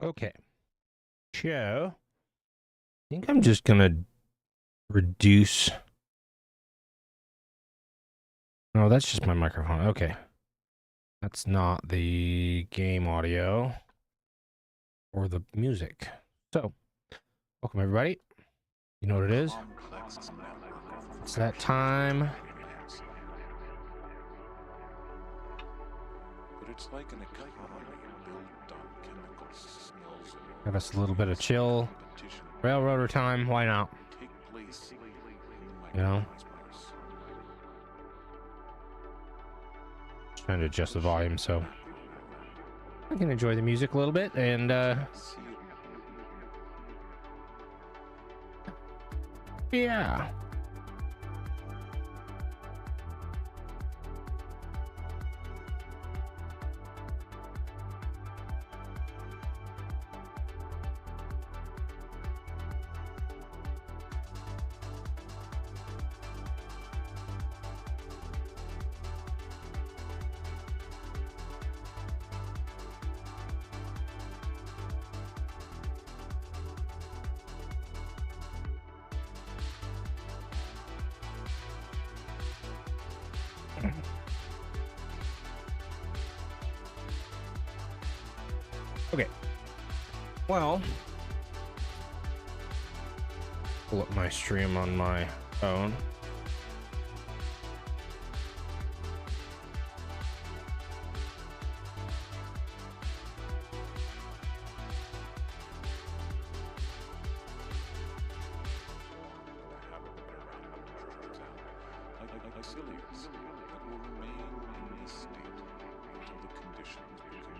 Okay. So, I think I'm just gonna reduce. Oh, that's just my microphone. Okay. That's not the game audio or the music. So, welcome everybody. You know what it is? It's that time. But it's like an economy built on chemicals, smells, Have us a little bit of chill. RailRoader time. Why not? take place in the You know? microcosmos. Just trying to adjust the volume so I can enjoy the music a little bit and See it yeah. Okay. Well, pull up my stream on my phone. Icilius that will remain in this state until the conditions become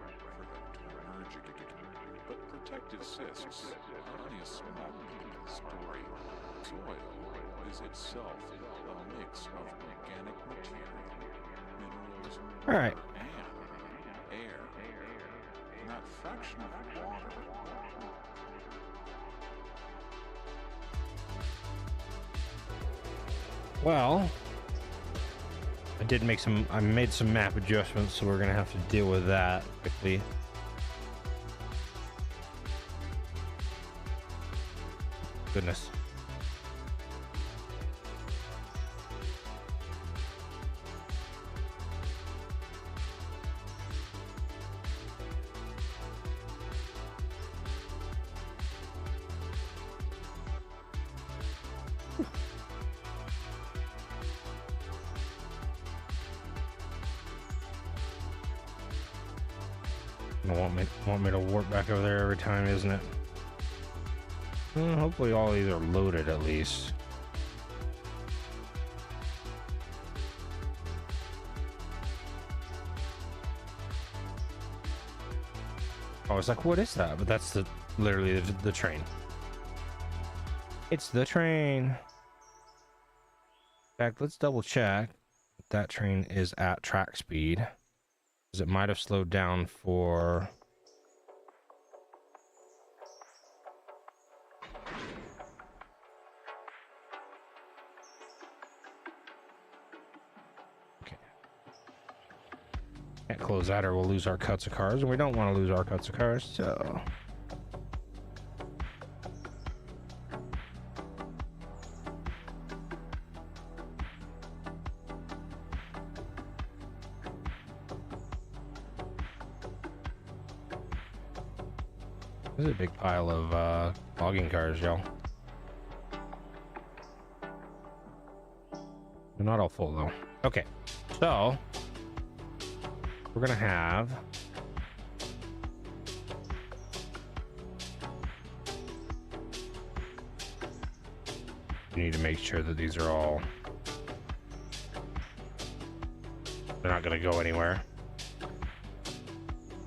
right for them to emerge again. But protective cysts are only a small part of the story. Soil is itself a mix of organic material, minerals, All right. and air. And that fraction of water Well, I made some map adjustments, so we're gonna have to deal with that quickly. Goodness. Want me to warp back over there every time, isn't it? Well, hopefully all these are loaded at least. I was like, what is that? But that's literally the train. It's the train. In fact, let's double check that train is at track speed, because it might have slowed down for can't close that or we'll lose our cuts of cars, and we don't want to lose our cuts of cars, so this is a big pile of logging cars, y'all. They're not all full though. Okay, so we're gonna have we need to make sure that these are all, they're not gonna go anywhere.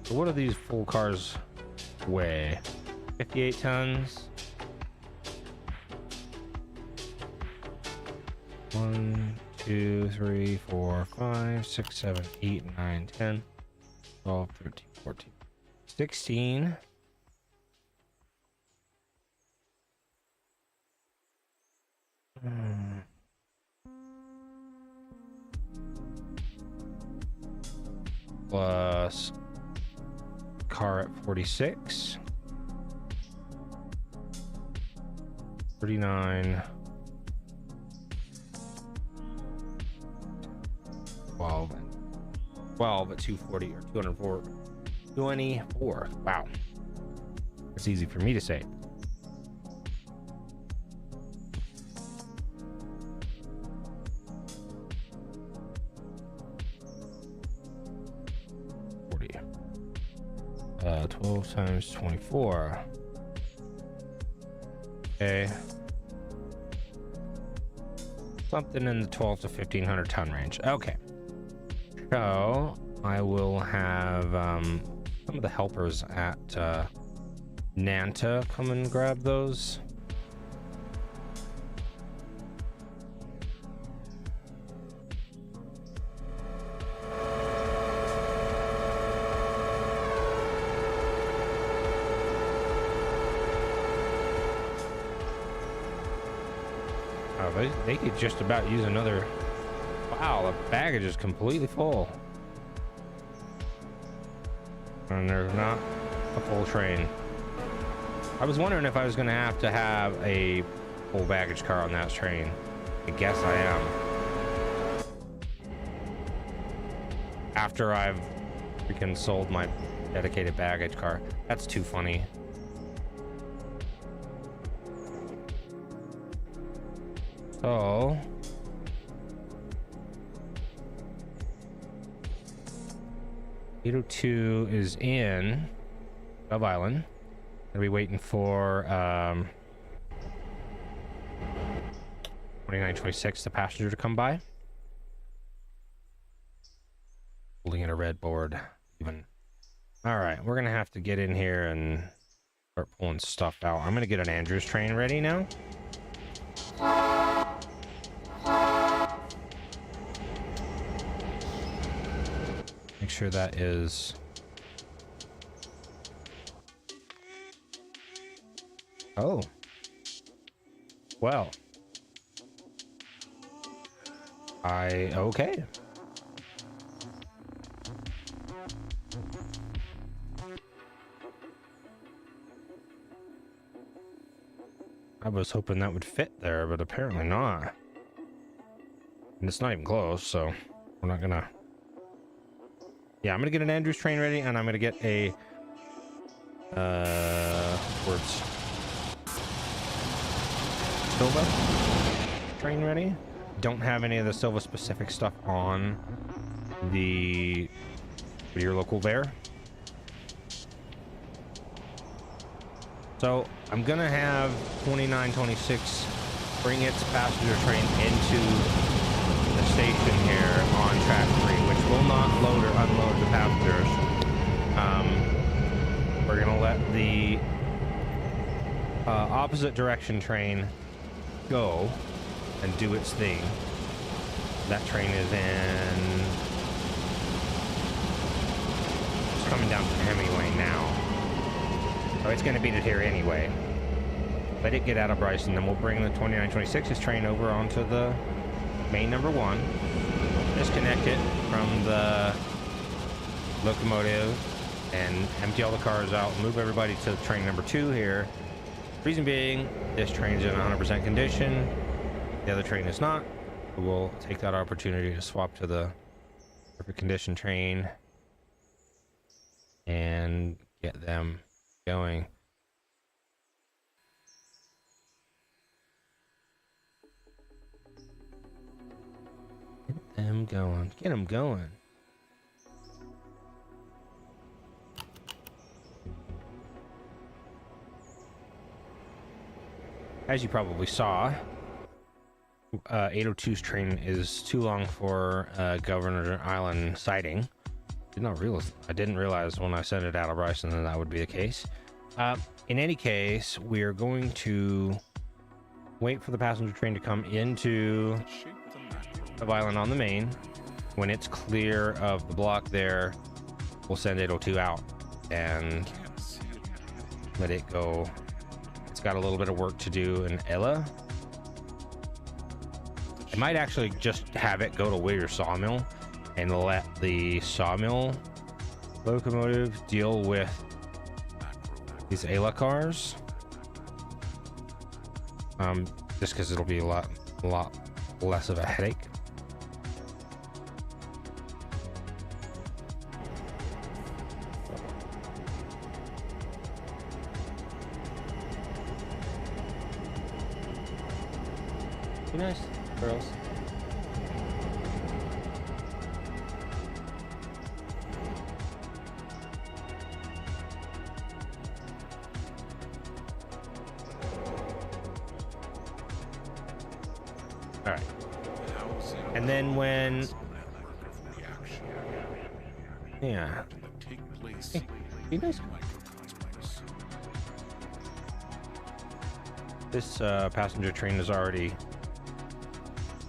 So what do these full cars weigh? 58 tons. 1, 2, 3, 4, 5, 6, 7, 8, 9, 10, 12, 13, 14, 16. Plus car at 46. 39. 12. 12 at 240 or 204. 24. Wow. It's easy for me to say. $40. 12 times 24. Okay. Something in the 12 to 1500 ton range. Okay. So I will have some of the helpers at Nanta come and grab those. Oh, they could just about use another. Wow, the baggage is completely full. And there's not a full train. I was wondering if I was going to have a full baggage car on that train. I guess I am. After I've freaking sold my dedicated baggage car. That's too funny. So... 802 is in Dove Island. Gonna be waiting for 2926, the passenger, to come by. Holding in a red board even. All right, we're gonna have to get in here and start pulling stuff out. I'm gonna get an Andrews train ready now. Make sure that is... Oh. Well. Okay. I was hoping that would fit there, but apparently not. And it's not even close, so we're not gonna... Yeah, I'm gonna get an Andrews train ready, and I'm gonna get a words Silva train ready. Don't have any of the Silva specific stuff on the your local bear. So I'm gonna have 2926 bring its passenger train into the station here on track 3, which will not load or unload the passengers. We're gonna let the opposite direction train go and do its thing. That train is in... It's coming down from Hemingway now. So it's gonna beat it here anyway. Let it get out of Bryson, then we'll bring the 2926's train over onto the main number 1. Disconnect it from the locomotive and empty all the cars out, move everybody to train number 2 here. Reason being, this train's in 100% condition, the other train is not. We'll take that opportunity to swap to the perfect condition train and get them going. Get them going. Get them going. As you probably saw, 802's train is too long for Governor Island siding. I didn't realize when I sent it out of Bryson that would be the case. In any case, we are going to wait for the passenger train to come into the island on the main. When it's clear of the block there, we'll send 802 out and let it go. It's got a little bit of work to do in Ella. I might actually just have it go to Weir Sawmill and let the sawmill locomotive deal with these Ayla cars. Just because it'll be a lot less of a headache. Be nice, girls. All right. And then when, yeah, hey, be nice. This passenger train is already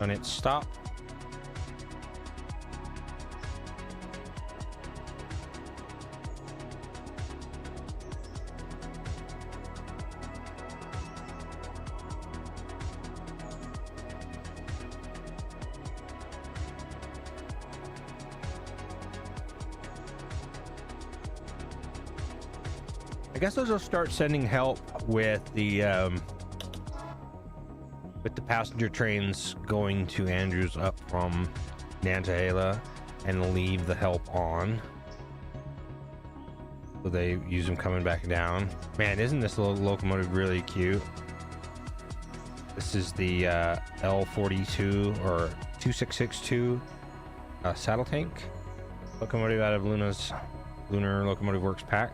on its stop. I guess they'll start sending help with the passenger trains going to Andrews up from Nantahala and leave the help on. So they use them coming back down. Man, isn't this little locomotive really cute? This is the L42 or 2662 saddle tank locomotive out of Lunar Locomotive Works pack.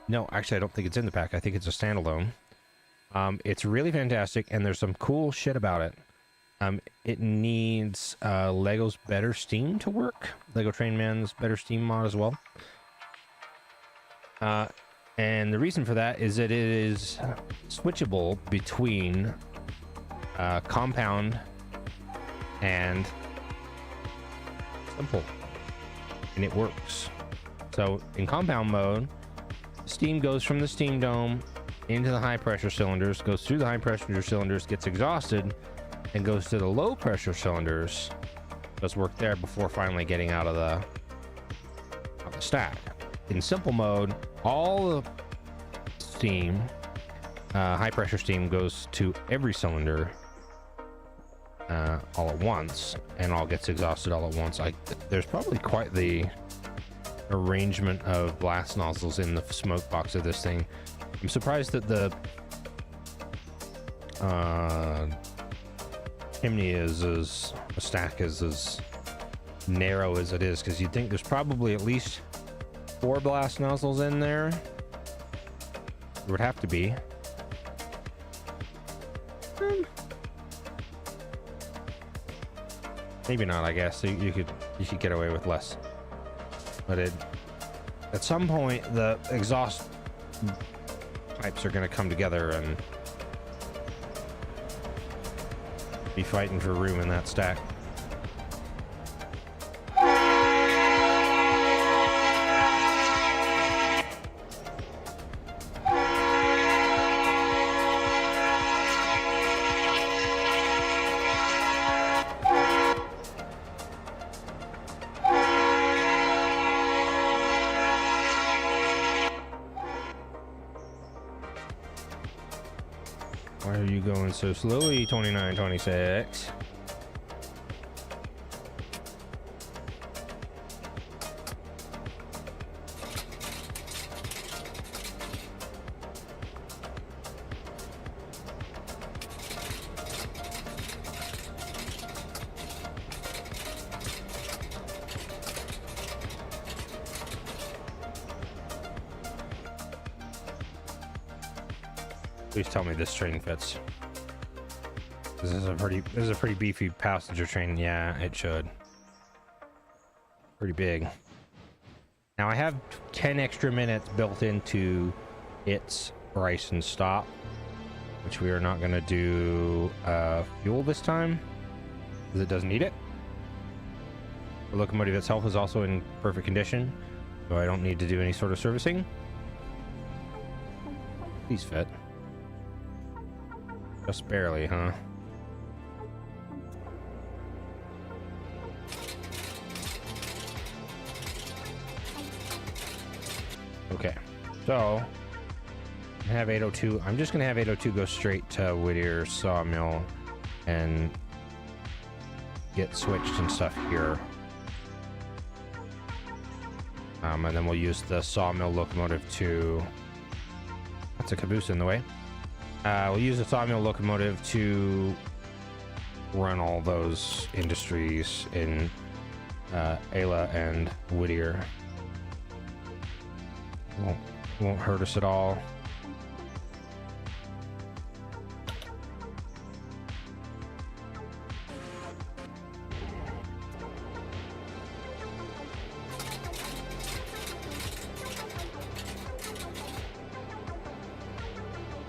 No, actually, I don't think it's in the pack. I think it's a standalone. It's really fantastic, and there's some cool shit about it. It needs Lego's Better Steam to work. Lego Train Man's Better Steam mod as well. And the reason for that is that it is switchable between compound and simple, and it works. So in compound mode, steam goes from the steam dome into the high pressure cylinders, goes through the high pressure cylinders, gets exhausted, and goes to the low pressure cylinders. Does work there before finally getting out of the stack. In simple mode, all the steam, high pressure steam, goes to every cylinder all at once, and all gets exhausted all at once. There's probably quite the arrangement of blast nozzles in the smoke box of this thing. I'm surprised that the chimney is as a stack is as narrow as it is, because you'd think there's probably at least 4 blast nozzles in there. There would have to be. Maybe not, I guess. So you could get away with less. But at some point the exhaust pipes are going to come together and be fighting for room in that stack. Why are you going so slowly, 2926? Please tell me this train fits. This is a pretty beefy passenger train. Yeah, it should. Pretty big. Now I have 10 extra minutes built into its rise and stop, which we are not going to do fuel this time because it doesn't need it. The locomotive itself is also in perfect condition, so I don't need to do any sort of servicing. Please fit. Just barely, huh? Okay, so have 802. I'm just gonna have 802 go straight to Whittier Sawmill and get switched and stuff here. And then we'll use the sawmill locomotive to... That's a caboose in the way. We'll use the sawmill locomotive to run all those industries in Ayla and Whittier. Won't hurt us at all.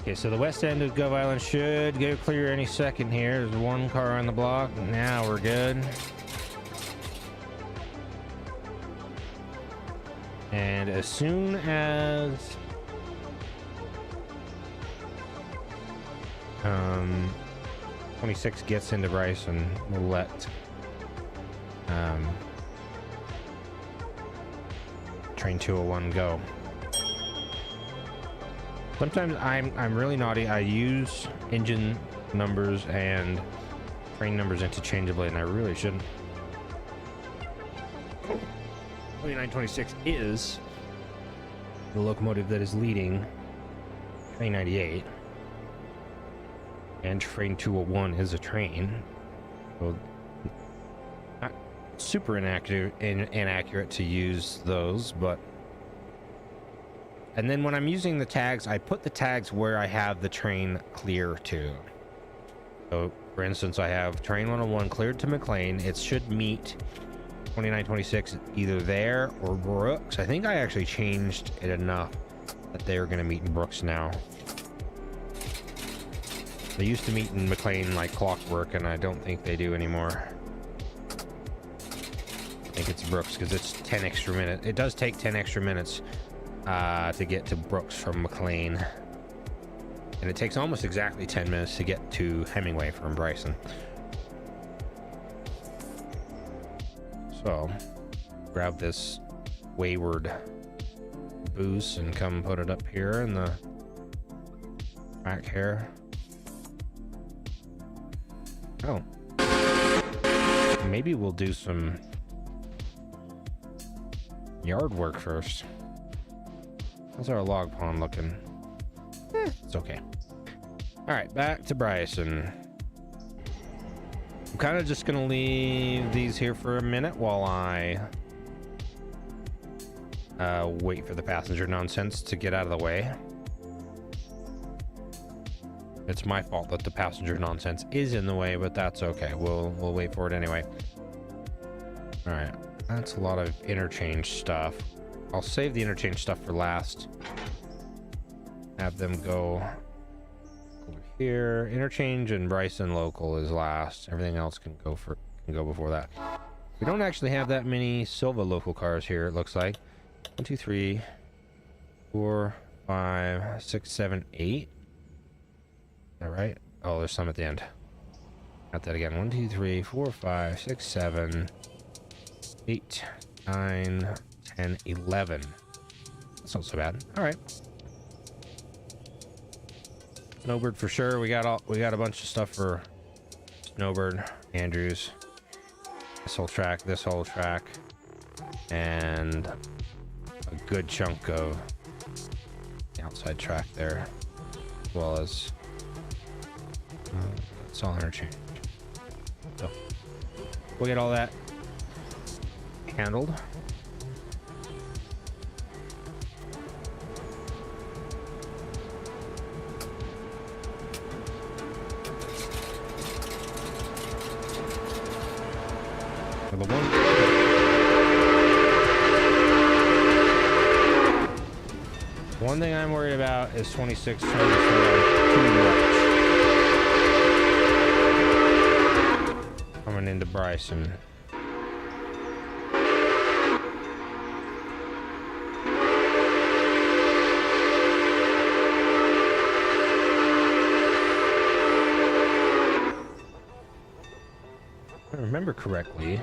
Okay, so the west end of Gove Island should go clear any second here. There's one car on the block. Now we're good. And as soon as 26 gets into Bryson, we'll let train 201 go. Sometimes I'm really naughty. I use engine numbers and train numbers interchangeably, and I really shouldn't. 2926 is the locomotive that is leading train 98, and train 201 is a train. So not super inaccurate to use those, but... And then when I'm using the tags, I put the tags where I have the train clear to. So, for instance, I have train 101 cleared to McLean. It should meet 2926 either there or Brooks. I think I actually changed it enough that they're going to meet in Brooks now. They used to meet in McLean like clockwork, and I don't think they do anymore. I think it's Brooks because it's 10 extra minutes. It does take 10 extra minutes to get to Brooks from McLean, and it takes almost exactly 10 minutes to get to Hemingway from Bryson. So grab this wayward boost and come put it up here in the back here. Oh, maybe we'll do some yard work first. How's our log pond looking? It's okay. All right, back to Bryson. I'm kind of just gonna leave these here for a minute while I wait for the passenger nonsense to get out of the way. It's my fault that the passenger nonsense is in the way, but that's okay. We'll wait for it anyway. All right, that's a lot of interchange stuff. I'll save the interchange stuff for last. Have them go over here. Interchange and Bryson local is last. Everything else can go before that. We don't actually have that many Silva local cars here, it looks like. 1, 2, 3, 4, 5, 6, 7, 8. Is that right? Oh, there's some at the end. Got that again. 1, 2, 3, 4, 5, 6, 7, 8, 9, 10, 11. That's not so bad. All right. Snowbird for sure. We got a bunch of stuff for Snowbird, Andrews, this whole track, and a good chunk of the outside track there, as well as it's all interchange. So we'll get all that handled. The one thing I'm worried about is 26 trying to slow down too much coming into Bryson. If I remember correctly,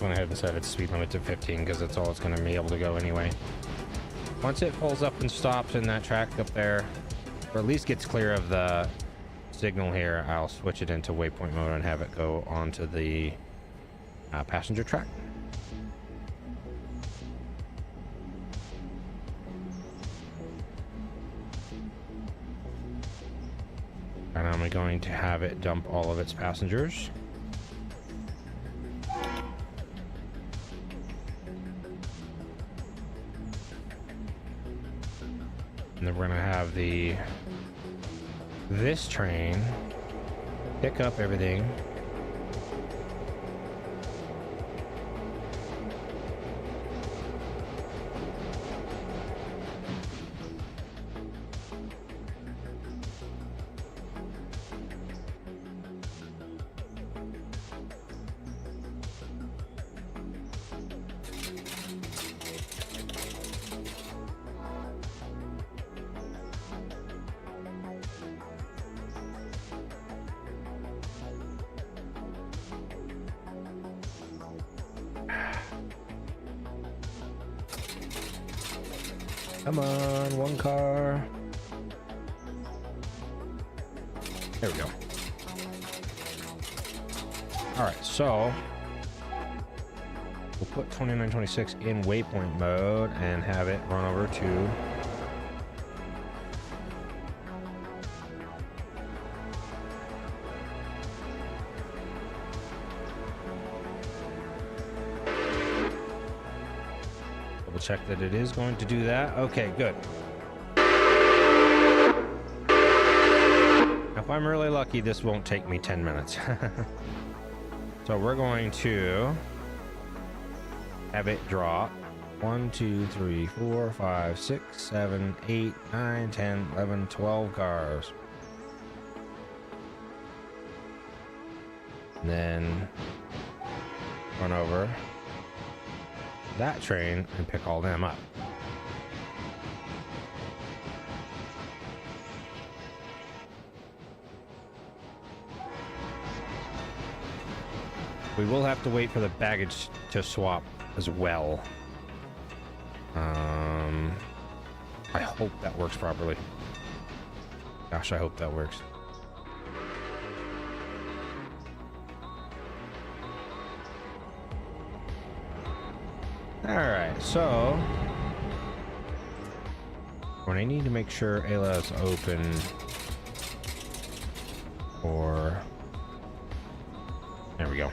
Went ahead and set its speed limit to 15 because that's all it's going to be able to go anyway. Once it pulls up and stops in that track up there, or at least gets clear of the signal here, I'll switch it into waypoint mode and have it go onto the passenger track. And I'm going to have it dump all of its passengers. And then we're gonna have this train pick up everything. Come on, one car. There we go. All right, so we'll put 2926 in waypoint mode and have it run over to check that it is going to do that. Okay, good. If I'm really lucky, this won't take me 10 minutes. So we're going to have it drop 1, 2, 3, 4, 5, 6, 7, 8, 9, 10, 11, 12 cars. And then run over that train and pick all them up. We will have to wait for the baggage to swap as well. I hope that works properly. Gosh, I hope that works. Alright, so when I need to make sure Ayla is open or there we go.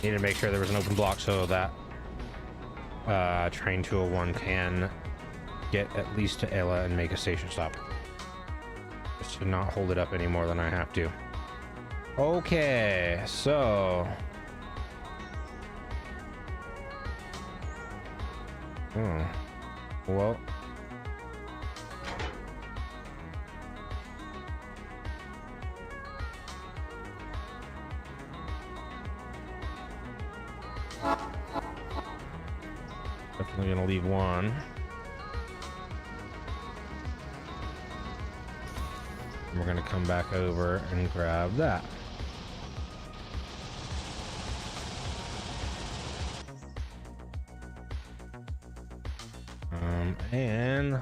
Need to make sure there was an open block so that train 201 can get at least to Ayla and make a station stop. Just to not hold it up any more than I have to. Okay, so well, definitely gonna leave one. And we're gonna come back over and grab that. And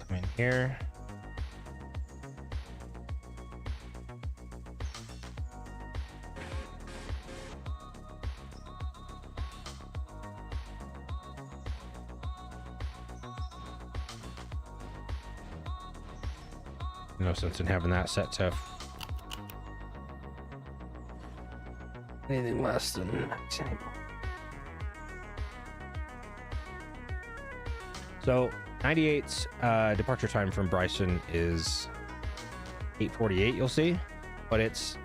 come in here. No sense in having that set to anything less than max anymore. So 98's departure time from Bryson is 8:48, you'll see, but it's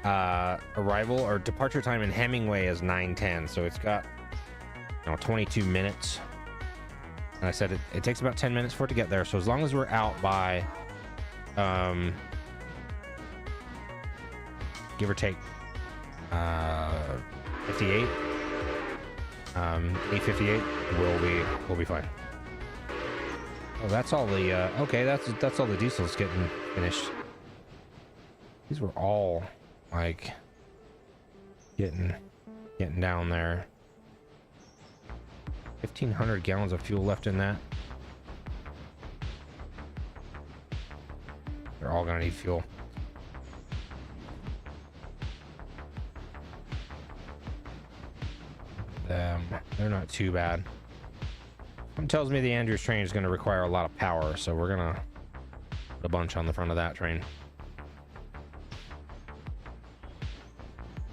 arrival or departure time in Hemingway is 9:10, so it's got 22 minutes. And I said it takes about 10 minutes for it to get there. So as long as we're out by give or take 58 8:58, we'll be fine. Oh, that's all the okay, that's all the diesels getting finished. These were all like getting down there. 1,500 gallons of fuel left in that. They're all gonna need fuel. They're not too bad. Something tells me the Andrews train is going to require a lot of power, so we're gonna put a bunch on the front of that train.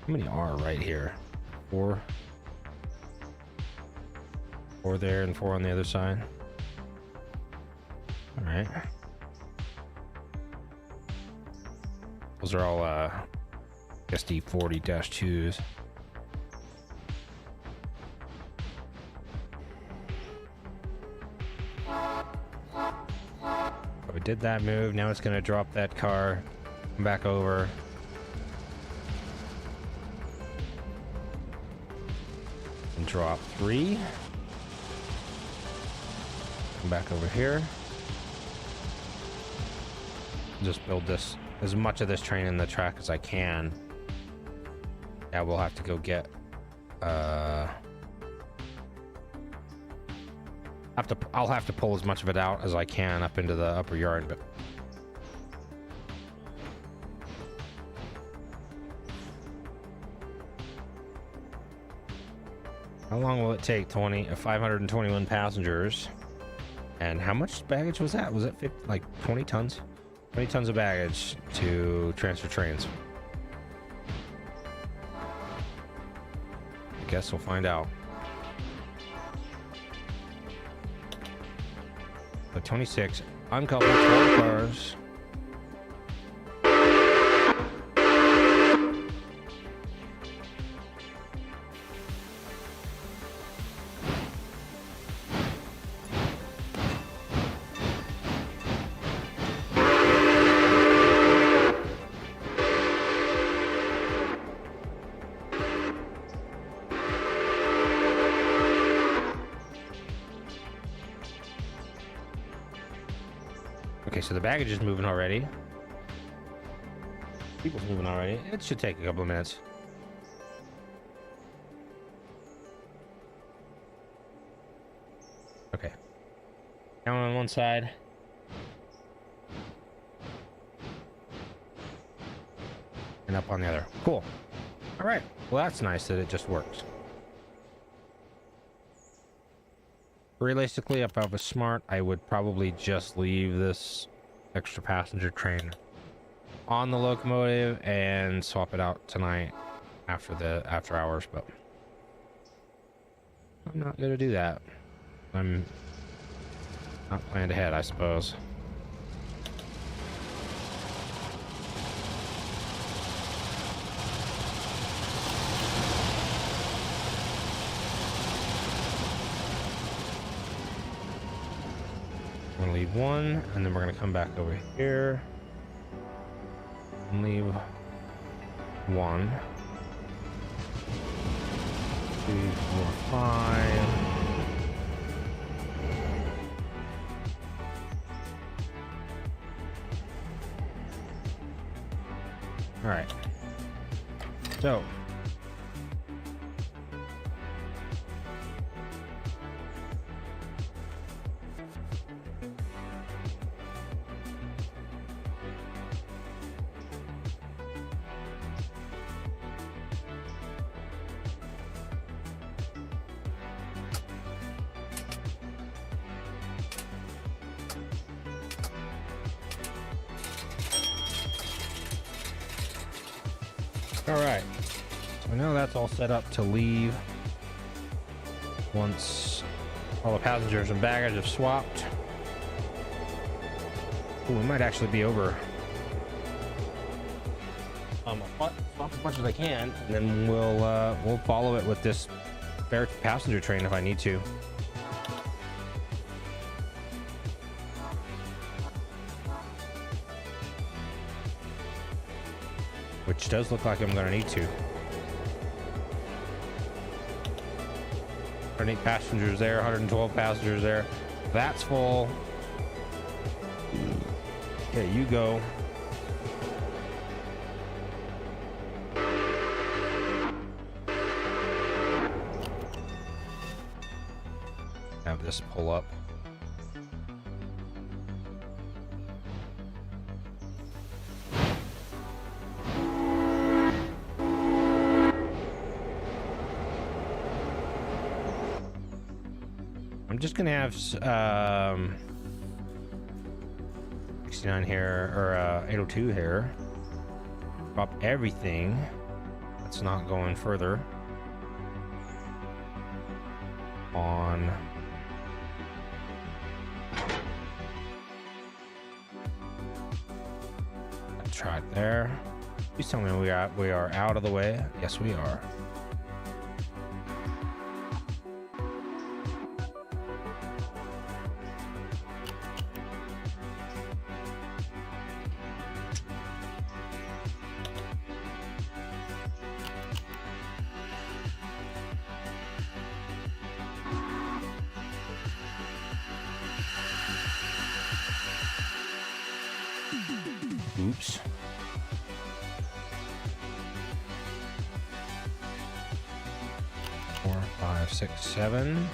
How many are right here? 4 there and 4 on the other side. All right. Those are all SD40-2s. We did that move. Now it's going to drop that car, come back over. And drop 3. Come back over here. Just build this, as much of this train in the track as I can. Yeah, we'll have to go get I'll have to pull as much of it out as I can up into the upper yard, but how long will it take? 521 passengers. And how much baggage was that? Was it 20 tons? 20 tons of baggage to transfer trains. I guess we'll find out. So 26 uncoupled 12 cars. Okay, so the baggage is moving already. People's moving already. It should take a couple of minutes. Okay. Down on one side. And up on the other. Cool. All right. Well, that's nice that it just works. Realistically, if I was smart, I would probably just leave this extra passenger train on the locomotive and swap it out tonight after hours, but I'm not gonna do that. I'm not planned ahead, I suppose. We're gonna leave one, and then we're gonna come back over here and leave 1, 2, 4, 5. All right. So all right, so now that's all set up to leave once all the passengers and baggage have swapped. Ooh, we might actually be over Swap as much as I can, and then we'll follow it with this spare passenger train if I need to. Which does look like I'm gonna need to. 108 passengers there, 112 passengers there. That's full. Okay, you go. Have this pull up. I'm just gonna have 69 here, or 802 here. Drop everything that's not going further on. That's right there. Please tell me we are out of the way. Yes, we are. Oops. Four, five, six, seven.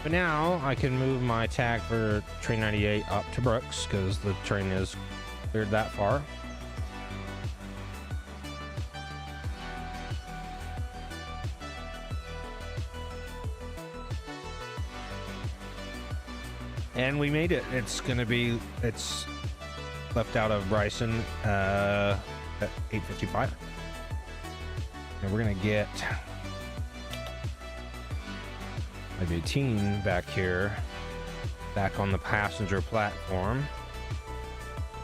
But now I can move my tag for train 98 up to Brooks because the train is cleared that far. And we made it. It's left out of Bryson at 8:55. And we're gonna get 18 back here, back on the passenger platform,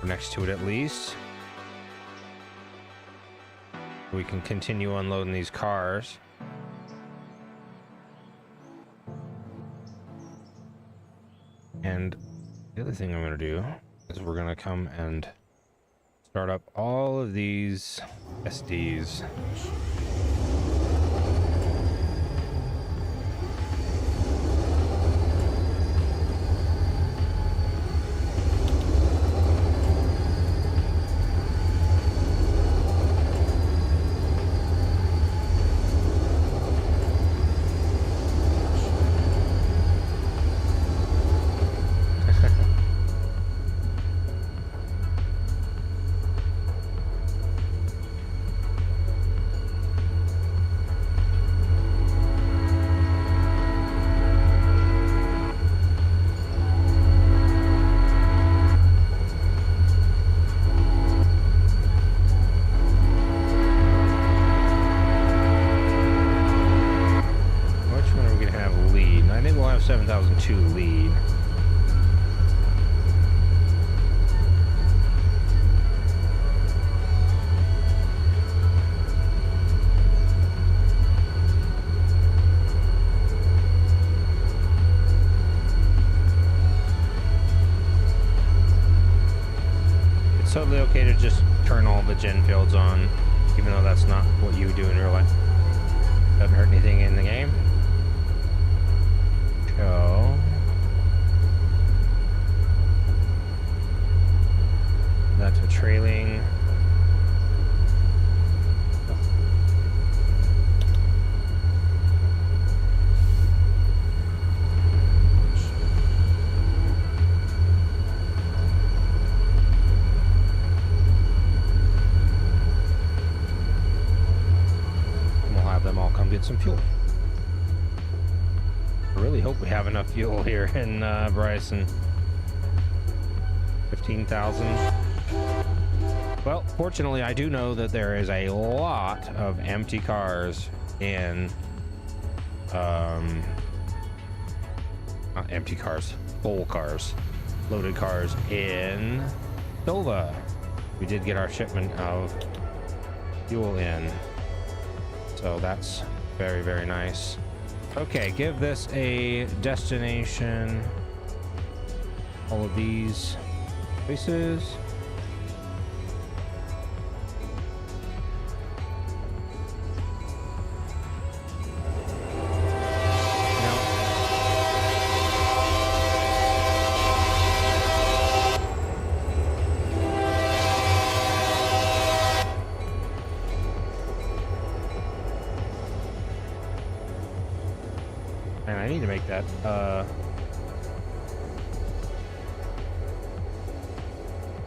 or next to it at least. We can continue unloading these cars. And the other thing I'm going to do is we're going to come and start up all of these SDs. I think we'll have 7002 lead. It's totally okay to just turn all the gen fields on, even though that's not what you do in real life. Doesn't hurt anything in the game. Go. That's a trailing. fuel here in Bryson. 15,000. Well, fortunately, I do know that there is a lot of empty cars in, not empty cars, full cars, loaded cars in Silva. We did get our shipment of fuel in, so that's very, very nice. Okay, give this a destination. All of these places. And I need to make that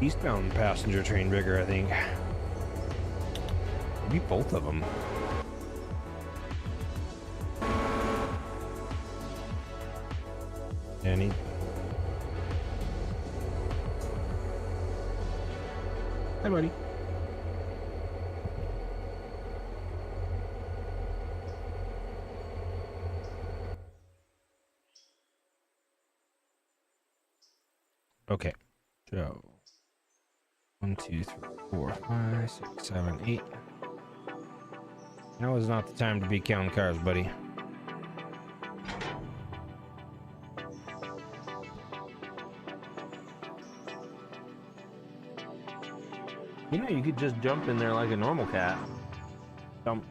eastbound passenger train bigger, I think. Maybe both of them. Any? Hi, buddy. Okay, so 1, 2, 3, 4, 5, 6, 7, 8. Now is not the time to be counting cars, buddy. You know, you could just jump in there like a normal cat. Jump.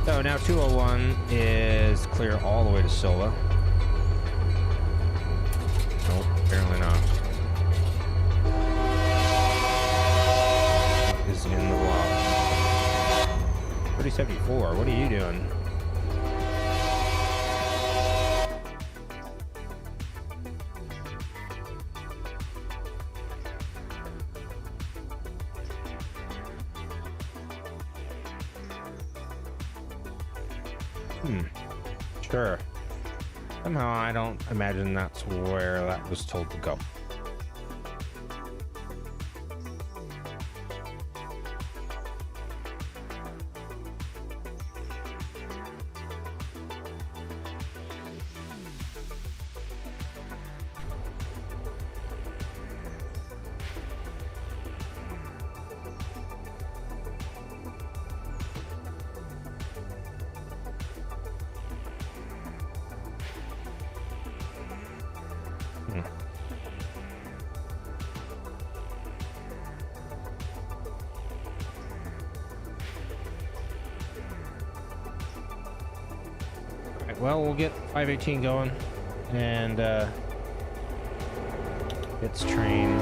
So now 201 is clear all the way to Silva. Nope, apparently not. What is in the block? 3074, what are you doing? Sure. Somehow I don't imagine that's where that was told to go. Well, we'll get 518 going and its train.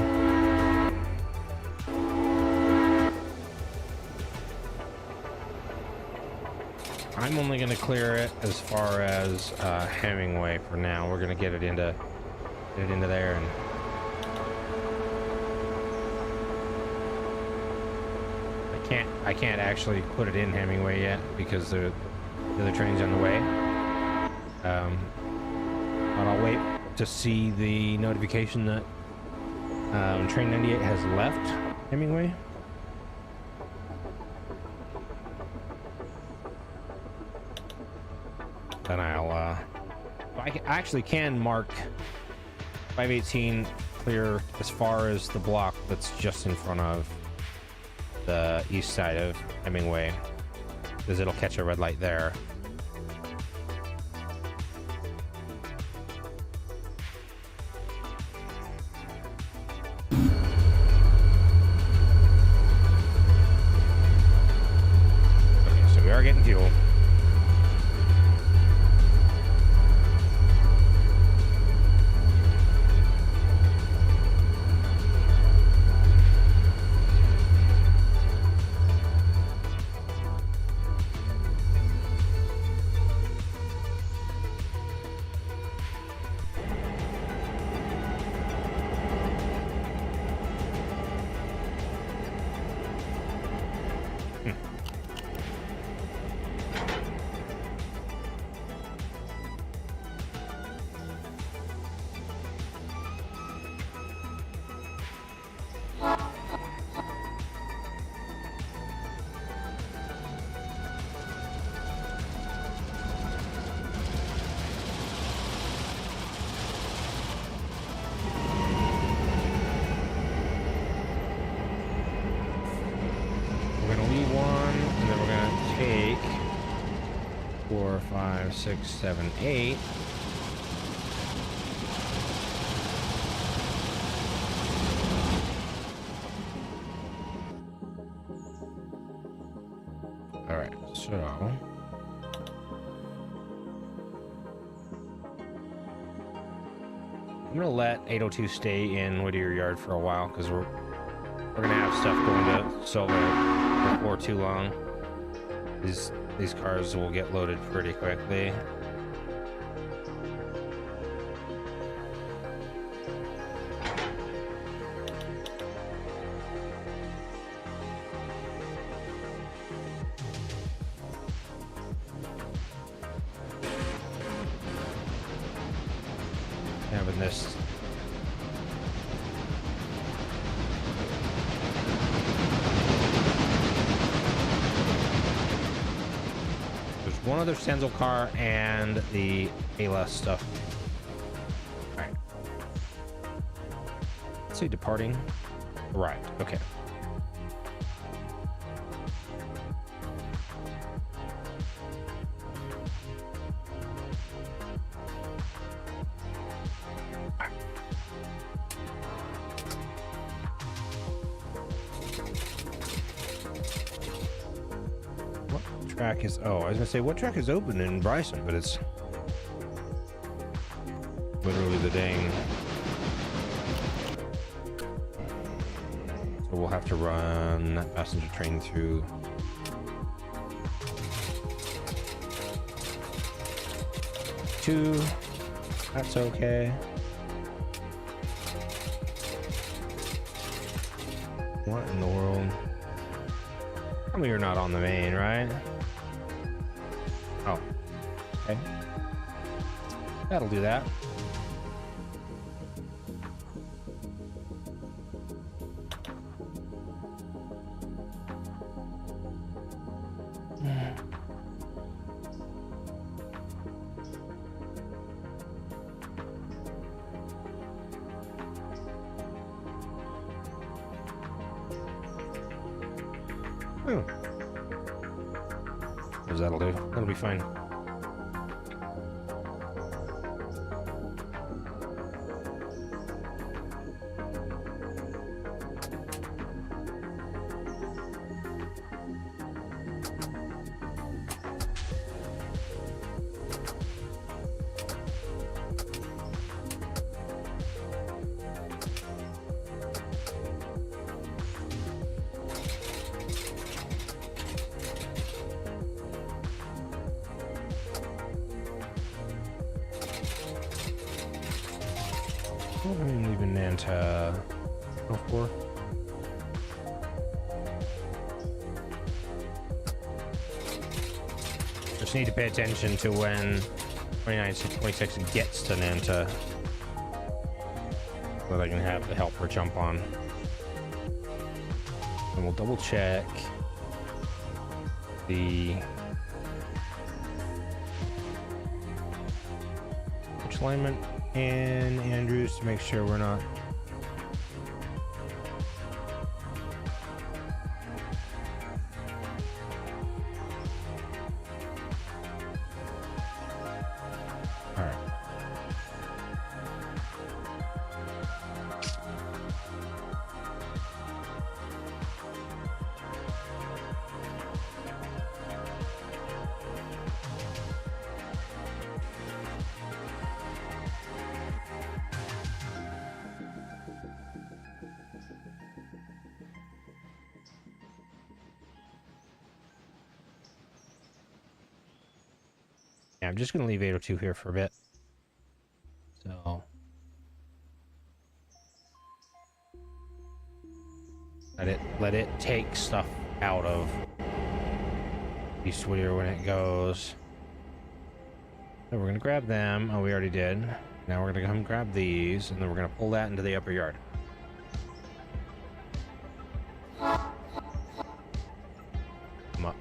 I'm only going to clear it as far as Hemingway for now. We're going to get it into there, and I can't actually put it in Hemingway yet because the other train's on the way. But I'll wait to see the notification that train 98 has left Hemingway. Then I actually can mark 518 clear as far as the block that's just in front of the east side of Hemingway, because it'll catch a red light there. Getting fuel. 4, 5, 6, 7, 8. All right, so I'm gonna let 802 stay in Whittier Yard for a while because we're gonna have stuff going to Silver before too long. These cars will get loaded pretty quickly. Having this. There's one other Stenzel car and the Ayla stuff. All right. Let's say departing. Arrived. Okay. Track is, oh, I was gonna say what track is open in Bryson, but it's literally the dang. So we'll have to run that passenger train through. Two. That's okay. What in the world? Tell me you're not on the main, right? Oh, okay. That'll do that. Oh. That'll do. That'll be fine. I'm leaving Nanta 04. Just need to pay attention to when 2926 gets to Nanta, so that I can have the helper jump on. And we'll double check the alignment and Andrews to make sure we're not. All right. Yeah, I'm just going to leave 802 here for a bit. So let it take stuff out of East Whittier when it goes. So we're going to grab them. Oh, we already did. Now we're going to come grab these, and then we're going to pull that into the upper yard. Come up.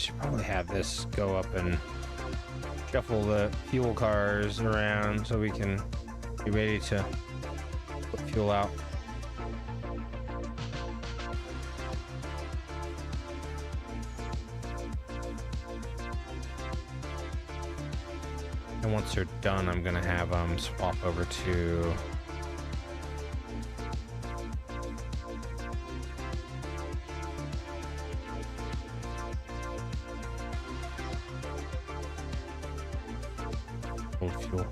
should probably have this go up and shuffle the fuel cars around so we can be ready to put fuel out. And once they're done, I'm gonna have them swap over to old fuel.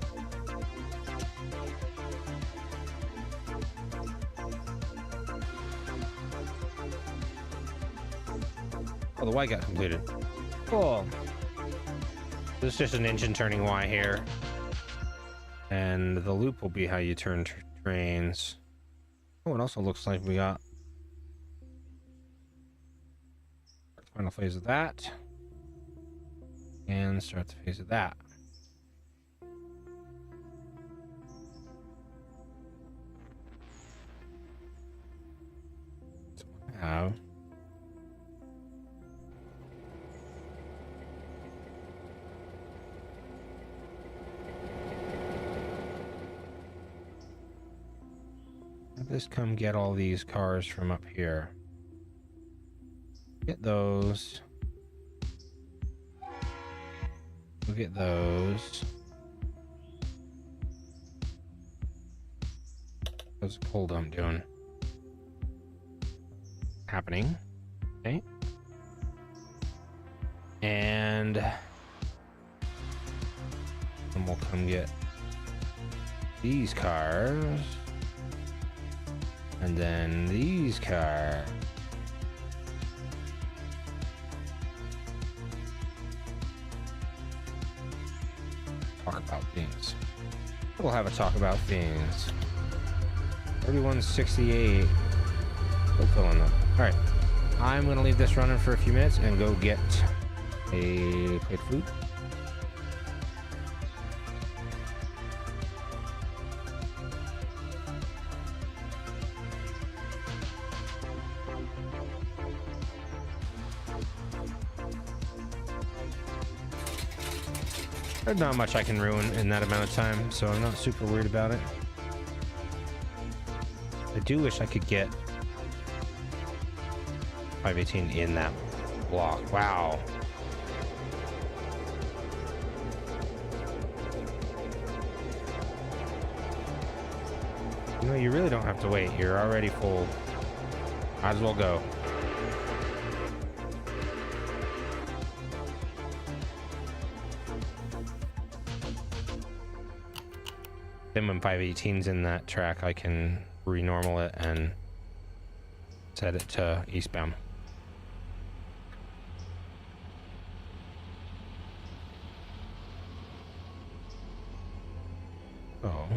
Oh, the Y got completed. Cool. This is just an engine turning Y here. And the loop will be how you turn trains. Oh, it also looks like we got the final phase of that. And start the phase of that. So I have this come get all these cars from up here. Get those. We'll get those. What's the cold I'm doing? Happening. Okay. And then we'll come get these cars. And then these cars. Talk about things. We'll have a talk about things. 3168. Go fill in them. Alright. I'm gonna leave this running for a few minutes and go get a plate of food. There's not much I can ruin in that amount of time, so I'm not super worried about it. I do wish I could get 518 in that block. Wow. You know, you really don't have to wait. You're already full. Might as well go. Then when 518's in that track, I can renormal it and set it to eastbound. Oh.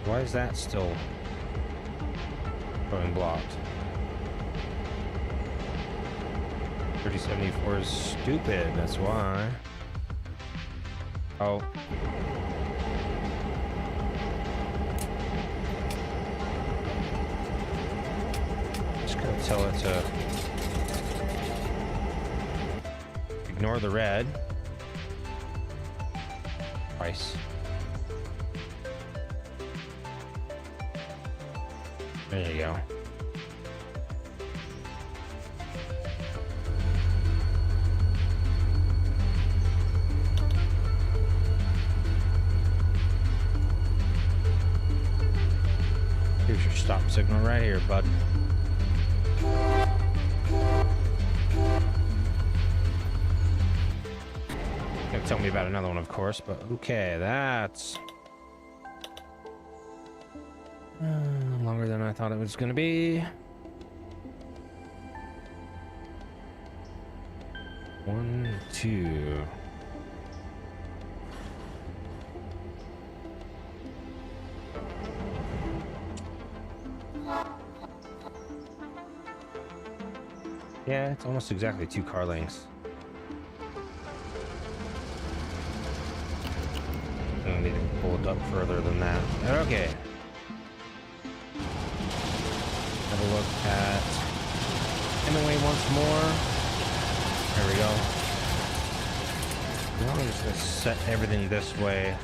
Why is that still going blocked? 3074 is stupid, that's why. Oh. Just gonna tell it to ignore the red. Twice. There you go. Here's your stop signal right here, bud. Gonna tell me about another one, of course, but okay, that's longer than I thought it was gonna be. 1, 2. Yeah, it's almost exactly 2 car lengths. I need to pull it up further than that. Okay. Have a look at Hemingway once more. There we go. Now I'm just gonna set everything this way.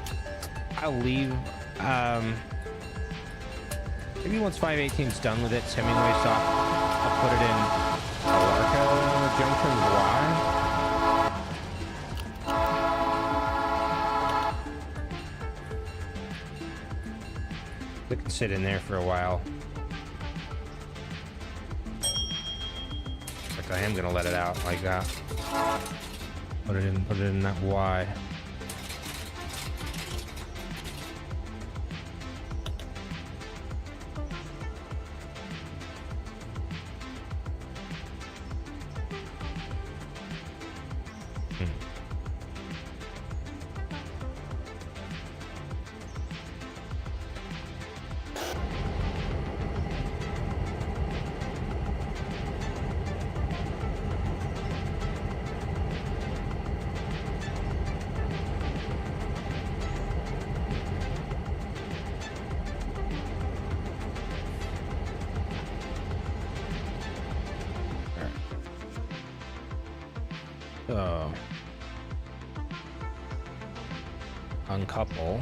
I'll leave. Maybe once 518's done with its Hemingway stuff, I'll put it in Alarka Junction Y. It can sit in there for a while. In fact, I am gonna let it out like that. Put it in that Y. So, uncouple.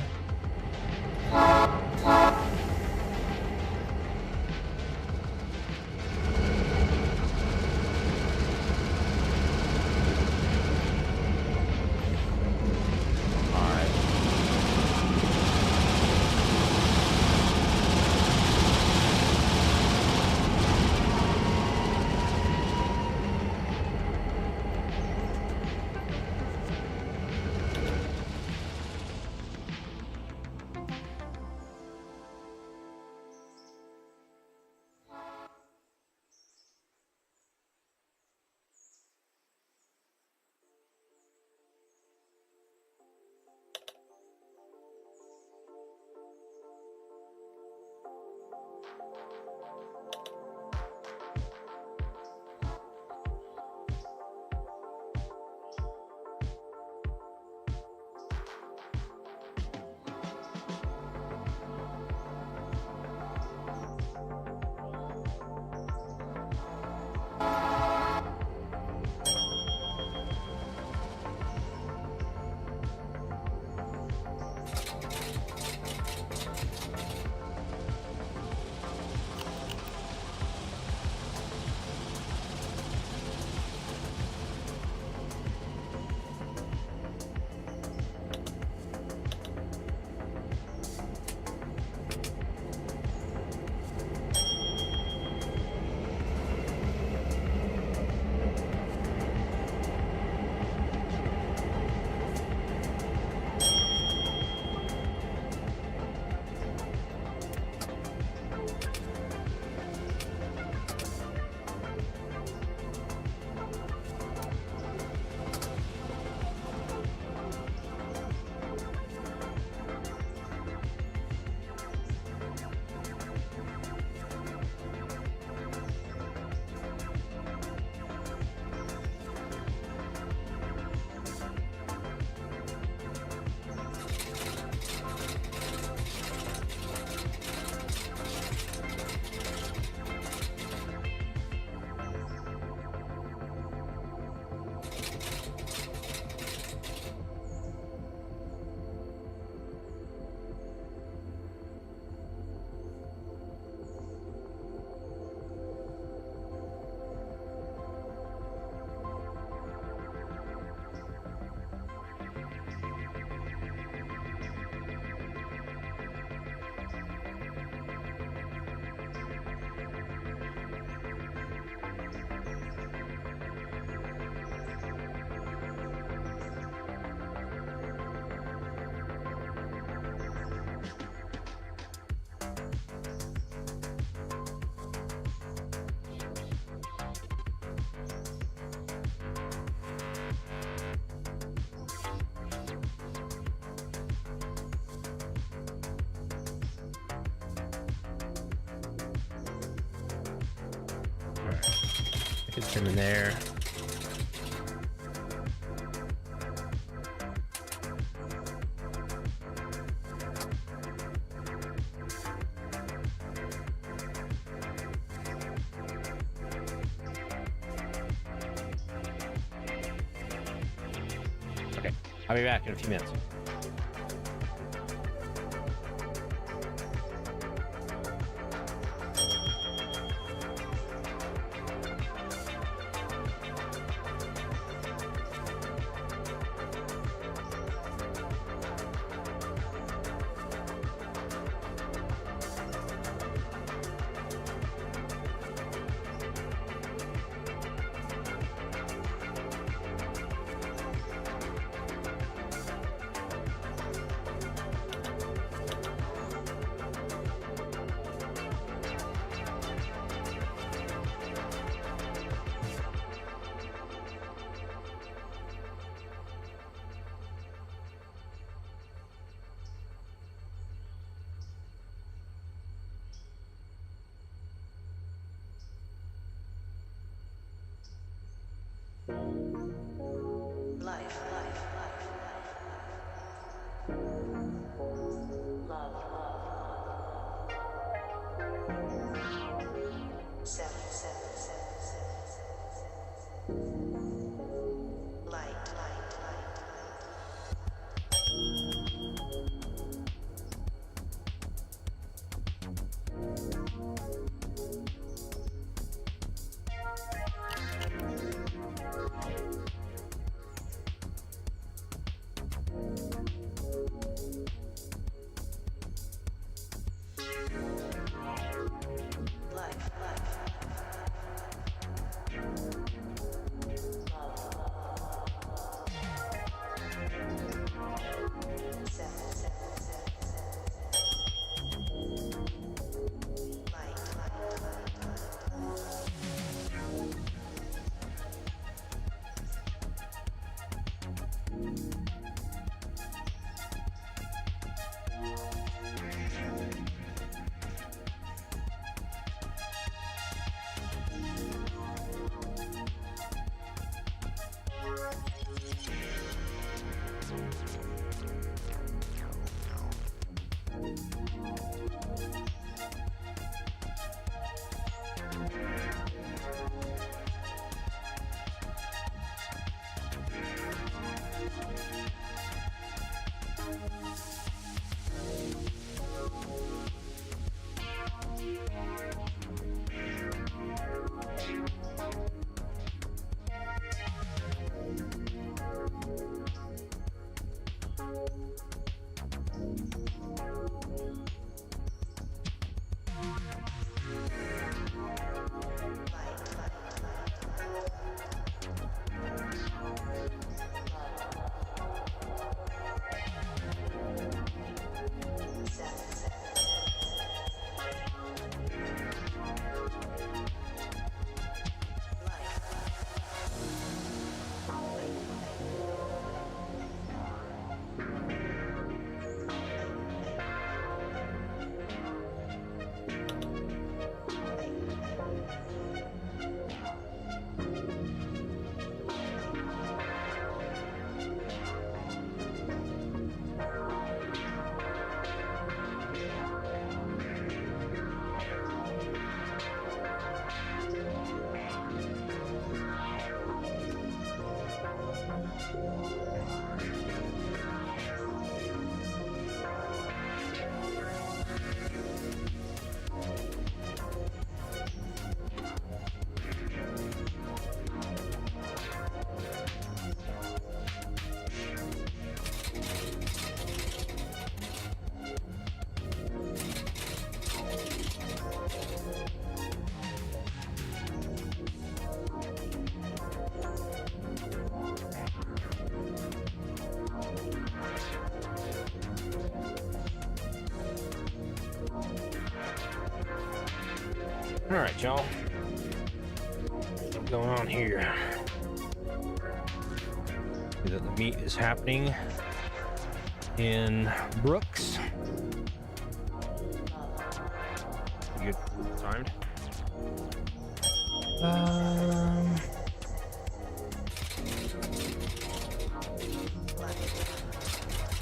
Get them in there. Okay, I'll be back in a few minutes. Life. Love. Seven. Light. All right, y'all. What's going on here? See that the meet is happening in Brooks. Good timed.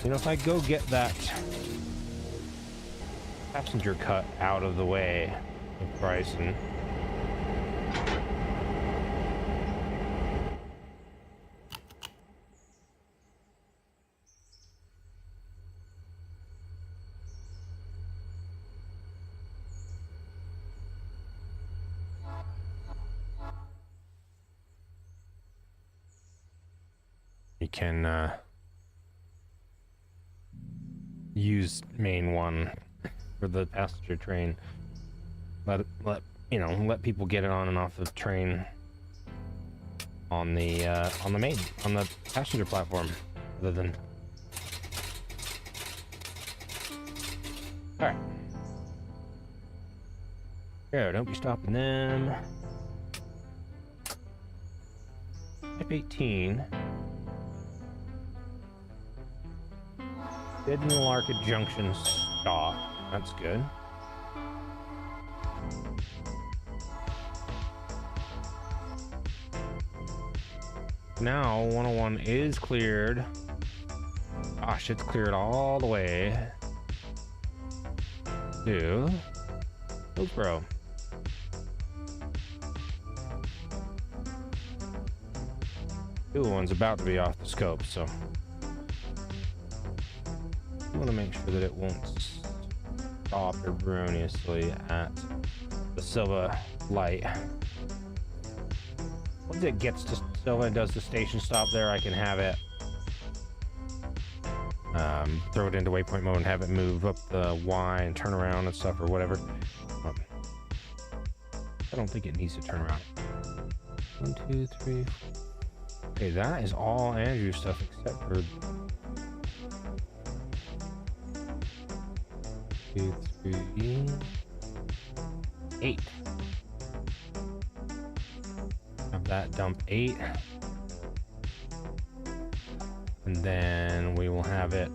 You know, if I go get that passenger cut out of the way of Bryson. You can use main one for the passenger train. Let let people get it on and off the train on the passenger platform, rather than. All right. Yeah, don't be stopping them. Type 18. Signal Arcade Junction stop. That's good. Now 101 is cleared. Gosh, it's cleared all the way to Hillsborough. The other one's about to be off the scope, so I want to make sure that it won't stop erroneously at the Silva light. Once it gets to Silva and does the station stop there, I can have it throw it into waypoint mode and have it move up the Y and turn around and stuff or whatever. I don't think it needs to turn around. 1, 2, 3. Okay, that is all Andrew stuff except for 2, 3, 8. Have that dump 8. And then we will have it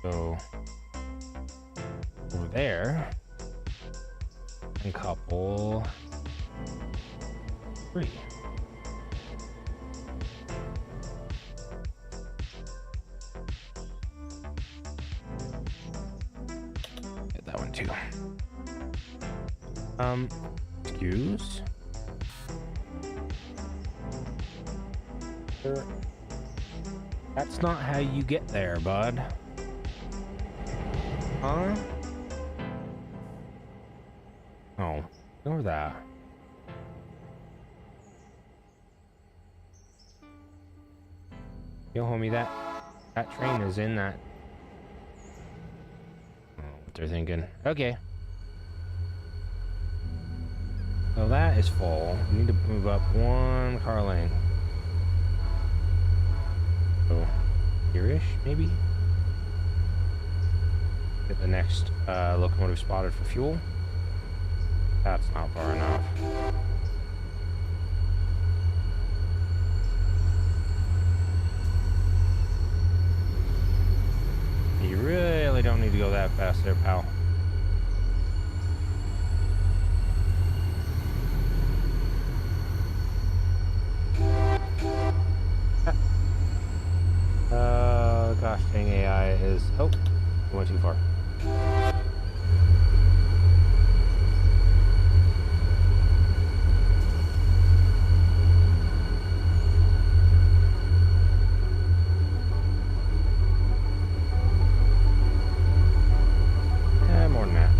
go over there and couple 3. Get that one too. Excuse. That's not how you get there, bud. Huh? Oh, ignore that. Yo, homie, that train is in that. I don't know what they're thinking. Okay. So that is full. We need to move up 1 car lane. So, here-ish, maybe? Get the next locomotive spotted for fuel. That's not far enough. You really don't need to go that fast there, pal. Gosh dang, AI is... Oh, I went too far. More than that.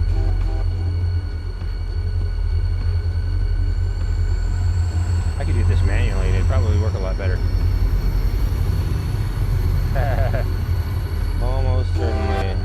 I could do this manually and it'd probably work a lot better. Almost certainly.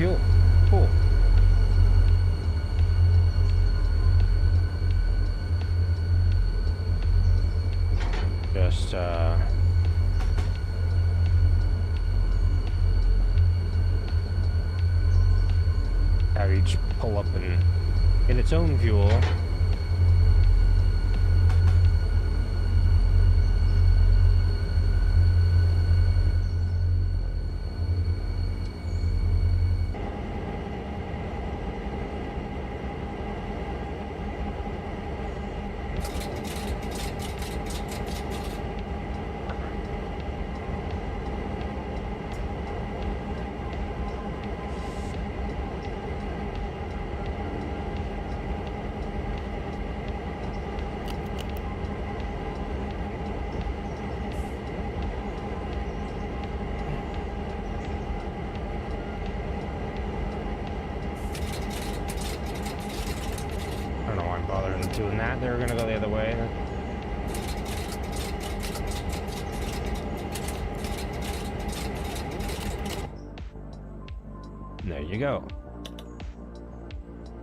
fuel. Cool. Just have each pull up and in its own fuel. Doing that, they're gonna go the other way. There you go.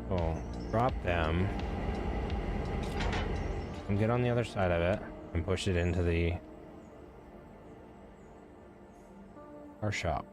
So drop them and get on the other side of it and push it into the car shop.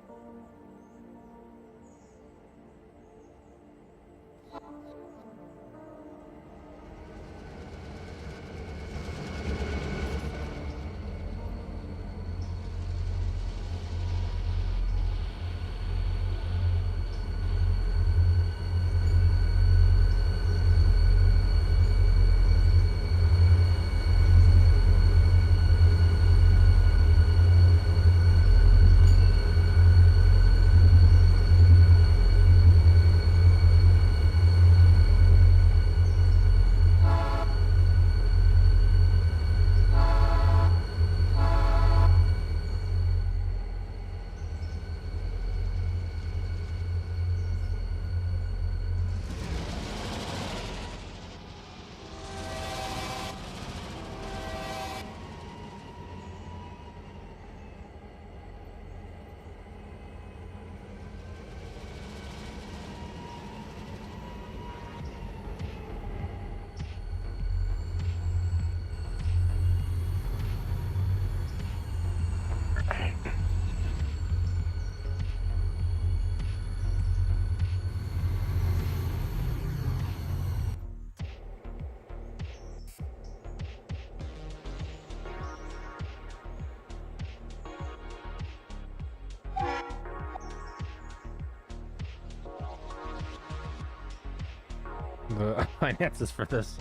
The finances for this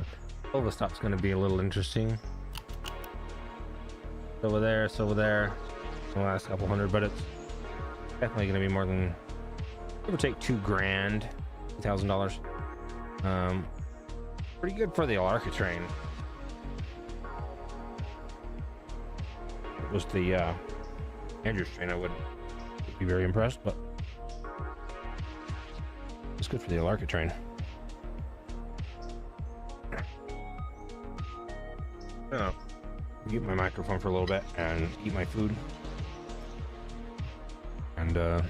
Silva stop's going to be a little interesting. It's over there, the last couple hundred, but it's definitely going to be more than, give or take, $2,000, $2,000. Pretty good for the Alarka train. If it was the Andrews train, I would be very impressed, but it's good for the Alarka train. Mute my microphone for a little bit and eat my food. And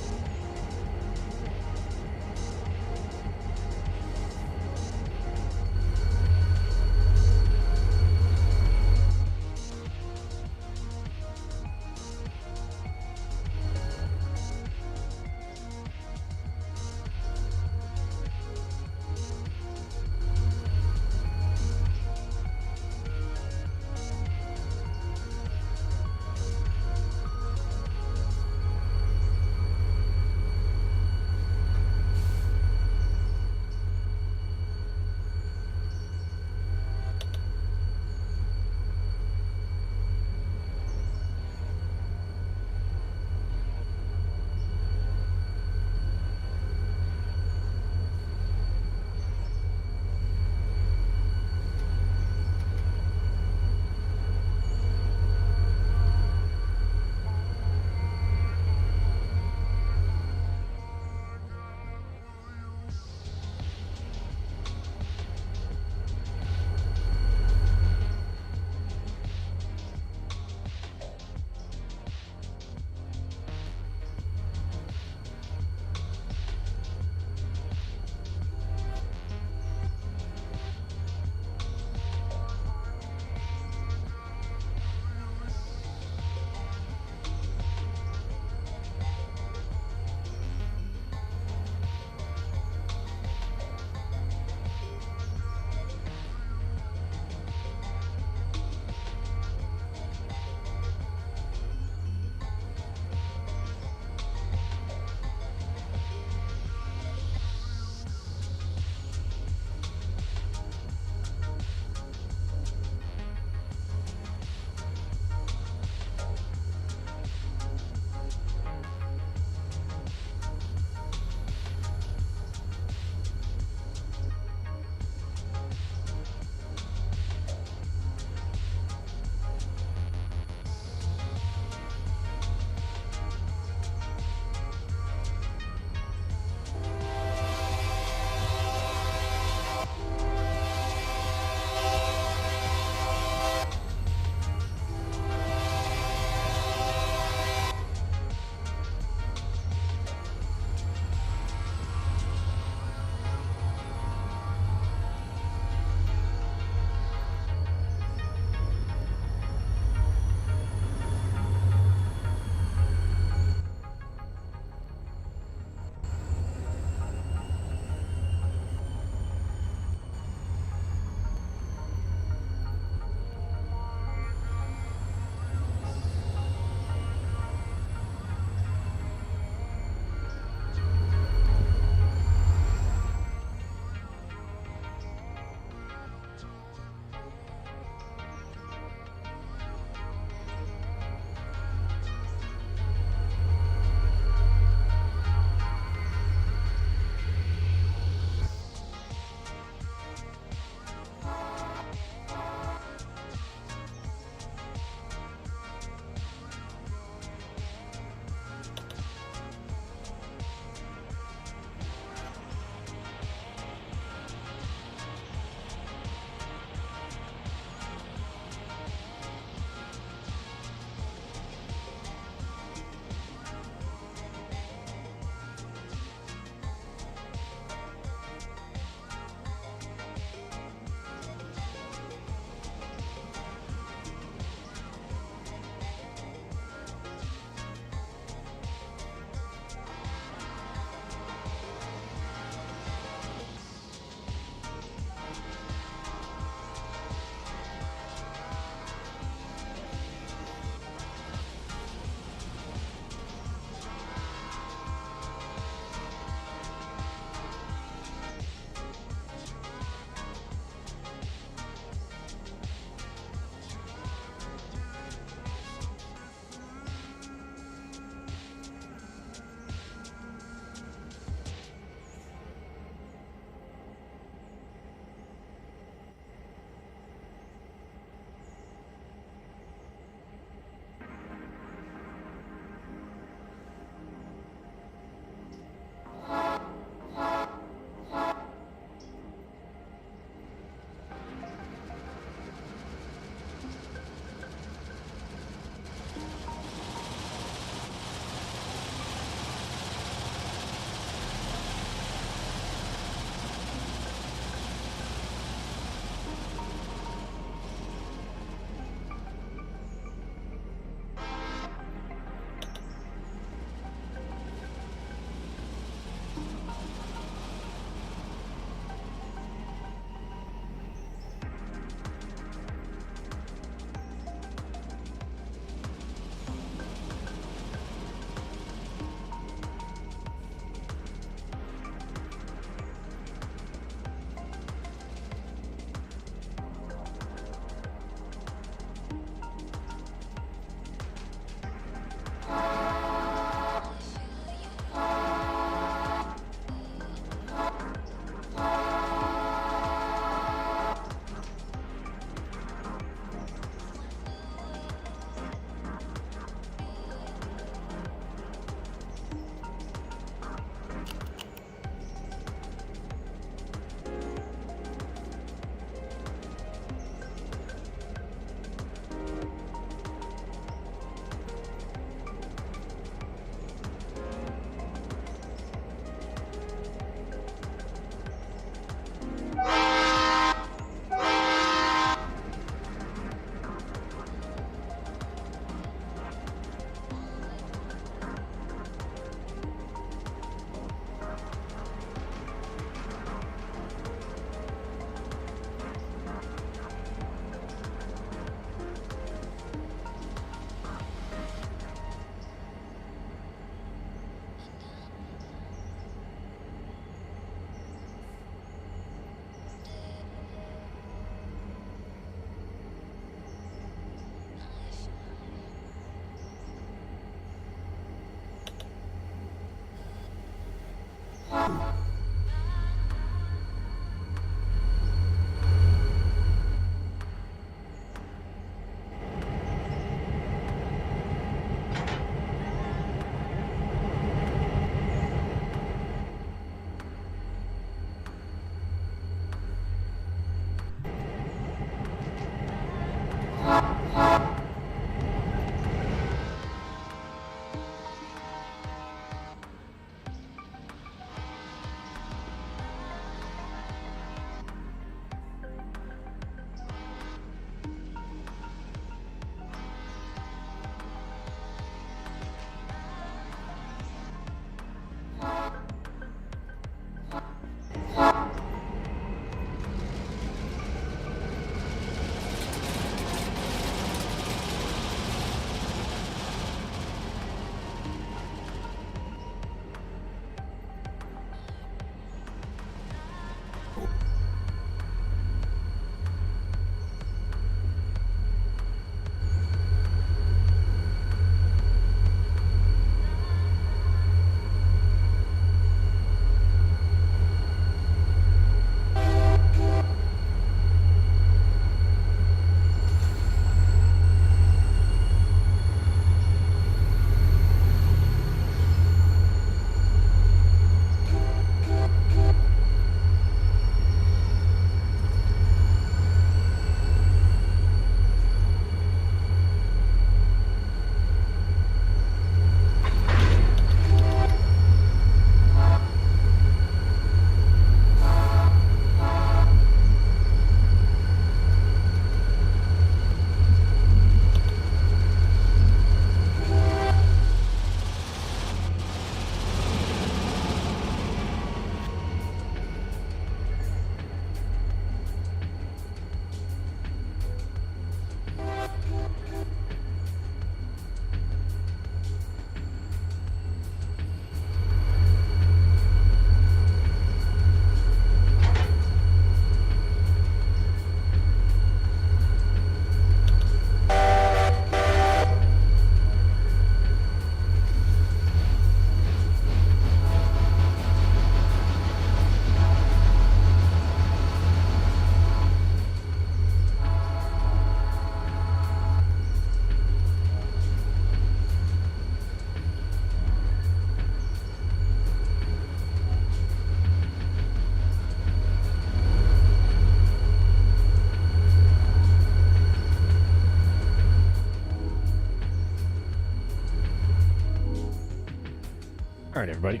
All right, everybody.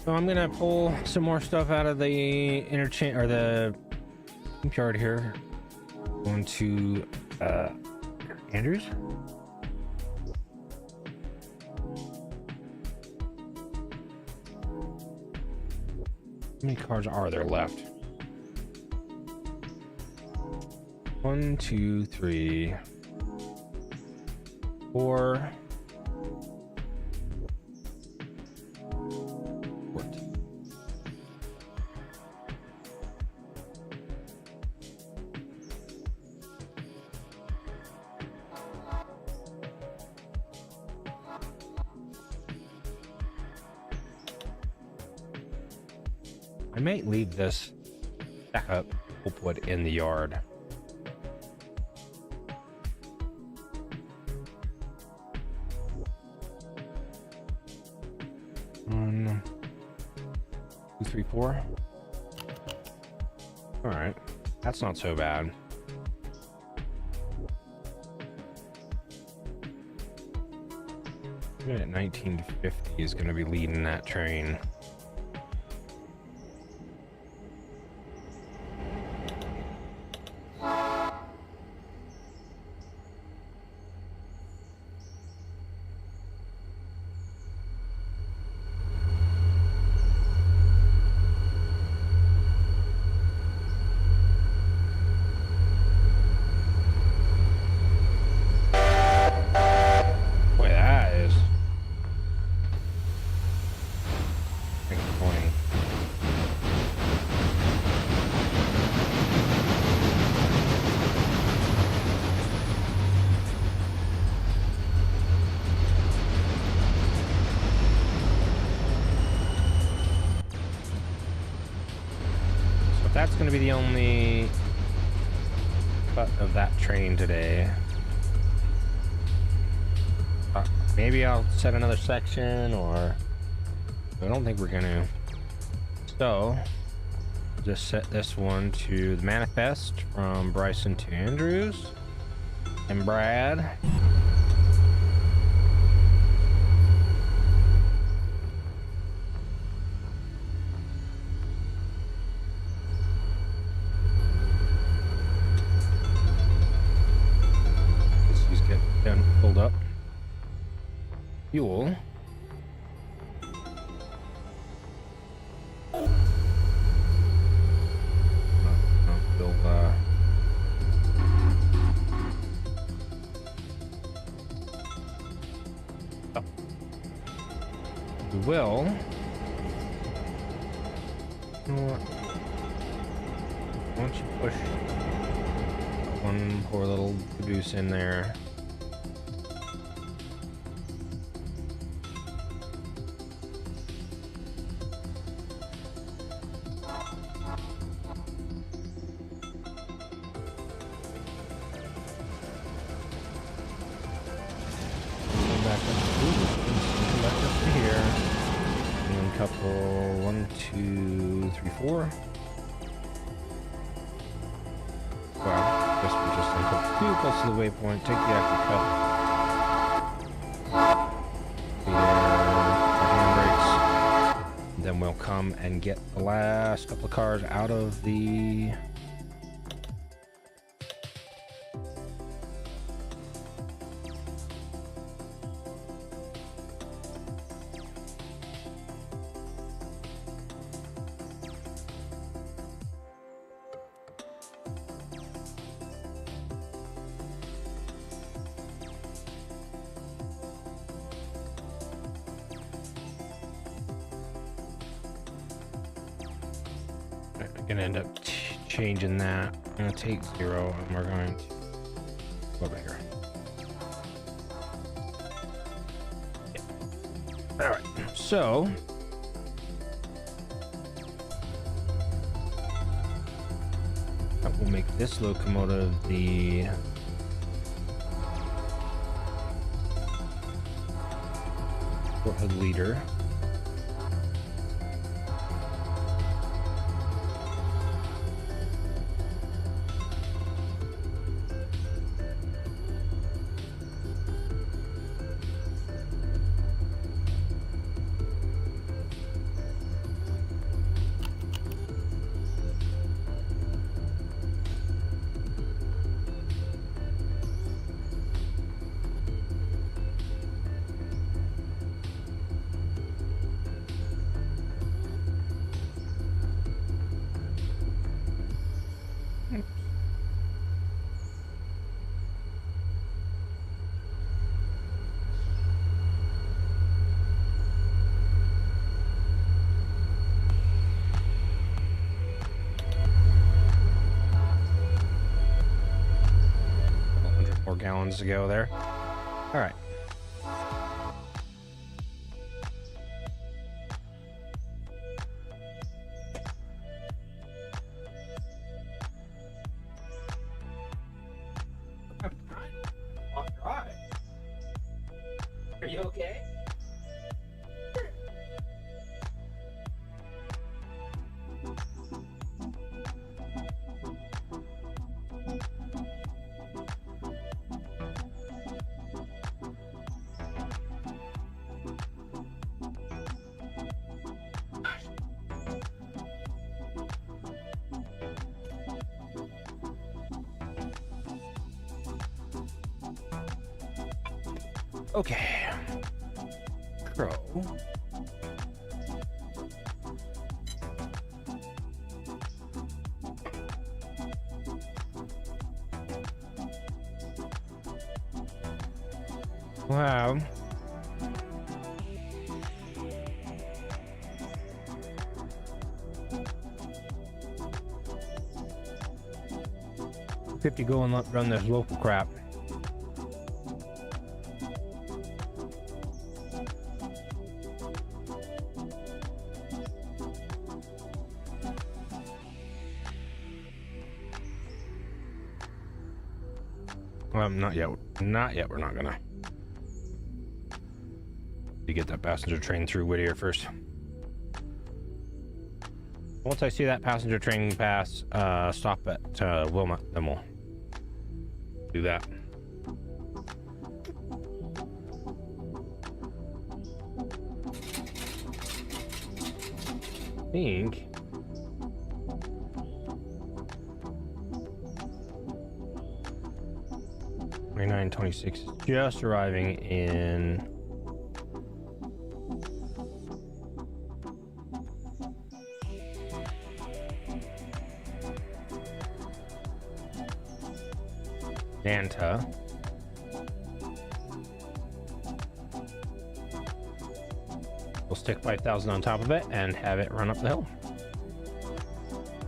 So I'm gonna pull some more stuff out of the interchange or the yard here. Going to Andrews. How many cars are there left? 1, 2, 3, 4. 14. I might leave this back up. We'll put in the yard. One, 2, 3, 4. All right, that's not so bad. At 1950 is going to be leading that train. That's going to be the only cut of that train today. Maybe I'll set another section, or I don't think we're going to. So, just set this one to the manifest from Bryson to Andrews and Brad. Pulled up fuel. We will. You know what? Why don't you push one poor little caboose in there? Couple 1, 2, 3, 4. Wow, I guess we're just gonna put too close to the waypoint. Take the active cut. Handbrakes. Then we'll come and get the last couple of cars out of the. Gonna end up changing that. I'm gonna take 0 and we're going to go over here. Yeah. All right, so that will make this locomotive the hood leader. gallons to go there. All right. Are you okay? Okay. Crow. Wow. $50 go and run this local crap. Not yet. Not yet. We're not gonna. You get that passenger train through Whittier first. Once I see that passenger train pass, stop at Wilmot, then we'll do that. I think. 2926 is just arriving in Nanta. We'll stick 5,000 on top of it and have it run up the hill.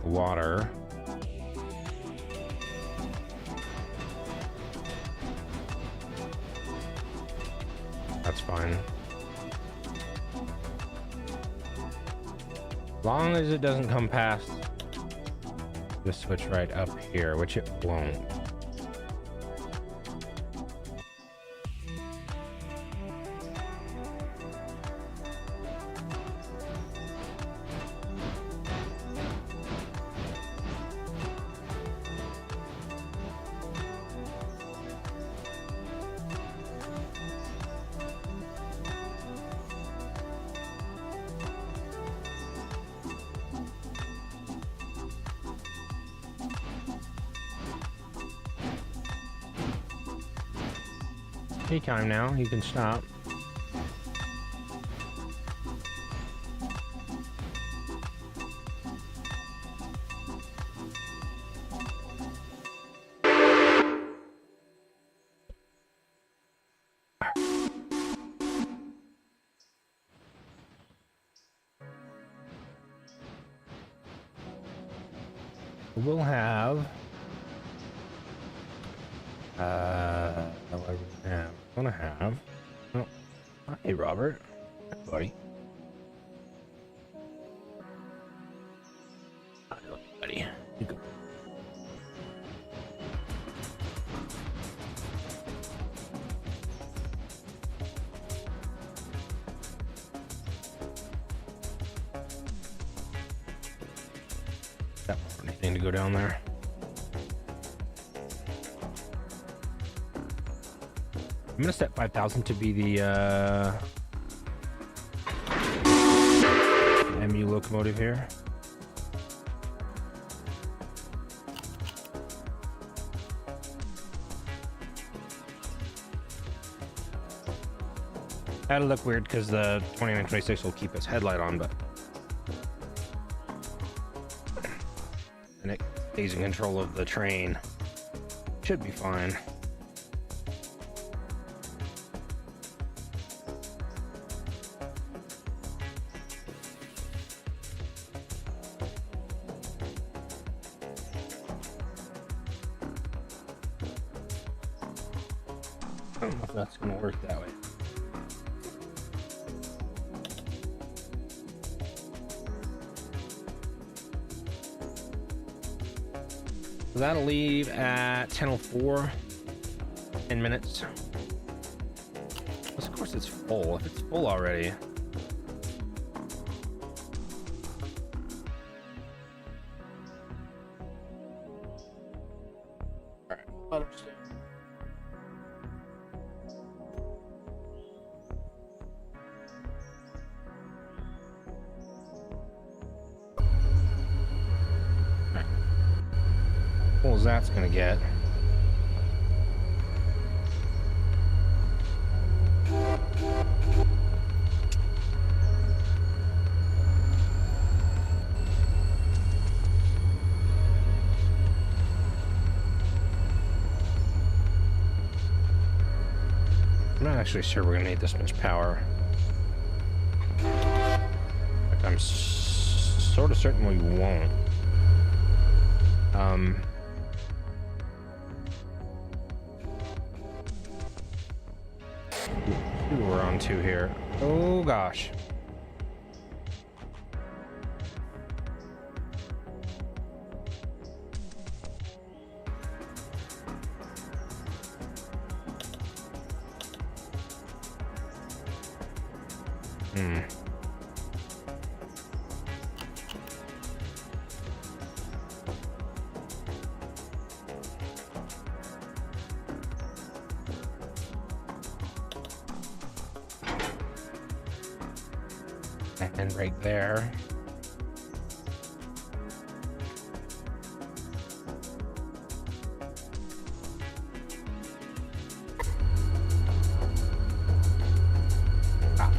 Water. That's fine. As long as it doesn't come past the switch right up here, which it won't. Anytime now, you can stop. We'll have what are we gonna have? We're gonna have oh, hey Robert. Hi, buddy. Hi, buddy. You go. Got anything to go down there? I'm gonna set 5,000 to be the MU locomotive here. That'll look weird because the 2926 will keep its headlight on, but and it stays in control of the train. Should be fine. I don't know if that's going to work that way. So that'll leave at 10:04. 10 minutes. Of course it's full. If it's full already. Alright, let him stay. What was that's gonna get? I'm not actually sure we're gonna need this much power. Like, I'm sort of certain we won't. See what we're on to here. Oh gosh. And right there. Ah.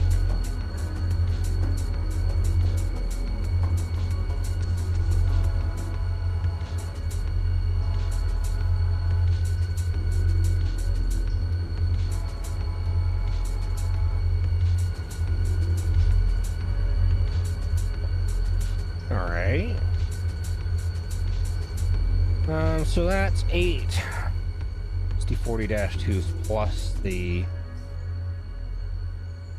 All right. So that's 8 6040-2s plus the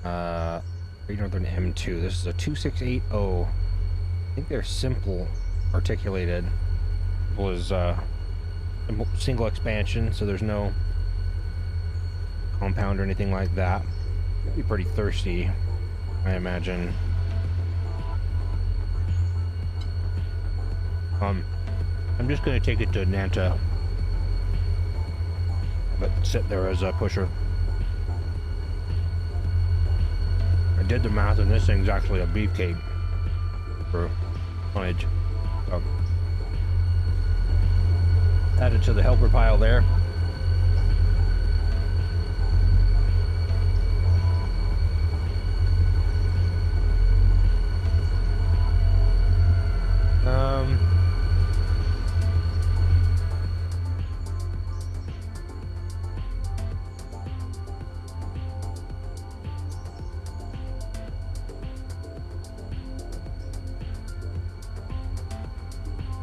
Great Northern M2. This is a 2680. I think they're simple articulated. Was single expansion, so there's no compound or anything like that. It'd be pretty thirsty, I imagine. I'm just gonna take it to Nanta, but sit there as a pusher. I did the math, and this thing's actually a beefcake for tonnage. So, add it to the helper pile there.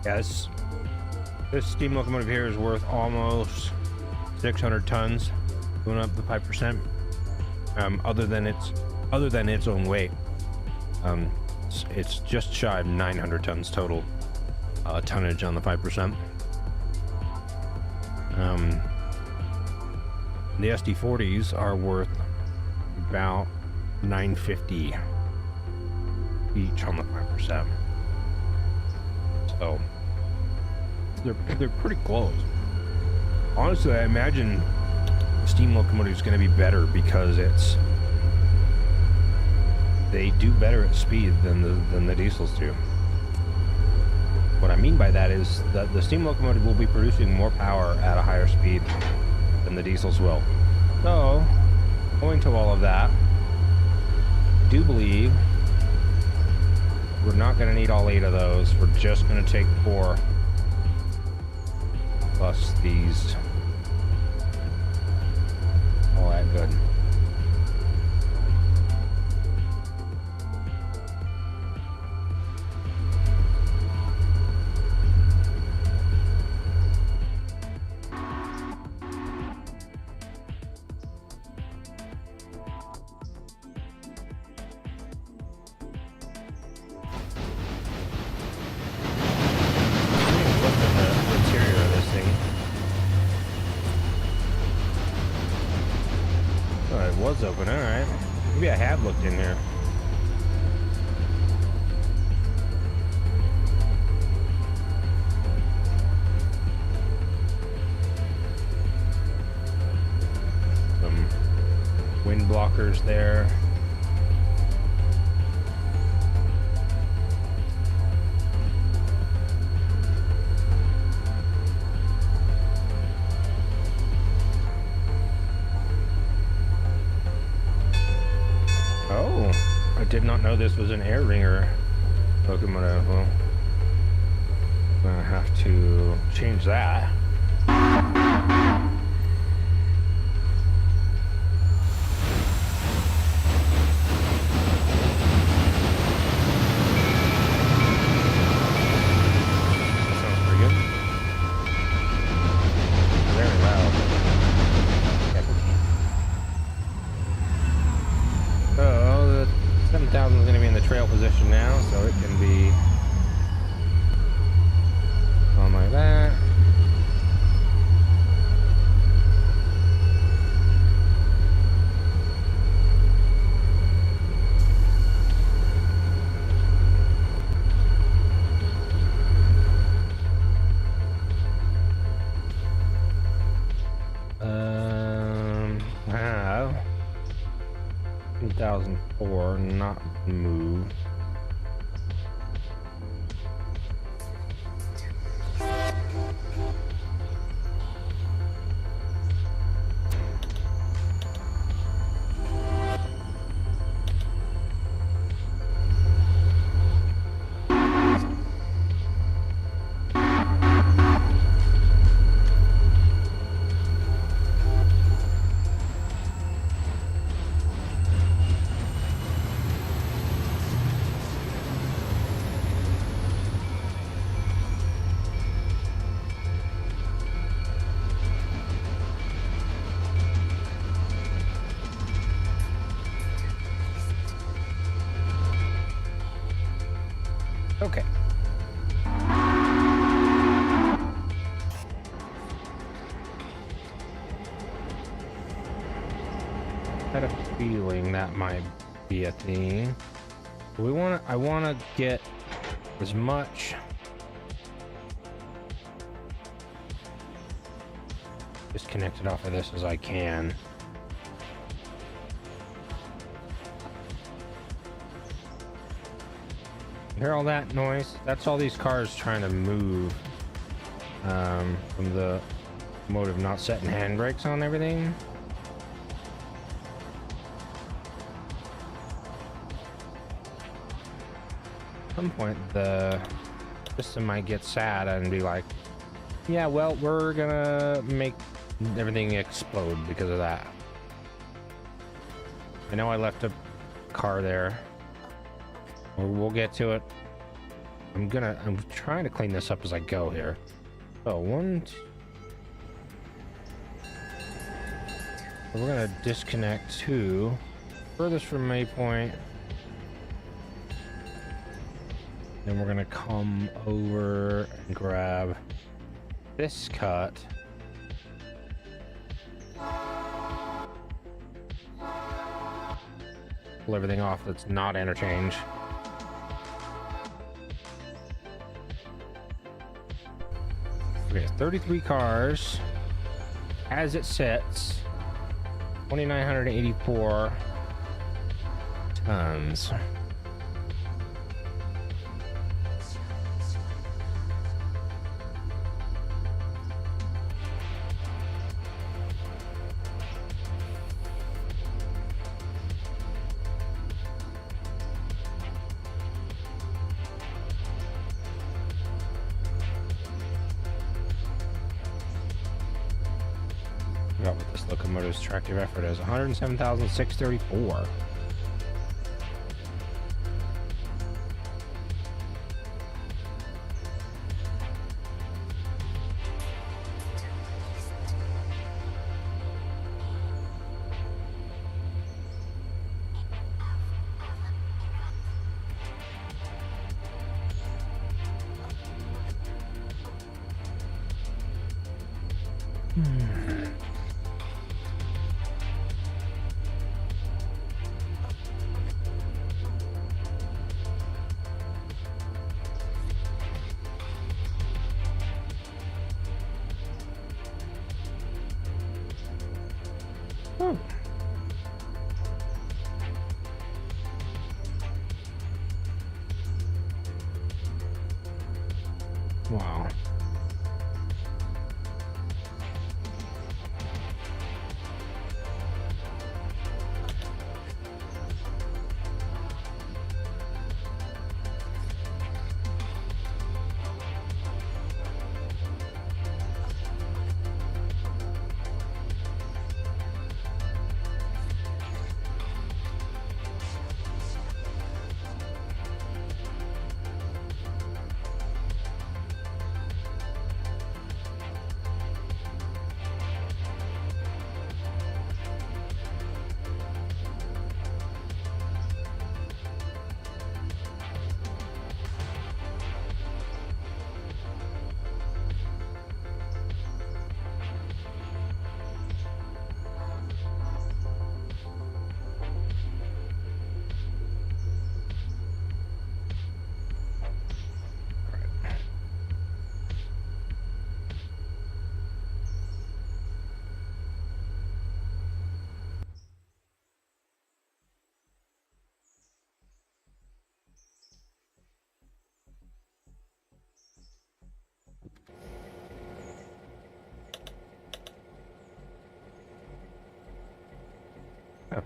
Yes, this steam locomotive here is worth almost 600 tons, going up the 5%. Other than its own weight, it's just shy of 900 tons total tonnage on the 5%. The SD40s are worth about 950 each on the 5%. So they're pretty close. Honestly, I imagine steam locomotive is going to be better because they do better at speed than the diesels do. What I mean by that is that the steam locomotive will be producing more power at a higher speed than the diesels will. So, owing to all of that, I do believe we're not going to need all 8 of those. We're just going to take 4 plus these. All that good. was open. All right. Maybe I have looked in here. Some wind blockers there. Oh, I did not know this was an air ringer locomotive. Well, I'm gonna have to change that. Trail position now, so it can be on like that. Wow. 2004, not move. Okay. Had a feeling that might be a thing. I want to get as much disconnected off of this as I can. Hear all that noise? That's all these cars trying to move from the motive not setting handbrakes on everything. At some point the system might get sad and be like, yeah, well, we're gonna make everything explode because of that. I know I left a car there. We'll get to it. I'm trying to clean this up as I go here. So we're gonna disconnect to furthest from Maypoint. Then we're gonna come over and grab this cut. Pull everything off that's not interchange. Okay, 33 cars as it sits, 2,984 tons. Forgot what this locomotive's tractive effort is. 107,634. Wow. Oh,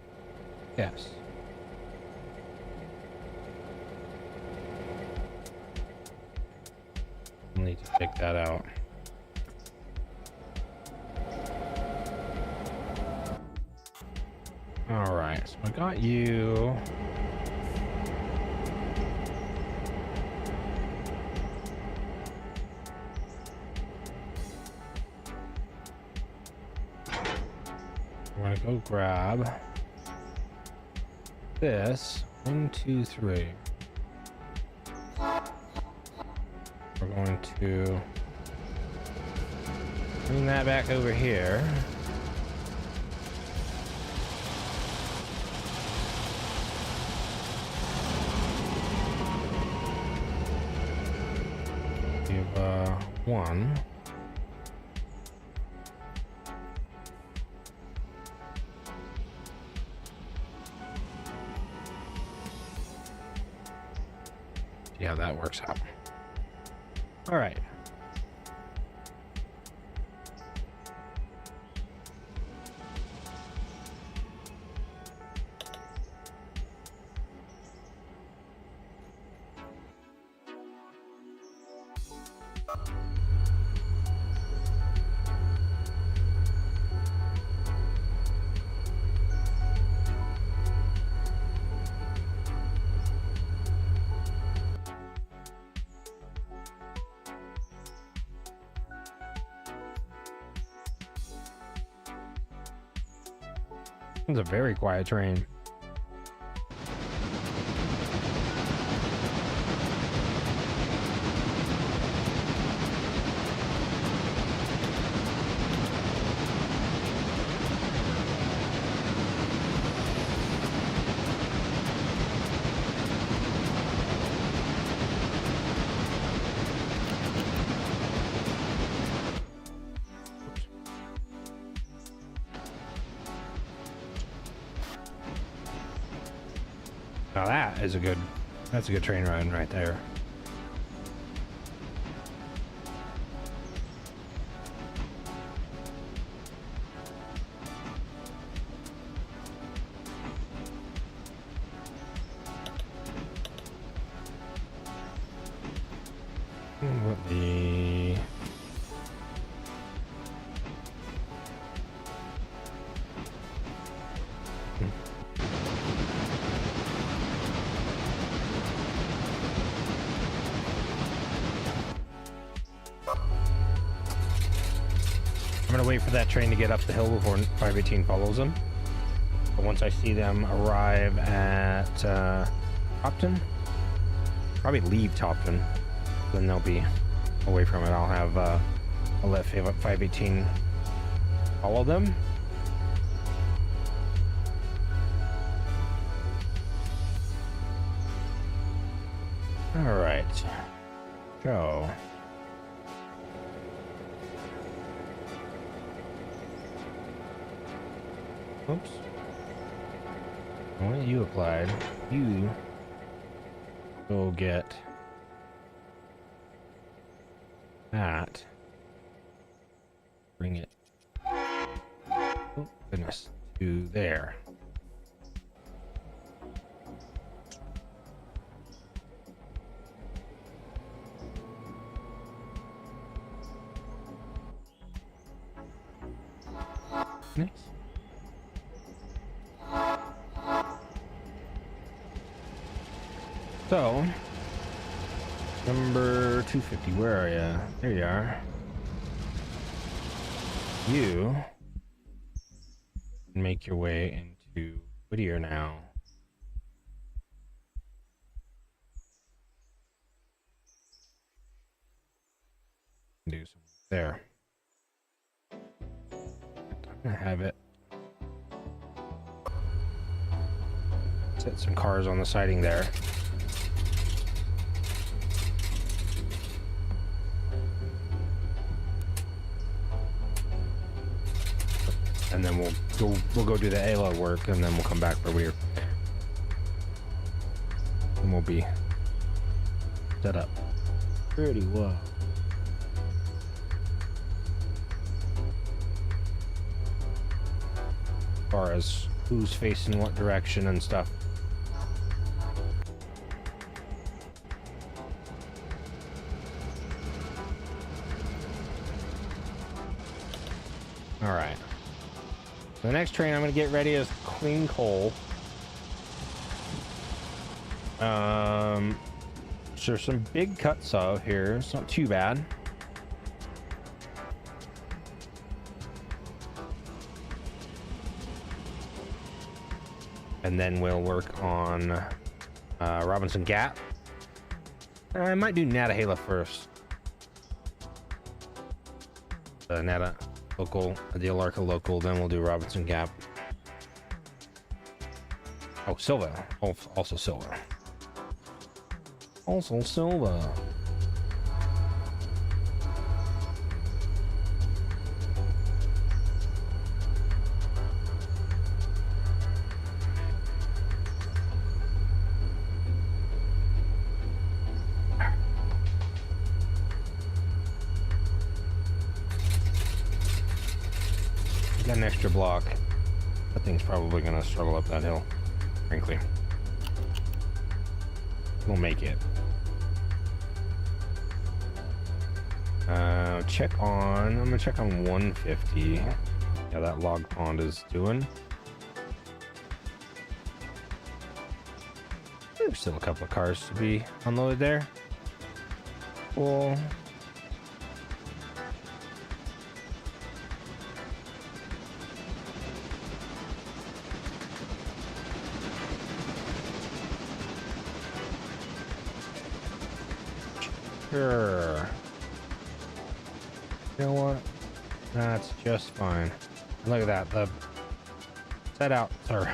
yes. I'll need to check that out. All right, so I got you. I'm gonna go grab this. 1, 2, 3. We're going to bring that back over here. Give 1. See how that works out. All right. It's a very quiet train. Now that's a good train ride right there. What the... I'm gonna wait for that train to get up the hill before 518 follows them. But once I see them arrive at Topton, probably leave Topton, then they'll be away from it. I'll let 518 follow them. All right, go. Oops. When you applied, you go get that. Bring it. Oh, goodness. To there. Nice. So, number 250, where are you? There you are. You make your way into Whittier now. Do something there. I'm gonna have it. Set some cars on the siding there. And then we'll go do the ALO work, and then we'll come back for Whittier. And we'll be set up pretty well. As far as who's facing what direction and stuff. All right. The next train I'm going to get ready is clean coal. There's some big cuts of here. It's not too bad. And then we'll work on Robinson Gap. I might do Natahala first. Nata local, the Alarka local, then we'll do Robinson Gap. Oh, Silva. Also Silva. Also Silva. Got an extra block. That thing's probably gonna struggle up that hill, frankly. We'll make it. I'm gonna check on 150. Yeah, that log pond is doing. There's still a couple of cars to be unloaded there. Cool. Sure. You know what? That's just fine. Look at that. The set out. Sorry.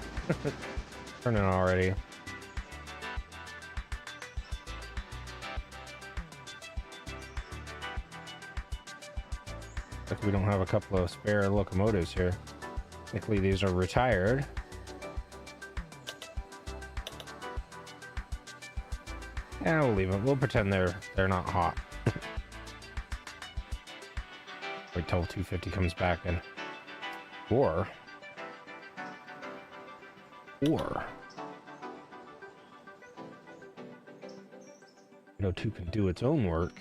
Turning already. Like we don't have a couple of spare locomotives here. Luckily these are retired. Yeah, we'll leave them. We'll pretend they're not hot. Wait till 250 comes back and or you know, 2 can do its own work.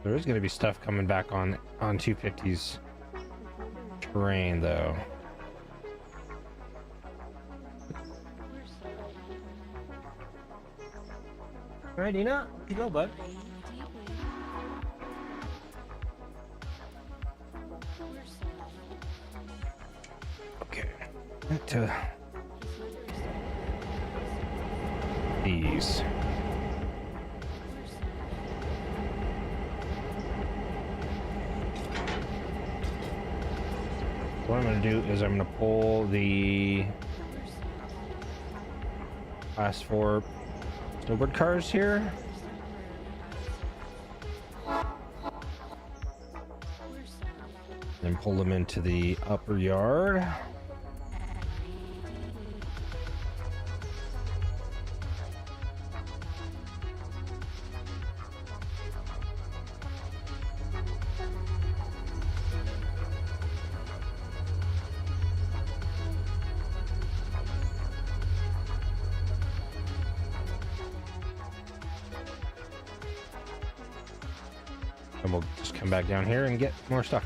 There is going to be stuff coming back on 250's terrain, though. All right, Dina, you go, bud. Okay, back to these. What I'm going to do is I'm going to pull the Class 4 snowboard cars here. and pull them into the upper yard. And we'll just come back down here and get more stuff.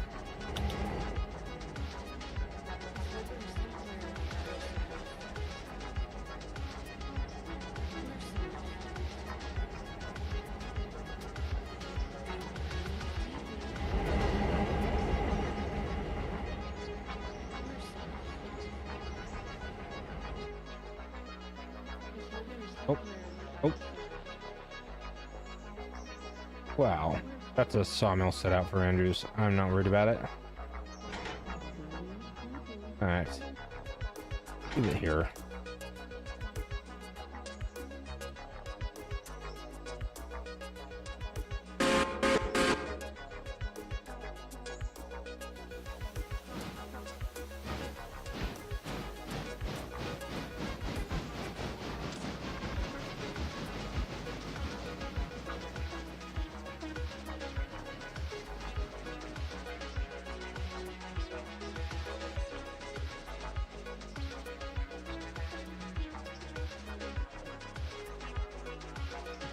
Oh. Wow. That's a sawmill set out for Andrews. I'm not worried about it. Alright. Leave it here.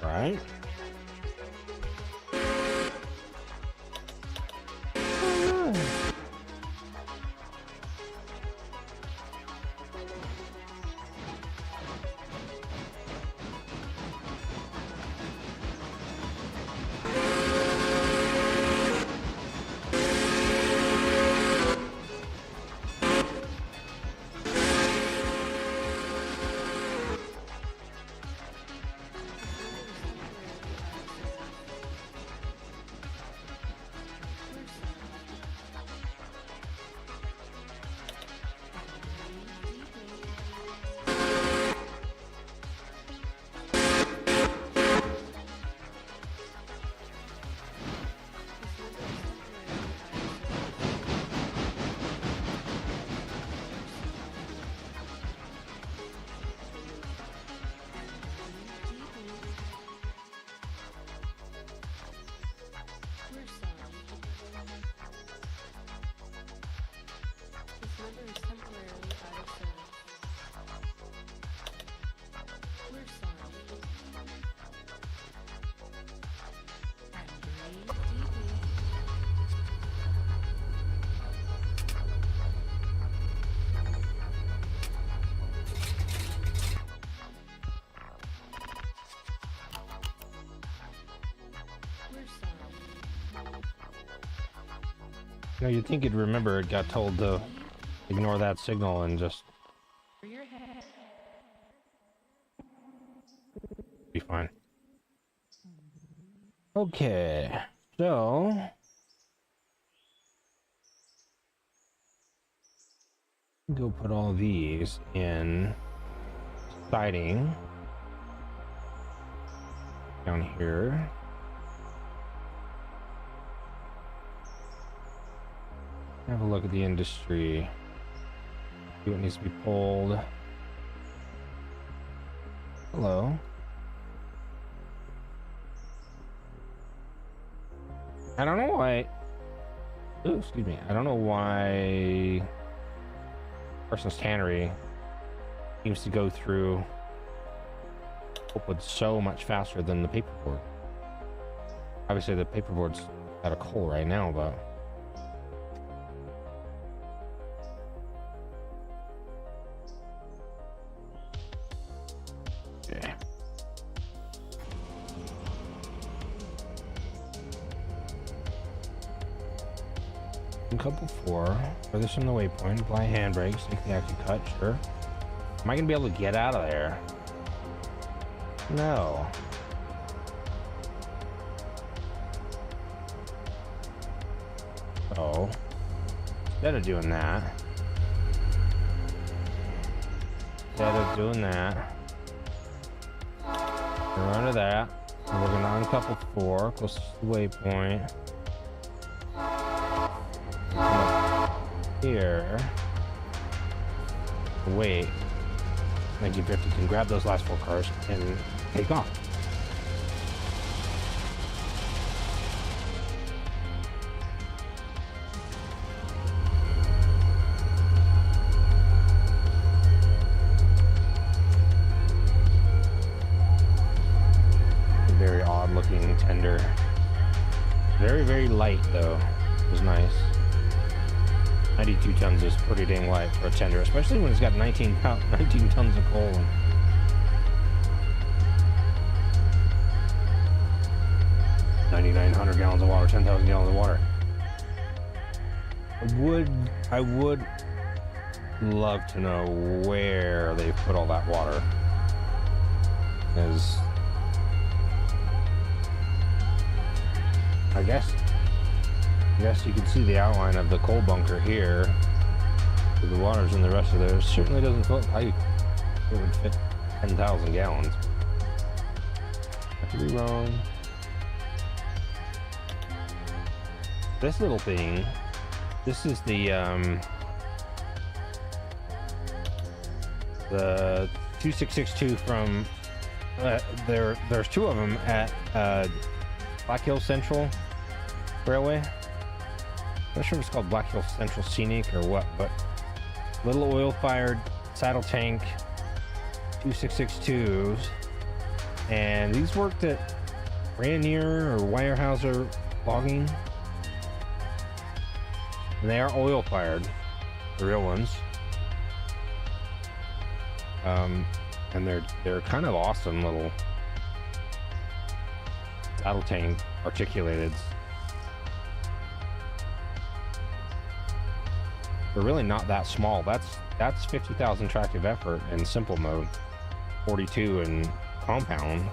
Right. No, you'd think you'd remember it got told to ignore that signal and just be fine. Okay, so go put all these in siding down here. Have a look at the industry. See what needs to be pulled. Hello. I don't know why. Ooh, excuse me. I don't know why Parsons Tannery seems to go through pulpwood so much faster than the paperboard. Obviously, the paperboard's out of coal right now, but. Couple 4, furthest from the waypoint, apply handbrakes, take the exit cut, sure. Am I gonna be able to get out of there? No. So, instead of doing that, we're under that, and we're gonna uncouple 4, close to the waypoint. here. Wait. 1950 can grab those last 4 cars and take off. Very odd looking tender. Very, very light though. It was nice. 92 tons is pretty dang light for a tender, especially when it's got 19 tons of coal. 9,900 gallons of water, 10,000 gallons of water. I would love to know where they put all that water. Because I guess you can see the outline of the coal bunker here. The water's in the rest of there. It certainly doesn't look like it would fit 10,000 gallons. I could be wrong. This little thing, this is the 2662 from there's 2 of them at Black Hills Central Railway. I'm not sure if it's called Black Hills Central Scenic or what, but little oil-fired saddle tank 2662s, and these worked at Rainier or Weyerhaeuser Logging, and they are oil-fired, the real ones. And they're kind of awesome little saddle tank articulateds. They're really not that small. That's 50,000 tractive effort in simple mode, 42 in compound.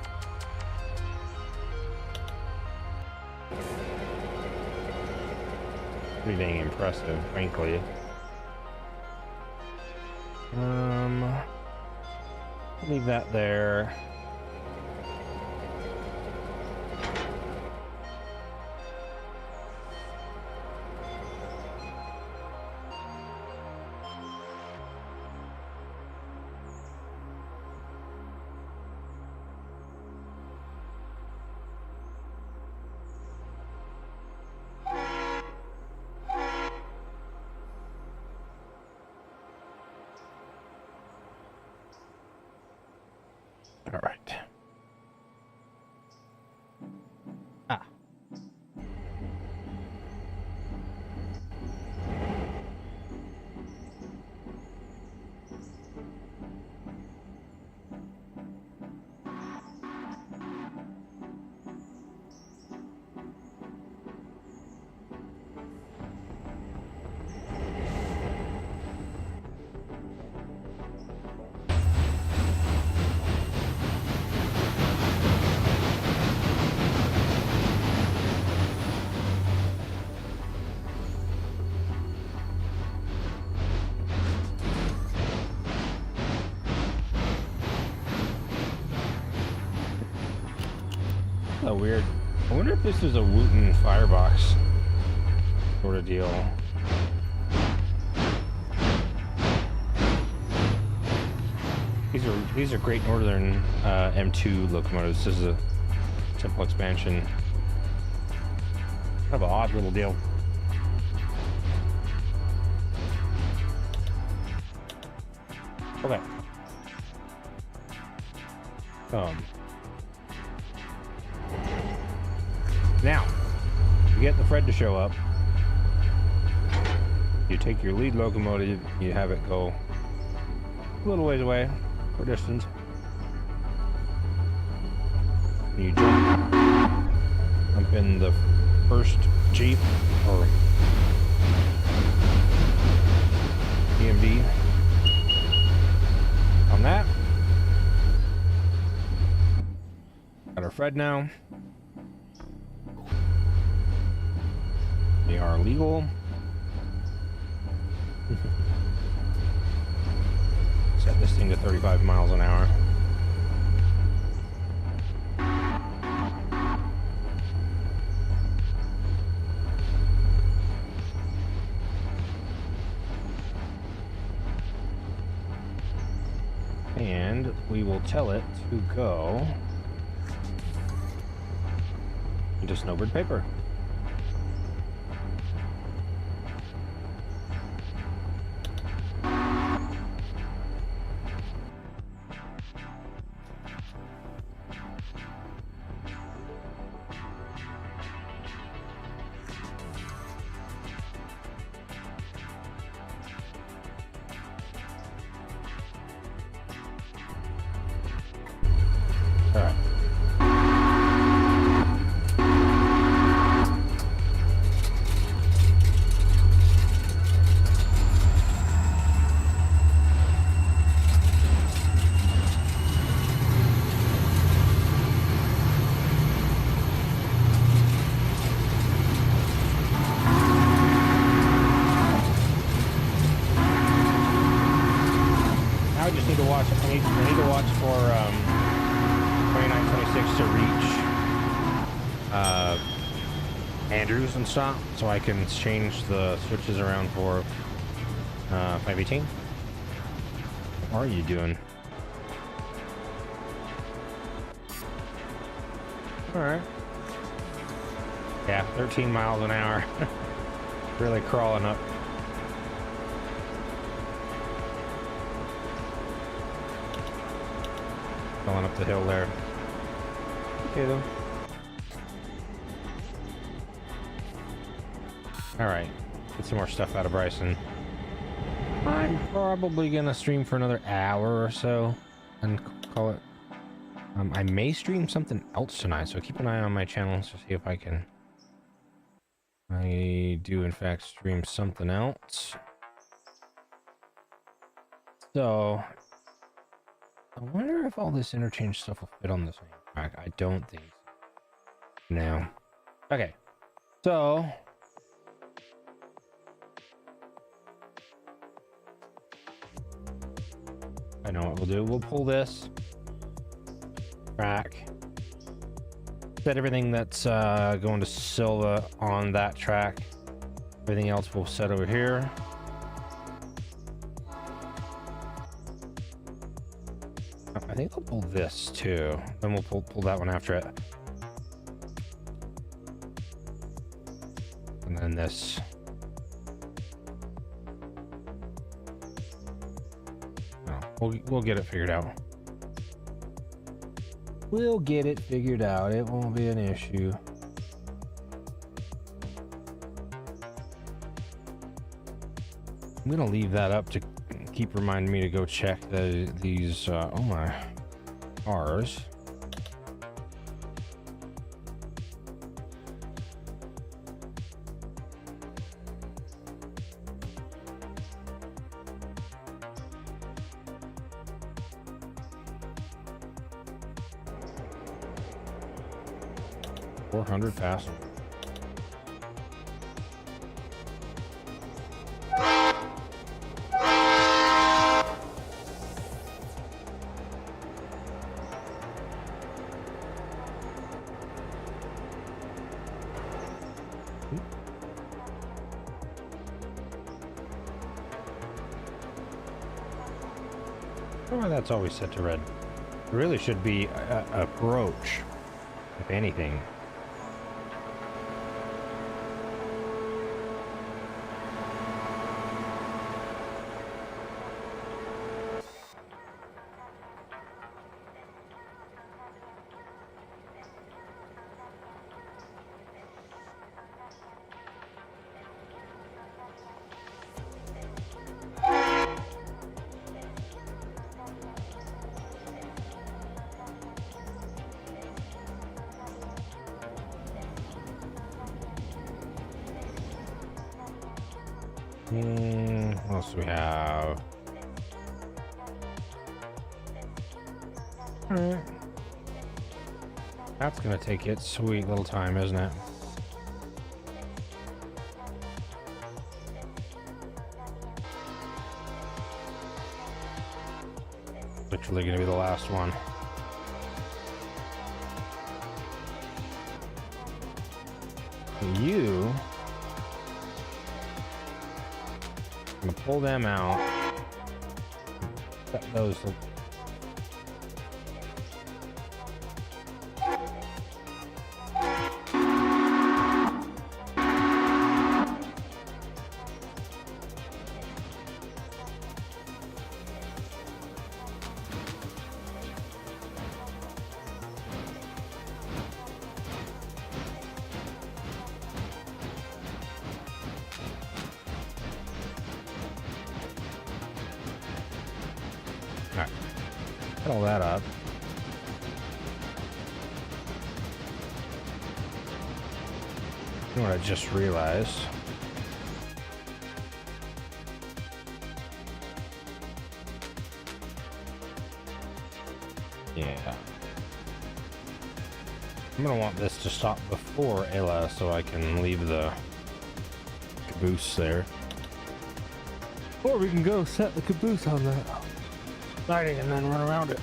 Pretty dang impressive, frankly. Leave that there. All right. Oh, weird. I wonder if this is a Wooten firebox sort of deal. These are Great Northern M2 locomotives. This is a simple expansion. Kind of an odd little deal. Okay. Now, you get the Fred to show up. You take your lead locomotive, you have it go a little ways away for distance. You jump in the first Jeep or EMD on that. Got our Fred now. They are legal. Set this thing to 35 miles an hour. will tell it to go into snowbird paper. All right. Now I just need to watch. I need to watch for 29, 26 to reach Andrews and stop, so I can change the switches around for 518. What are you doing? All right. Yeah, 13 miles an hour. Really crawling up. Going up the hill there. Okay though. Alright. Get some more stuff out of Bryson. I'm probably gonna stream for another hour or so and call it. I may stream something else tonight, so keep an eye on my channels to see if I can. I do in fact stream something else. So I wonder if all this interchange stuff will fit on the same track. I don't think so. No. Okay. So I know what we'll do. We'll pull this track. Set everything that's going to Silva on that track. Everything else we'll set over here. I think I'll pull this too. Then we'll pull that one after it. And then this. Oh, we'll get it figured out. We'll get it figured out. It won't be an issue. I'm gonna leave that up to keep reminding me to go check these oh my cars. $400 passengers. Oh, that's always set to red. It really should be approach, if anything. What else do we have? Alright. That's gonna take its sweet little time, isn't it? Literally gonna be the last one. You... I'm gonna pull them out. Those. Set all that up. You know what I just realized? Yeah. I'm gonna want this to stop before Ayla so I can leave the caboose there. Or we can go set the caboose on the siding and then run around it.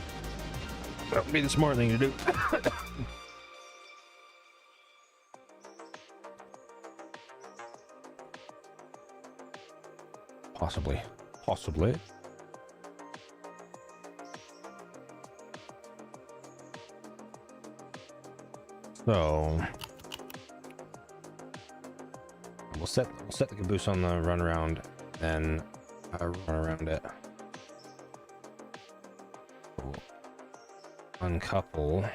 That would be the smart thing to do. Possibly. Possibly. So we'll set the caboose on the run around, then run around it. We'll uncouple.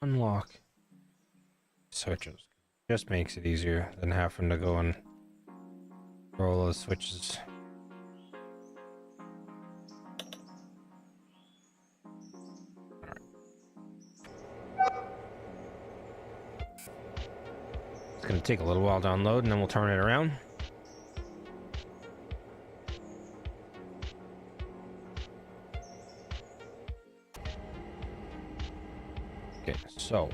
Unlock switches. Just makes it easier than having to go and roll those switches. It's going to take a little while to unload and then we'll turn it around. Okay, so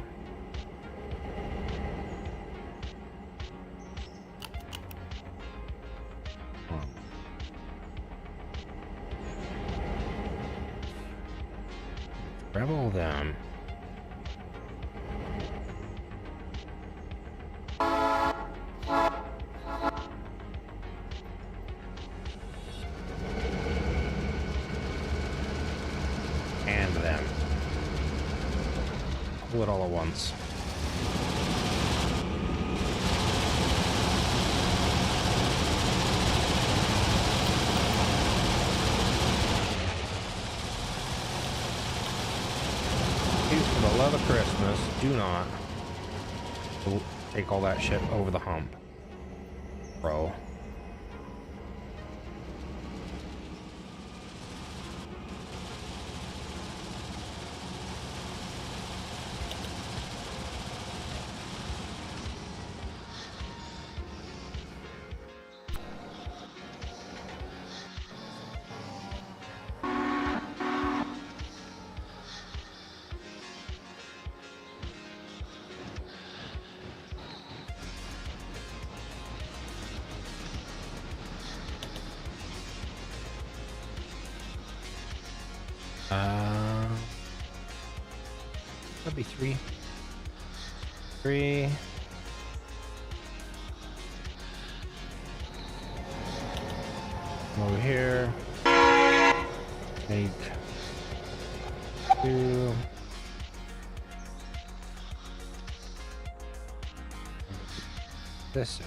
grab all them. And them. Pull it all at once. Please, for the love of Christmas, do not take all that shit over the hump, bro. That'd be three. Over here. Make 2. This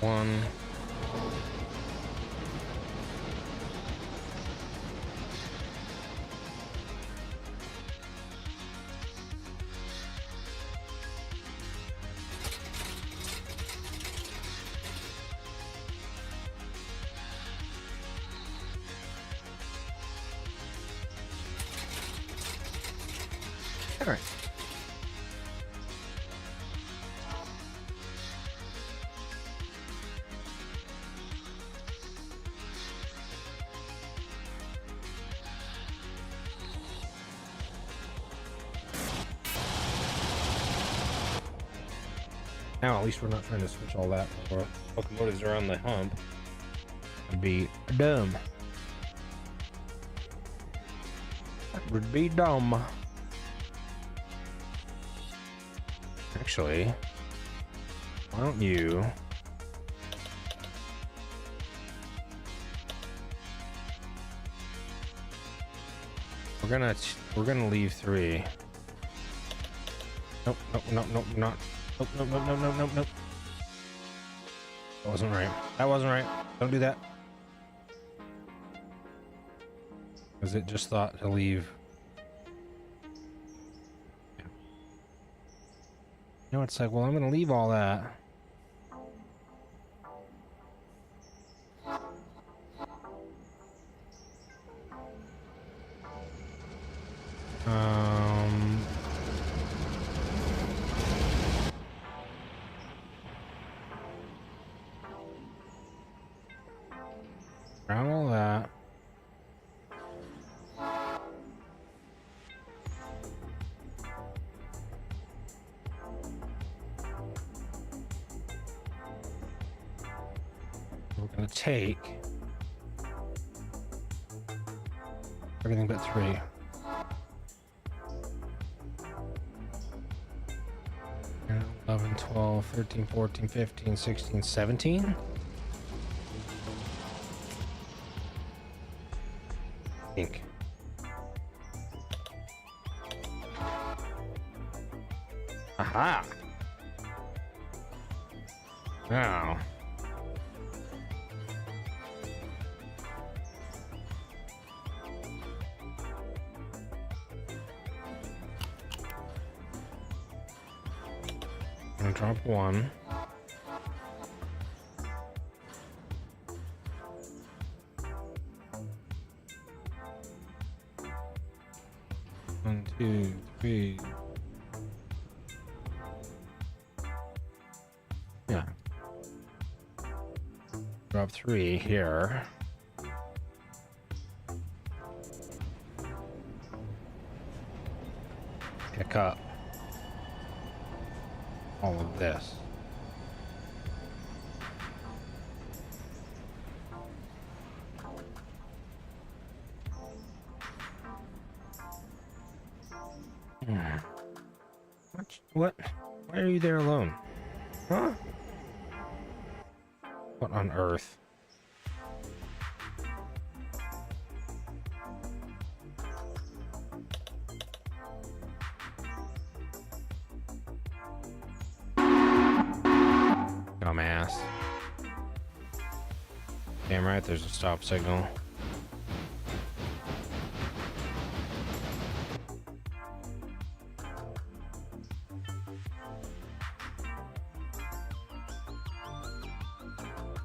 1. All right. Now at least we're not trying to switch all that or locomotives are on the hump. That'd be dumb. That would be dumb. Actually, why don't you we're gonna leave 3. Nope, nope, nope, nope, not. Nope, nope, nope, nope, nope, nope, nope. That wasn't right. That wasn't right. Don't do that. Because it just thought to leave. Yeah. You know, it's like, well, I'm going to leave all that. Around all that. We're going to take everything but 3. And 11, 12, 13, 14, 15, 16, 17. I think. Aha! Now. I'm gonna drop 1. One, 2, 3. Yeah. Drop 3 here. Pick up all of this. What? Why are you there alone? Huh? What on earth? Dumbass. Damn right, there's a stop signal.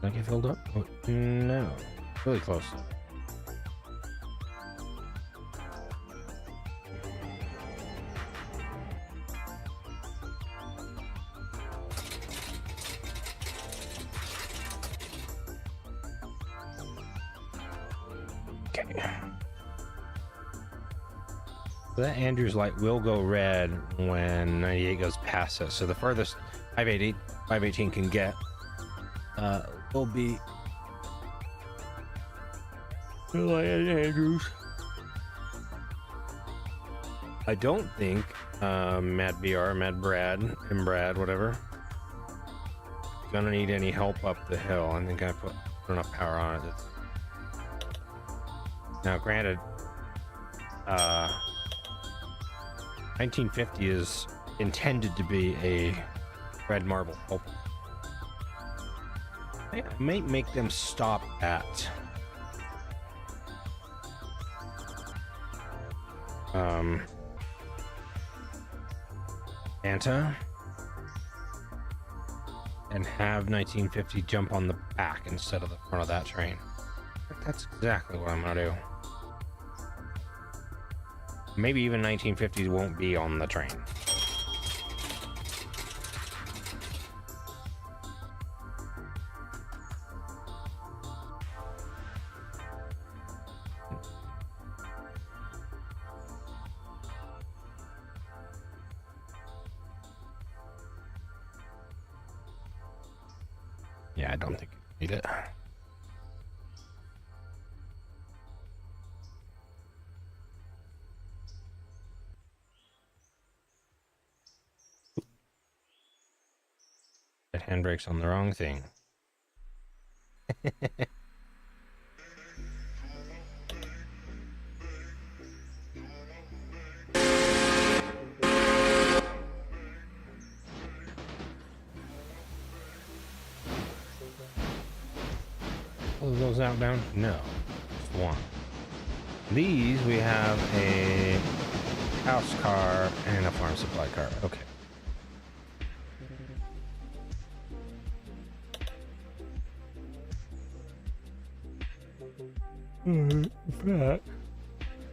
Did I get filled up? Oh, no. Really close. Okay. So that Andrews light will go red when 98 goes past it. So the furthest 518 can get will be Andrews. I don't think Mad Brad, whatever, gonna need any help up the hill. I think I put enough power on it. Now, granted, 1950 is intended to be a red marble help. I might make them stop at Santa and have 1950 jump on the back instead of the front of that train. That's exactly what I'm gonna do. Maybe even 1950 won't be on the train. Yeah, I don't think you need it. That handbrake's on the wrong thing. All of those outbound? No, just one. These, we have a house car and a farm supply car. Okay.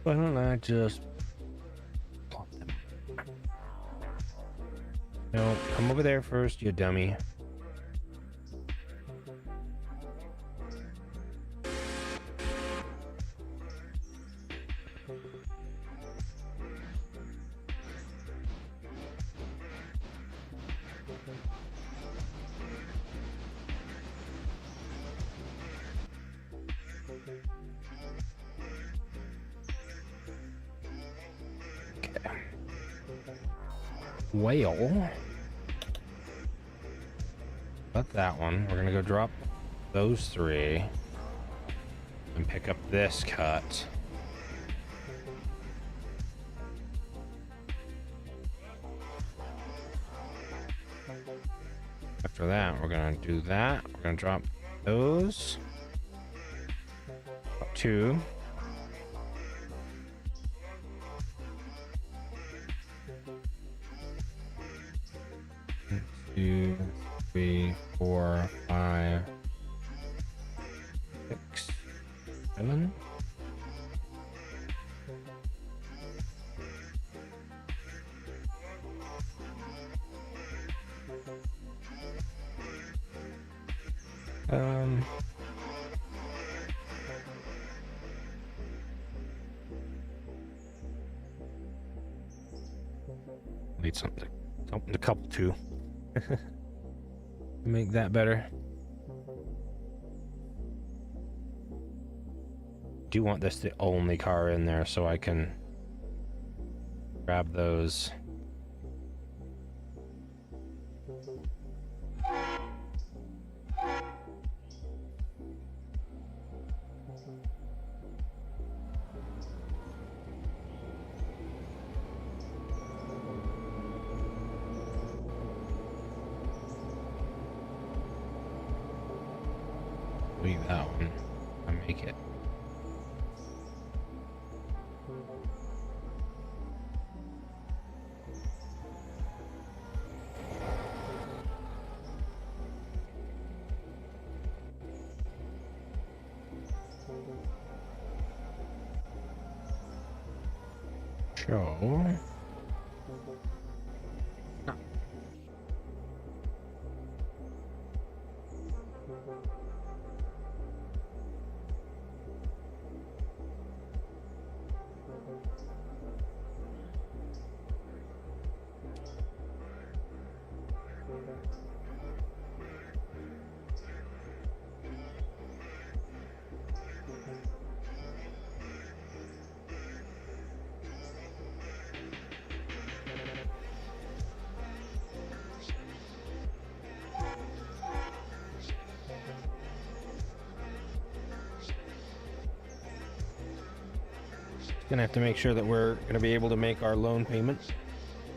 Why don't I just plop them? No, come over there first, you dummy. Whale. But that one, we're gonna go drop those three and pick up this cut. After that, we're gonna do that. We're gonna drop those. Two. 2, 3, 4, 5, 6, 7. Need something to couple to make that better. Do want this the only car in there so I can grab those. Leave that one. I make it. Show. Gonna have to make sure that we're gonna be able to make our loan payments.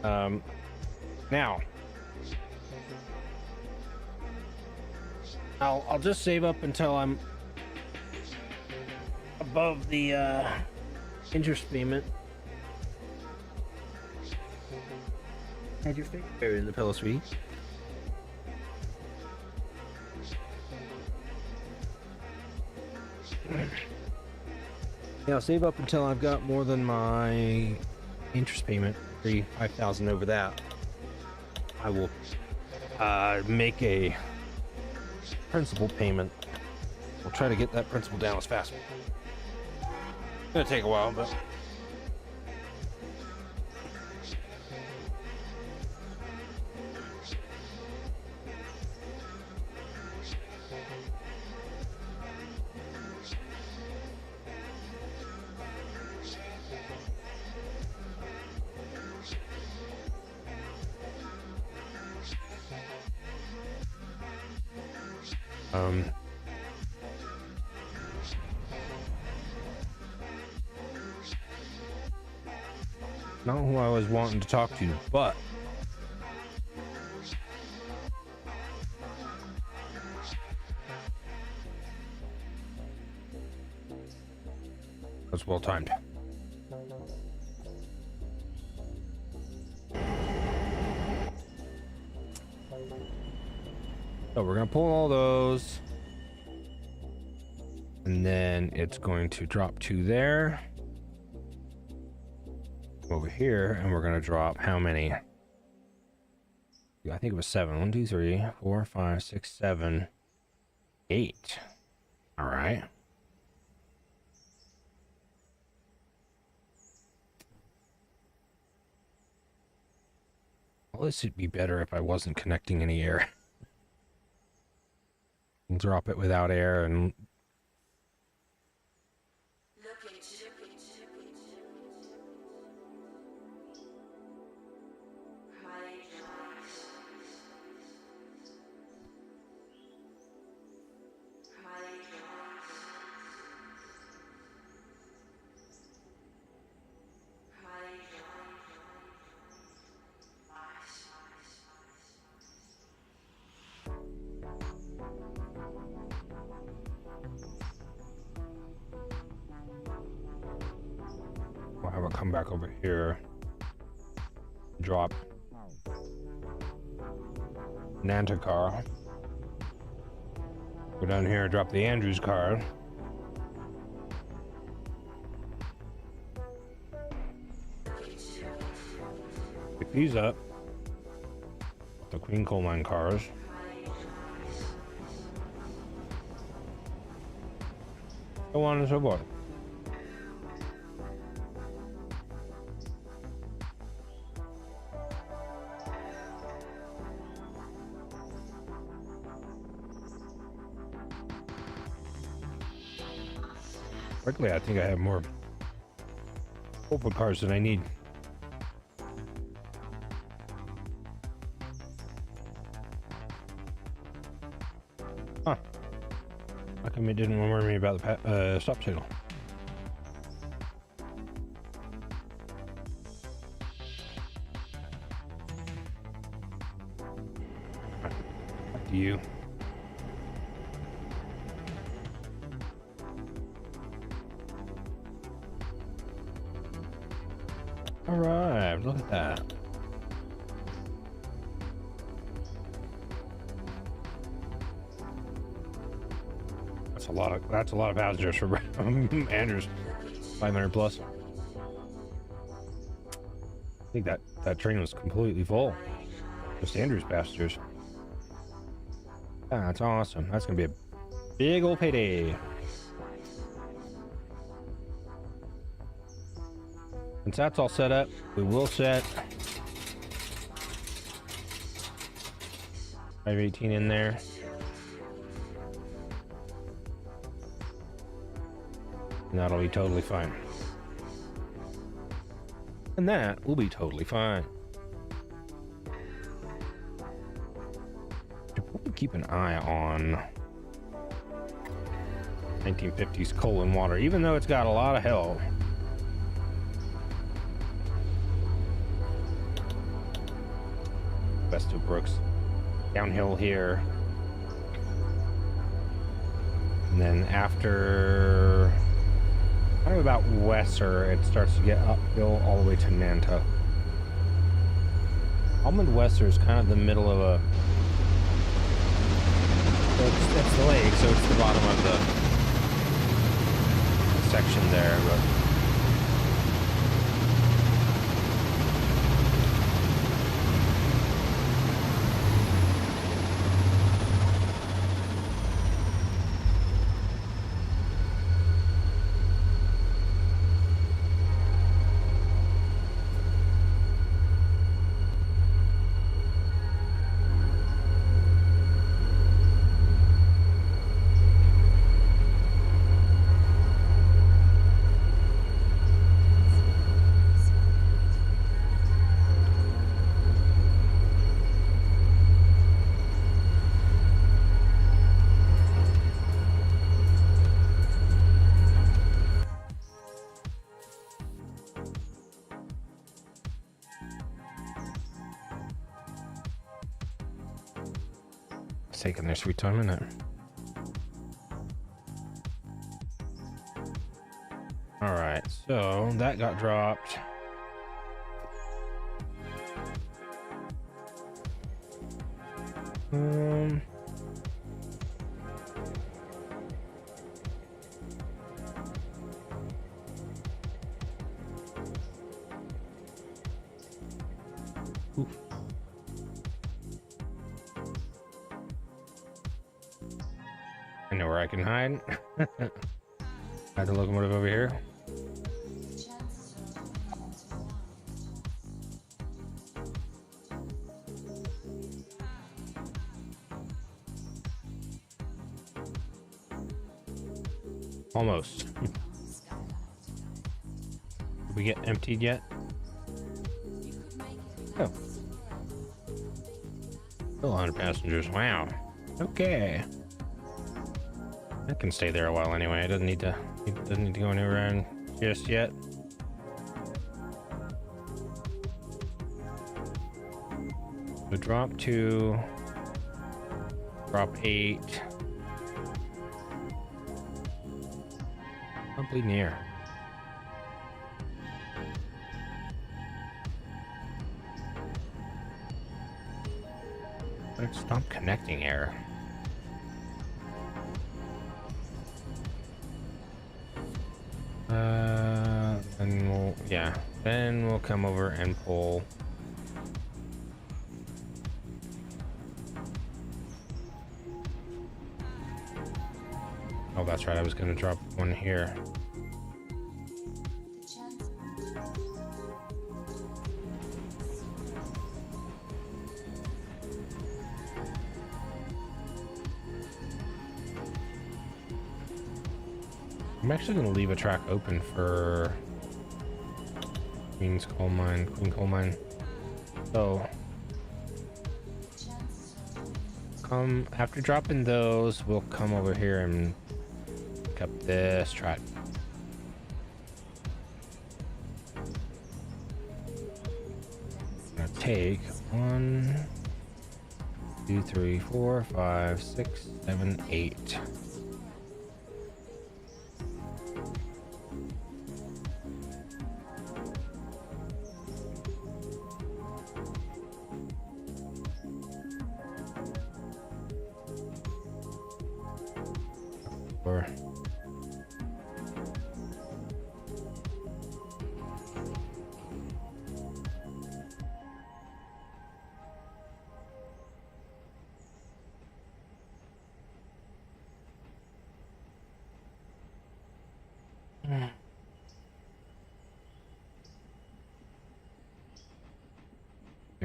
Now, I'll just save up until I'm above the interest payment. Had your finger in the pillow, sweetie. Yeah, I'll save up until I've got more than my interest payment, 5,000 over that. I will make a principal payment. We'll try to get that principal down as fast. It's gonna take a while, but not who I was wanting to talk to, but That's well timed. So we're gonna pull all those, and then it's going to drop 2 there, over here, and we're gonna drop how many? I think it was 7. 1, 2, 3, 4, 5, 6, 7, 8. All right. Well, this would be better if I wasn't connecting any air. Drop it without air and we'll have it come back over here. Drop Nanta car. Go down here, drop the Andrews card. Pick these up. The Queen Coal Mine cars. So on and so forth. Frankly, I think I have more open cars than I need. Huh. How come it didn't warn me about the stop signal? Back to you. All right, look at that. That's a lot of passengers for Andrews. 500 plus. I think that train was completely full. Just Andrews passengers. That's awesome. That's gonna be a big old payday. Since that's all set up, we will set 518 in there. And that'll be totally fine. And that will be totally fine. Should probably keep an eye on 1950s coal and water, even though it's got a lot of help. West of Brooks, downhill here, and then after kind of about Wesser, it starts to get uphill all the way to Nanta. Almond Wesser is kind of the middle of a. It's the lake, so it's the bottom of the section there, but. Taking their sweet time in it. All right. so that got dropped. Oof. I know where I can hide. Hide the locomotive over here. Almost. Did we get emptied yet? Oh. Still 100 passengers. Wow. Okay. That can stay there a while anyway. It doesn't need to go anywhere just yet. So drop 2, drop 8. Probably near. Stop connecting error. Then we'll come over and pull. Oh, that's right. I was going to drop one here. I'm actually going to leave a track open for Queen Coal Mine. So, after dropping those, we'll come over here and pick up this track. I'm gonna take 1, 2, 3, 4, 5, 6, 7, 8.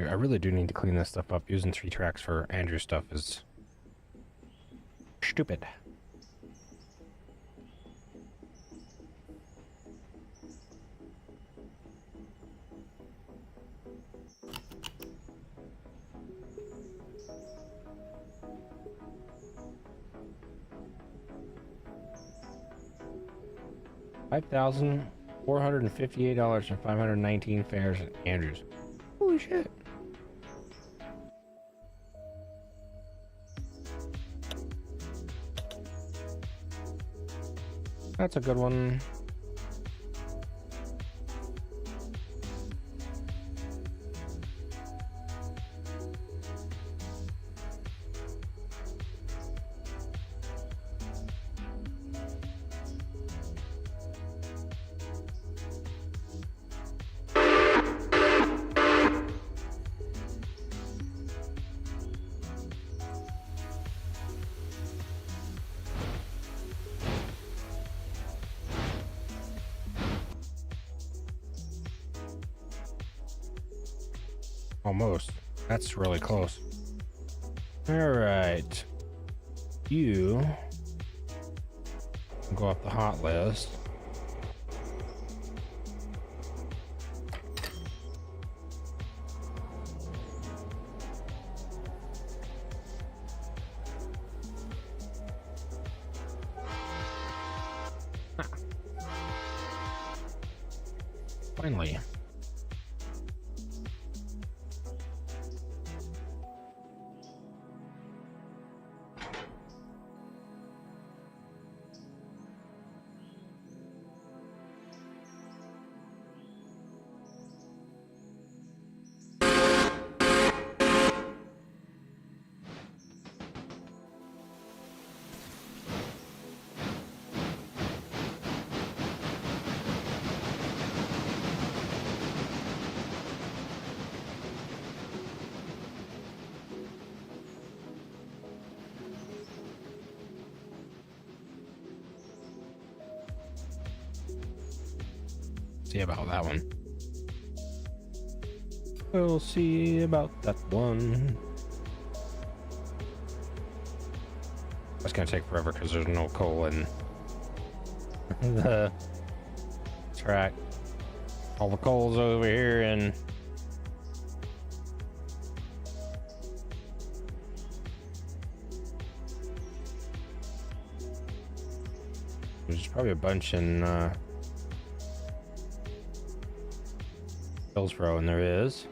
I really do need to clean this stuff up. Using 3 tracks for Andrew's stuff is stupid. $5,458 and 519 fares at Andrews. Holy shit. That's a good one. Almost. That's really close. All right. You go off the hot list. Finally. see about that one. We'll see about that one. That's gonna take forever because there's no coal in the track. All the coal's over here, and there's probably a bunch in Hillsborough, and there is.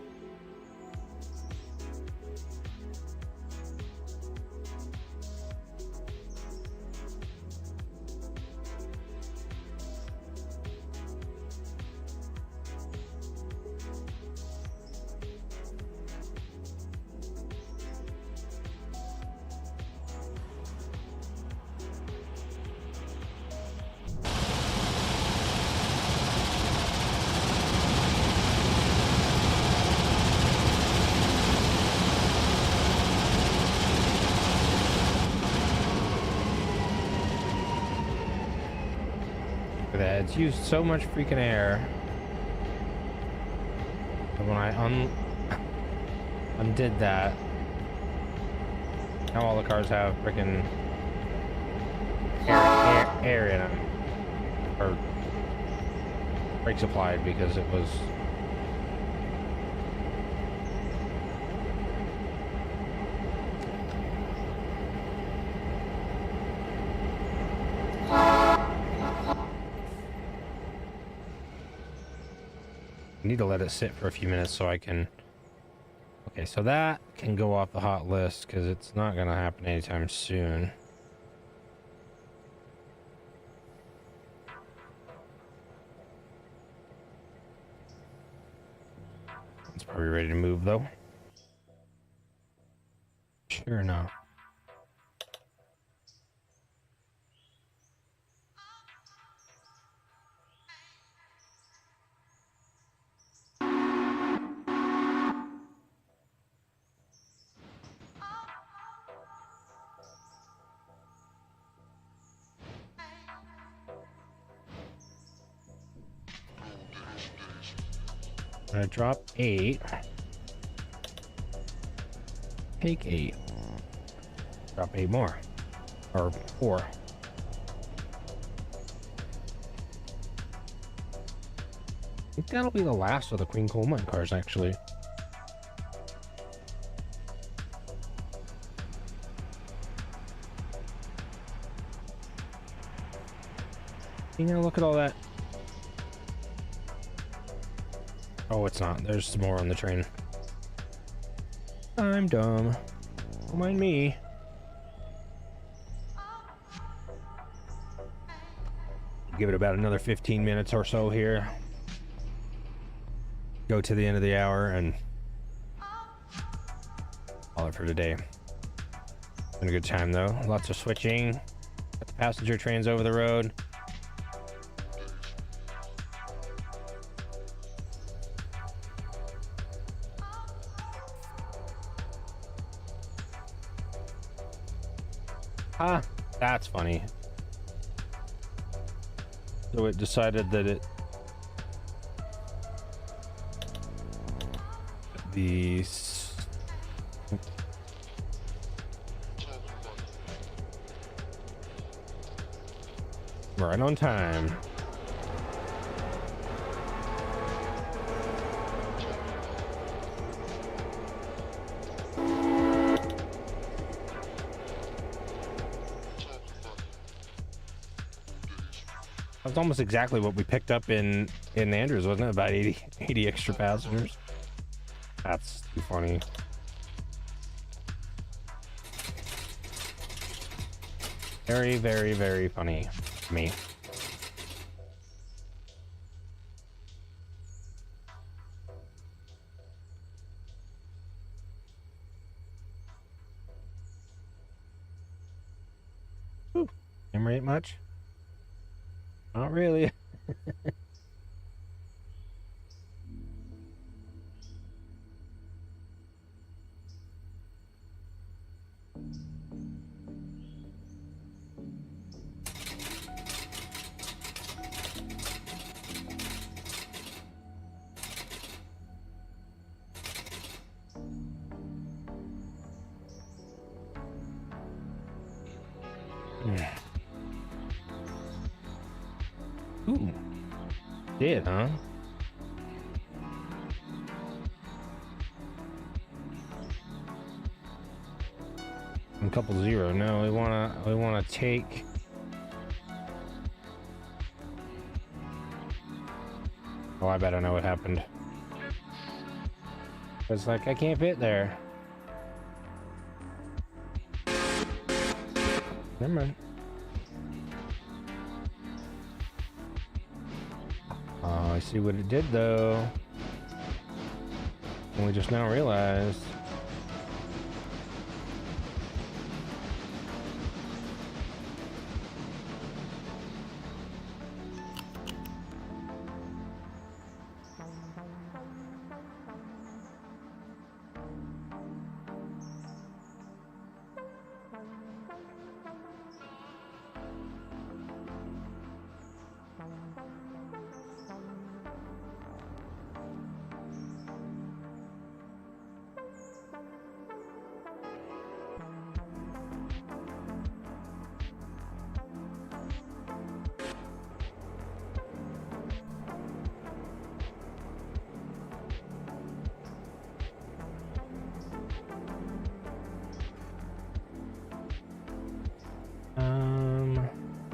That it's used so much freaking air that when I undid that, now all the cars have freaking air in them, or brakes applied, because it was need to let it sit for a few minutes so I can. Okay, so that can go off the hot list because it's not going to happen anytime soon. It's probably ready to move though. Sure enough. I'm gonna drop 8. Take 8. Drop 8 more. Or 4. I think that'll be the last of the Queen Coal Mine cars, actually. You know, look at all that. Oh, it's not. There's some more on the train. I'm dumb. Don't mind me. Give it about another 15 minutes or so here. Go to the end of the hour and call it for today. Been a good time though. Lots of switching. Got the passenger trains over the road. Ah, that's funny. So it decided that right on time. That's almost exactly what we picked up in Andrews, wasn't it? About 80 extra passengers. That's too funny. Very, very, very funny to me. Ooh, camera ain't much. Not really. Ooh. Did, huh? A couple zero. No, we wanna take. Oh, I bet I know what happened. It's like I can't fit there. Never mind. Oh, I see what it did though. And we just now realized.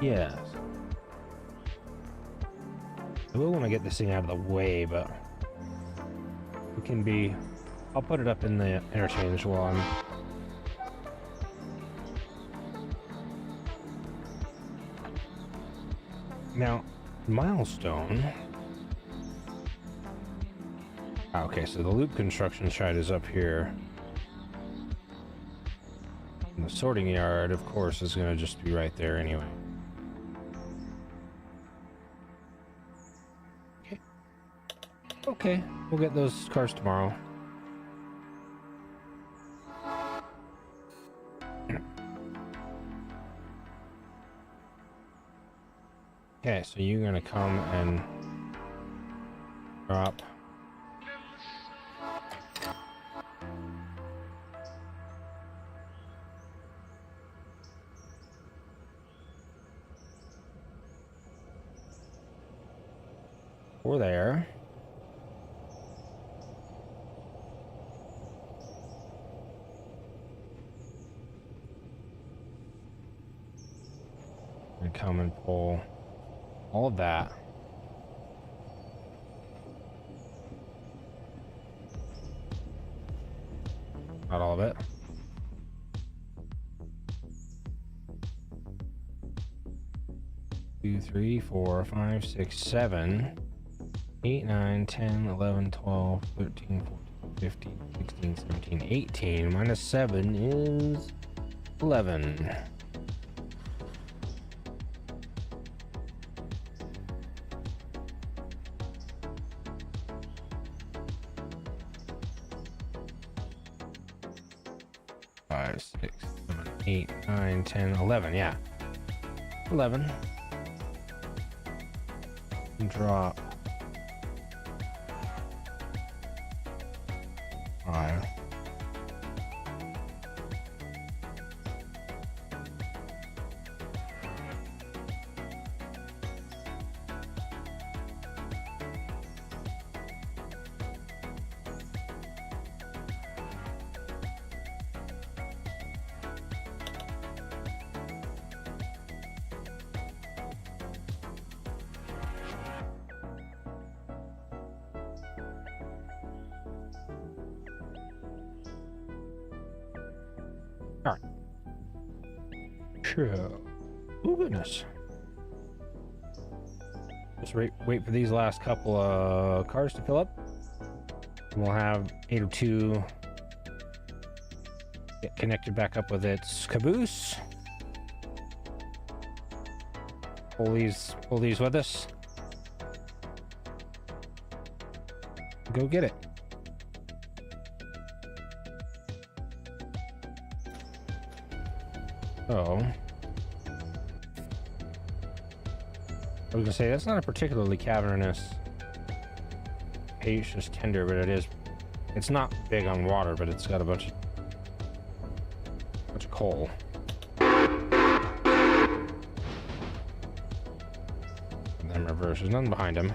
Yes. I will want to get this thing out of the way, but it can be. I'll put it up in the interchange while I'm. Now, milestone. Okay, so the loop construction site is up here. And the sorting yard, of course, is going to just be right there anyway. Okay, we'll get those cars tomorrow. Okay, so you're gonna come and drop. Over there. And come and pull all of that. Not all of it. Two, 3, 4, 5, 6, 7, 8, 9, 10, 11, 12, 13, 14, 15, 16, 17, 18. Minus 7 is 11. Five, 6, 7, 8, 9, 10, 11. Yeah. 11. Drop 5. Alright. Sure. Oh goodness. Just wait for these last couple of cars to fill up. And we'll have 802 get connected back up with its caboose. Pull these with us. Go get it. Oh. I was gonna say, that's not a particularly cavernous spacious tender, but it's not big on water, but it's got a bunch of coal. in reverse. There's nothing behind him.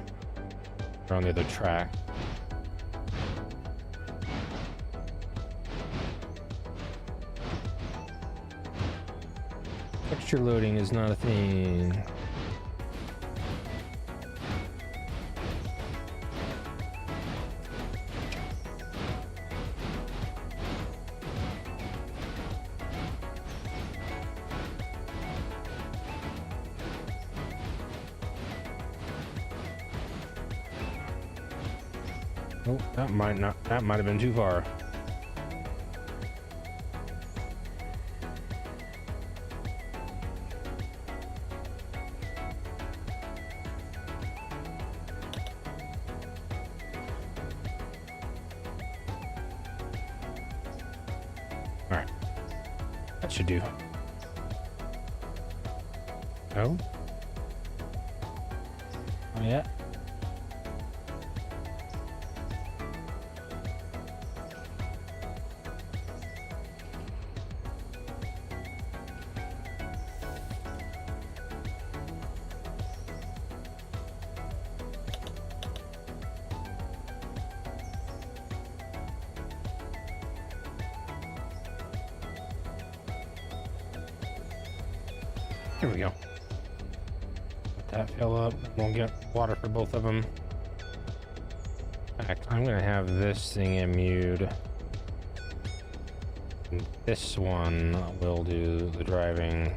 They're on the other track. Texture loading is not a thing. Oh, that might have been too far. All right. That should do. No? Oh, yeah. Here we go. Let that fill up. We'll get water for both of them. In fact, I'm gonna have this thing immued. And this one will do the driving.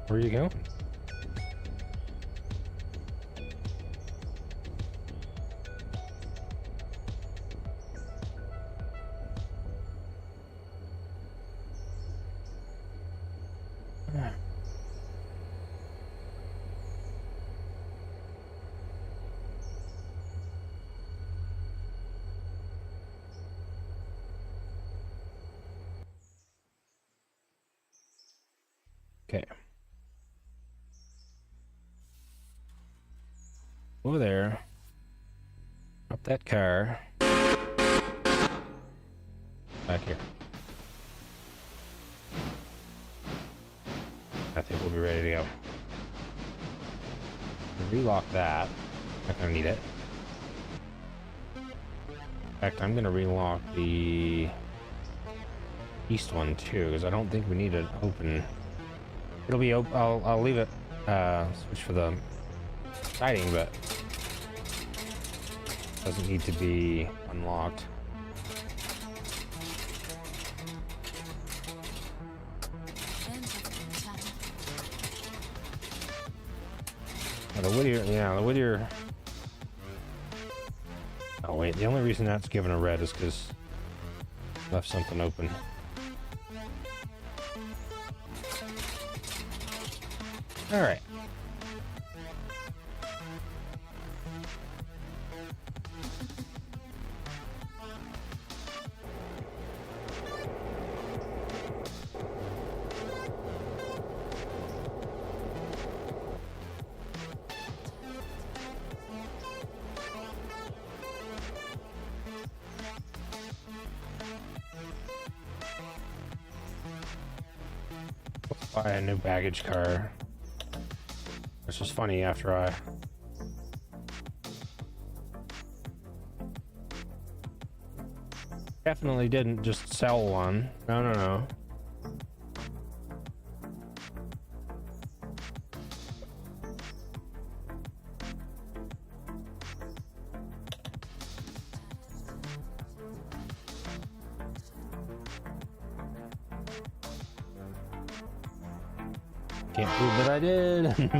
Where you go? Okay. Over there. Up that car. Back here. I think we'll be ready to go. Relock that. Not gonna need it. In fact, I'm gonna relock the east one too, because I don't think we need it open. It'll be open. I'll leave it switch for the siding, but doesn't need to be unlocked. The Whittier, yeah, the Whittier. Oh wait, the only reason that's given a red is because left something open. All right. Buy a new baggage car. Which is funny after I definitely didn't just sell one. No. Can't prove that I did.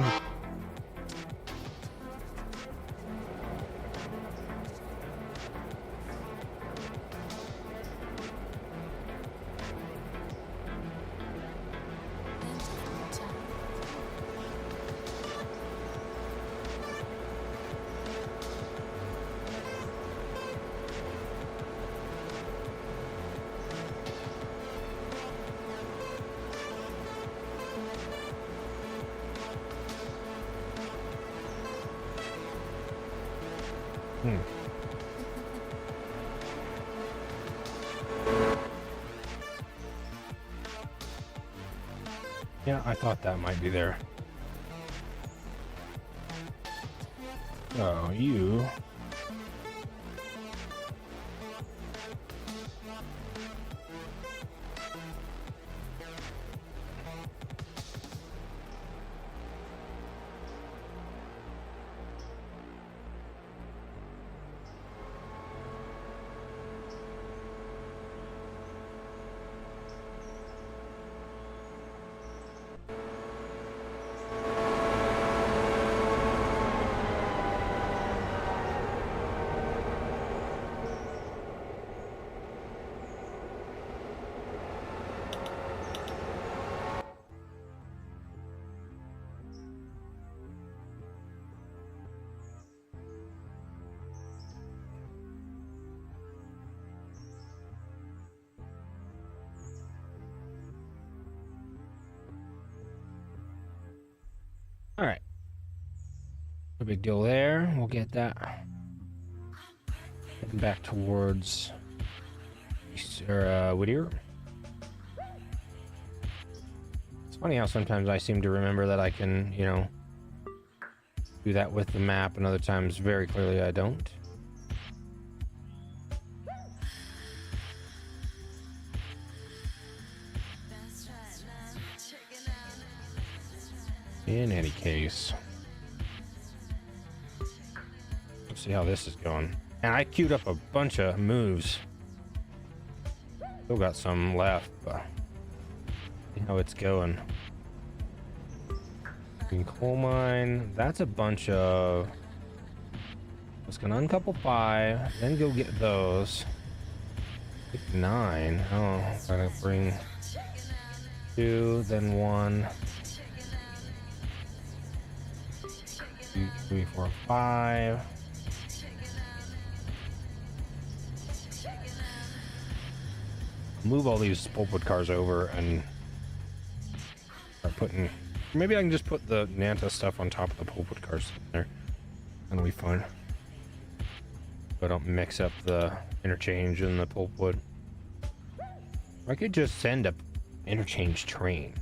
Yeah, I thought that might be there. Oh, you... All right. No big deal there. We'll get that. Heading back towards Whittier. It's funny how sometimes I seem to remember that I can, you know, do that with the map, and other times very clearly I don't. In any case, let's see how this is going. And I queued up a bunch of moves. Still got some left, but see how it's going. Green coal mine. That's a bunch of. Let's gonna uncouple 5, then go get those. 9. Oh, gotta bring 2, then 1. 2, 3, 4, 5. Move all these pulpwood cars over and start putting. Maybe I can just put the Nanta stuff on top of the pulpwood cars there. That'll be fun. So I don't mix up the interchange and the pulpwood. I could just send a interchange train.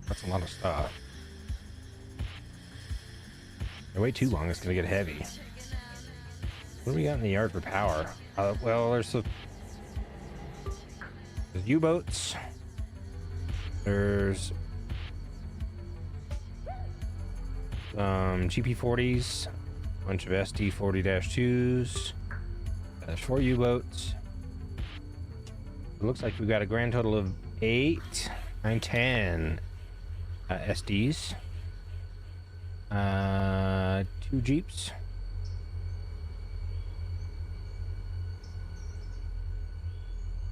That's a lot of stuff. If I wait too long, it's gonna get heavy. What do we got in the yard for power? Well, there's U-boats. There's GP40s, a bunch of ST40-2s. There's 4 U-boats. It looks like we've got a grand total of 8, 9, 10 SDs. 2 Jeeps.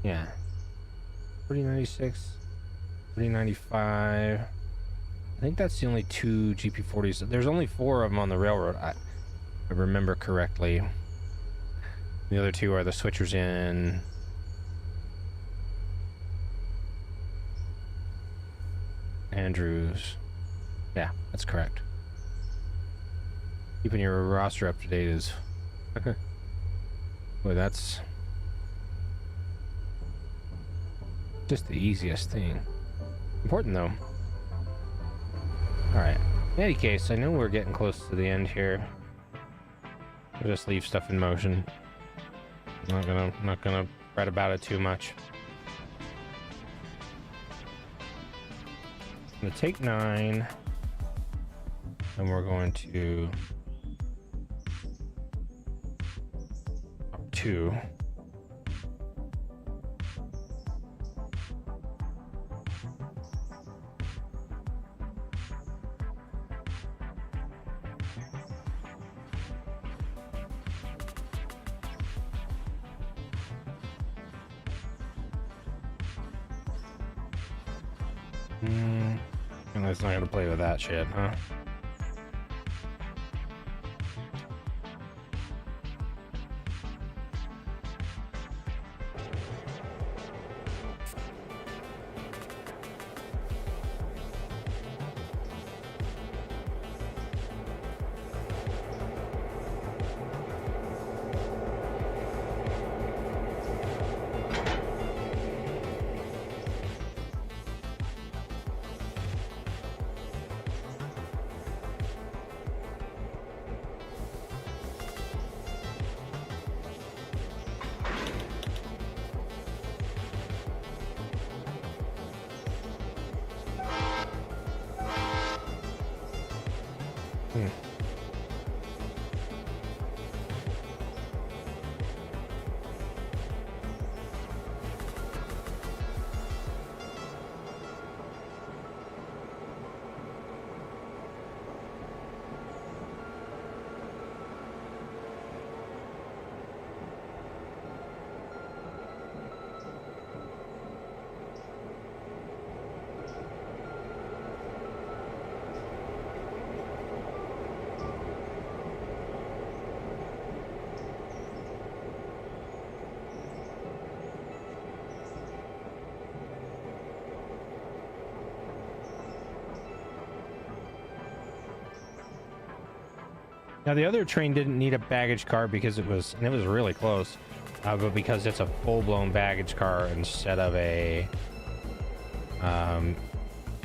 Yeah. 3096, 3095. I think that's the only 2 GP40s. There's only 4 of them on the railroad. I remember correctly. The other 2 are the switchers in Andrews. Yeah, that's correct. Keeping your roster up to date is... Boy, that's... just the easiest thing. Important, though. Alright. In any case, I know we're getting close to the end here. I'll just leave stuff in motion. I'm not gonna fret about it too much. I'm gonna take 9. And we're going to... 2. And it's not gonna play with that shit, huh? Hmm. Now the other train didn't need a baggage car because it was really close, but because it's a full-blown baggage car instead of a,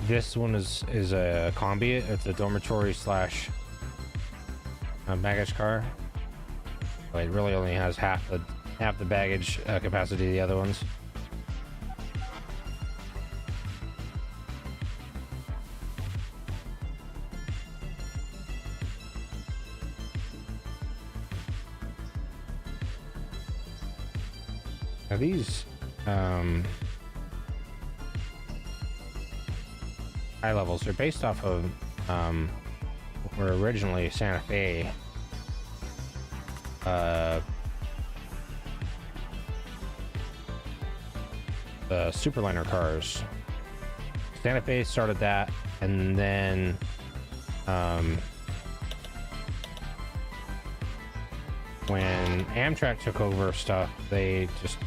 this one is a combi. It's a dormitory slash baggage car. But it really only has half the baggage capacity of the other ones. Now these high levels are based off of were originally Santa Fe the Superliner cars. Santa Fe started that, and then when Amtrak took over stuff, they just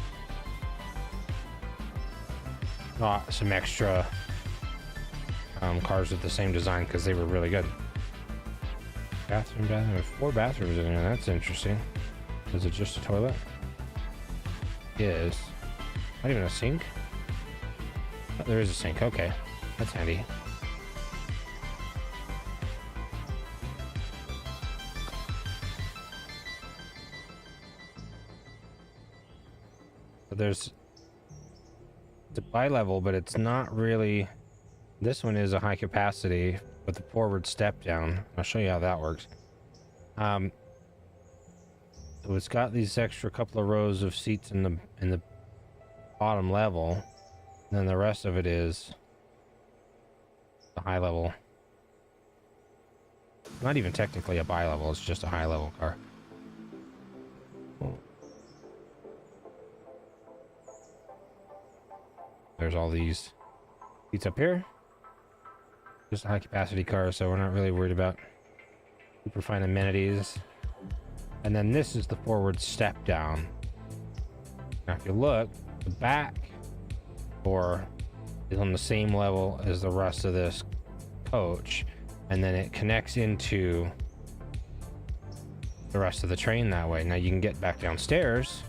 got some extra cars with the same design because they were really good. Bathroom, 4 bathrooms in there. That's interesting. Is it just a toilet? Yes. Not even a sink? Oh, there is a sink. Okay, that's handy. But it's a bi-level, but it's not really. This one is a high capacity with the forward step down. I'll show you how that works. So it's got these extra couple of rows of seats in the bottom level, and then the rest of it is the high level. Not even technically a bi-level, it's just a high level car. There's all these seats up here. Just a high capacity car, so we're not really worried about super fine amenities. And then this is the forward step down. Now if you look, the back door is on the same level as the rest of this coach, and then it connects into the rest of the train that way. Now you can get back downstairs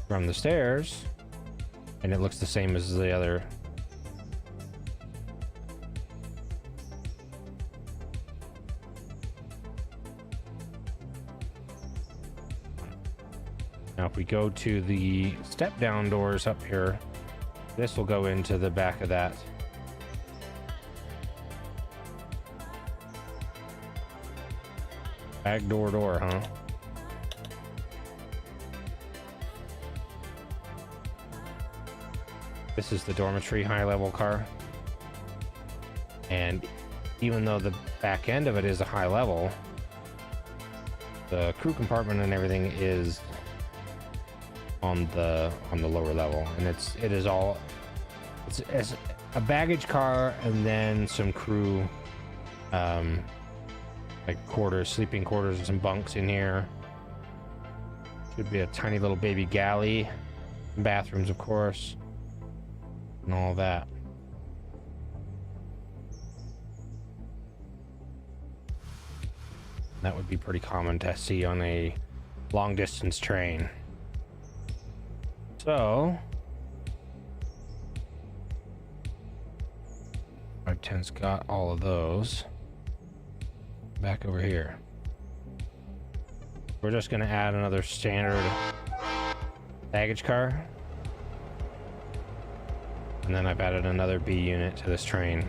from the stairs, and it looks the same as the other. Now if we go to the step down doors up here, this will go into the back of that. Back door, huh? This is the dormitory high level car. And even though the back end of it is a high level, the crew compartment and everything is on the lower level, and it's a baggage car and then some crew like quarters, sleeping quarters, and some bunks in here. Should be a tiny little baby galley, bathrooms of course, and all that. That would be pretty common to see on a long distance train. So 510's got all of those. Back over here, we're just going to add another standard baggage car, and then I've added another B unit to this train.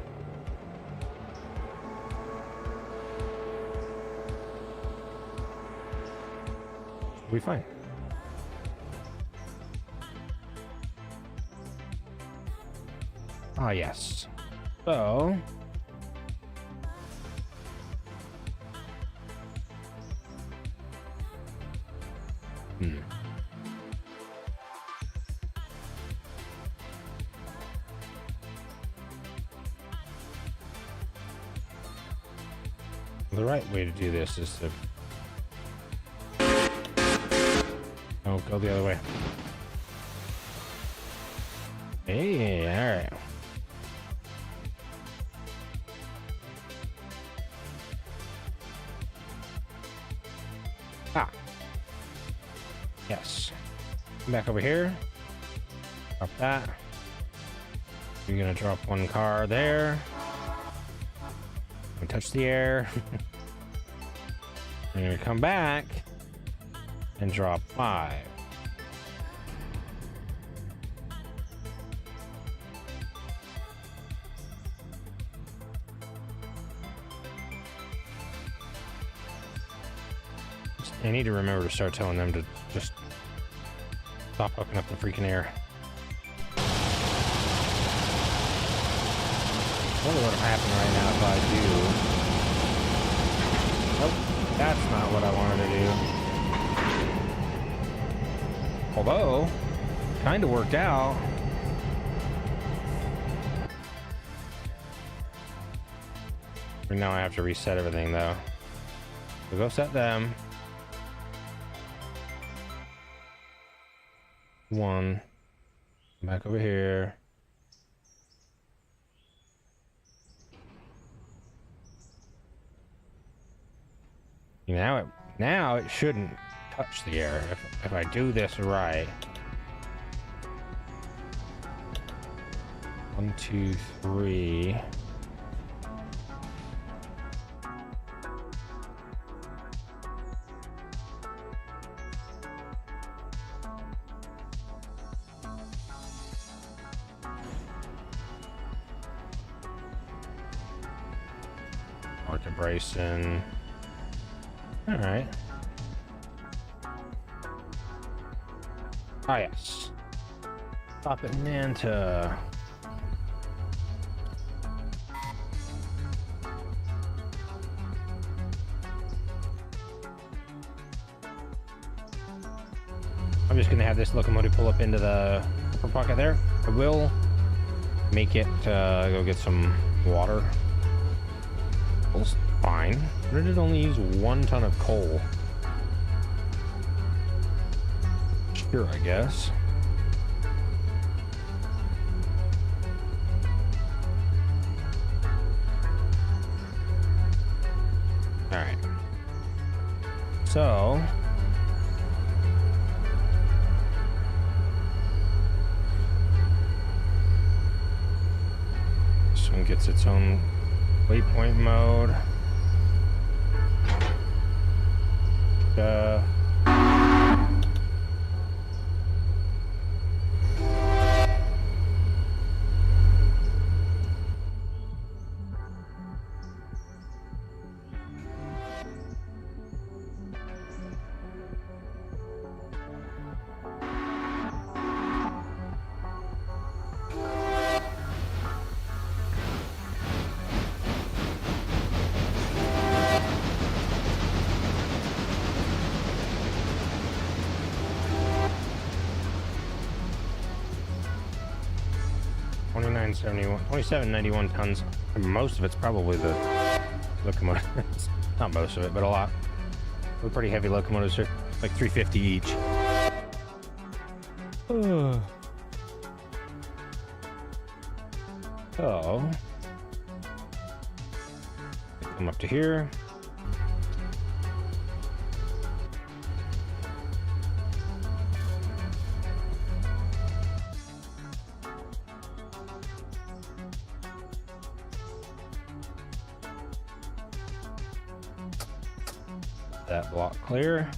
We'll be fine. Ah, yes. So... The right way to do this is to... Oh, go the other way. Hey, alright. Ah. Yes. Come back over here. Drop that. You're gonna drop one car there. Don't touch the air. You're gonna come back and drop 5. I need to remember to start telling them to just stop fucking up the freaking air. I wonder what will happen right now if I do. Nope, that's not what I wanted to do. Although, kind of worked out. And now I have to reset everything though. So go set them. 1. Back over here. Now it shouldn't touch the air if I do this right. 1, 2, 3. Market Bryson. All right. Ah, yes. Stop it, Manta. I'm just gonna have this locomotive pull up into the upper pocket there. I will make it go get some water. It's fine. But it only use 1 ton of coal. Sure, I guess. All right. So this one gets its own waypoint mode. $29.71, $27.91 tons. Most of it's probably the locomotive. Not most of it, but a lot. They're pretty heavy locomotives here, like 350 each. So, come up to here. That block clear.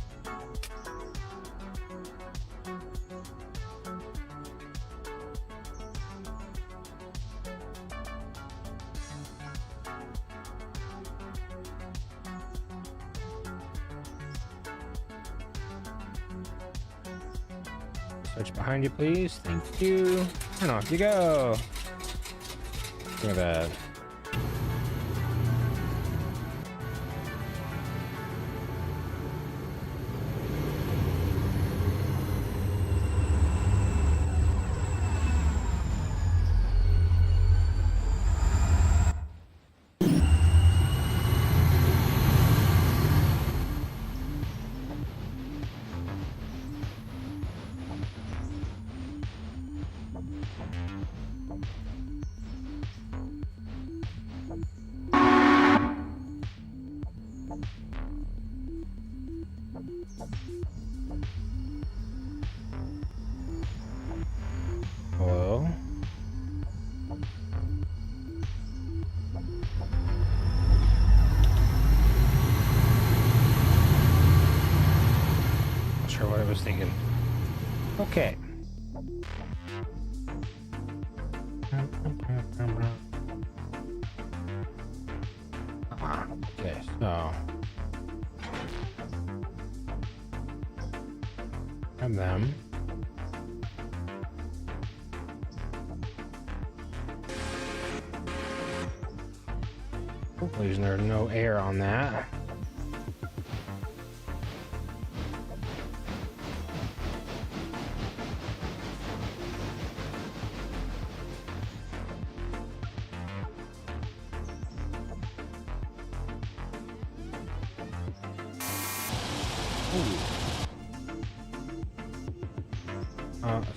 Search behind you, please. Thank you. And off you go. Look at that. Hello? Not sure what I was thinking. Okay. Okay, so grab them. Hopefully there's no air on that.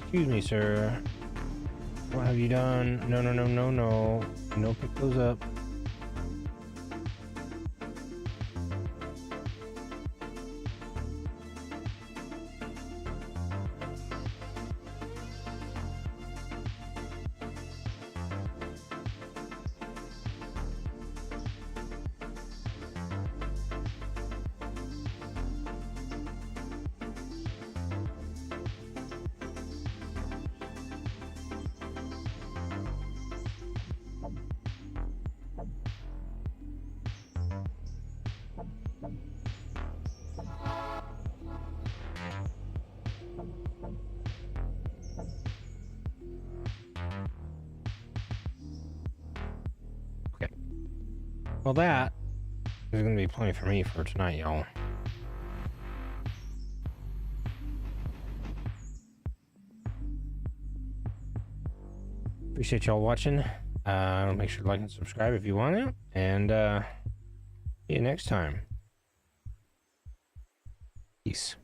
Excuse me, sir. What have you done? No, no, no, no, no. No, pick those up. Well, that is going to be plenty for me for tonight, y'all. Appreciate y'all watching. Make sure to like and subscribe if you want to. And see you next time. Peace.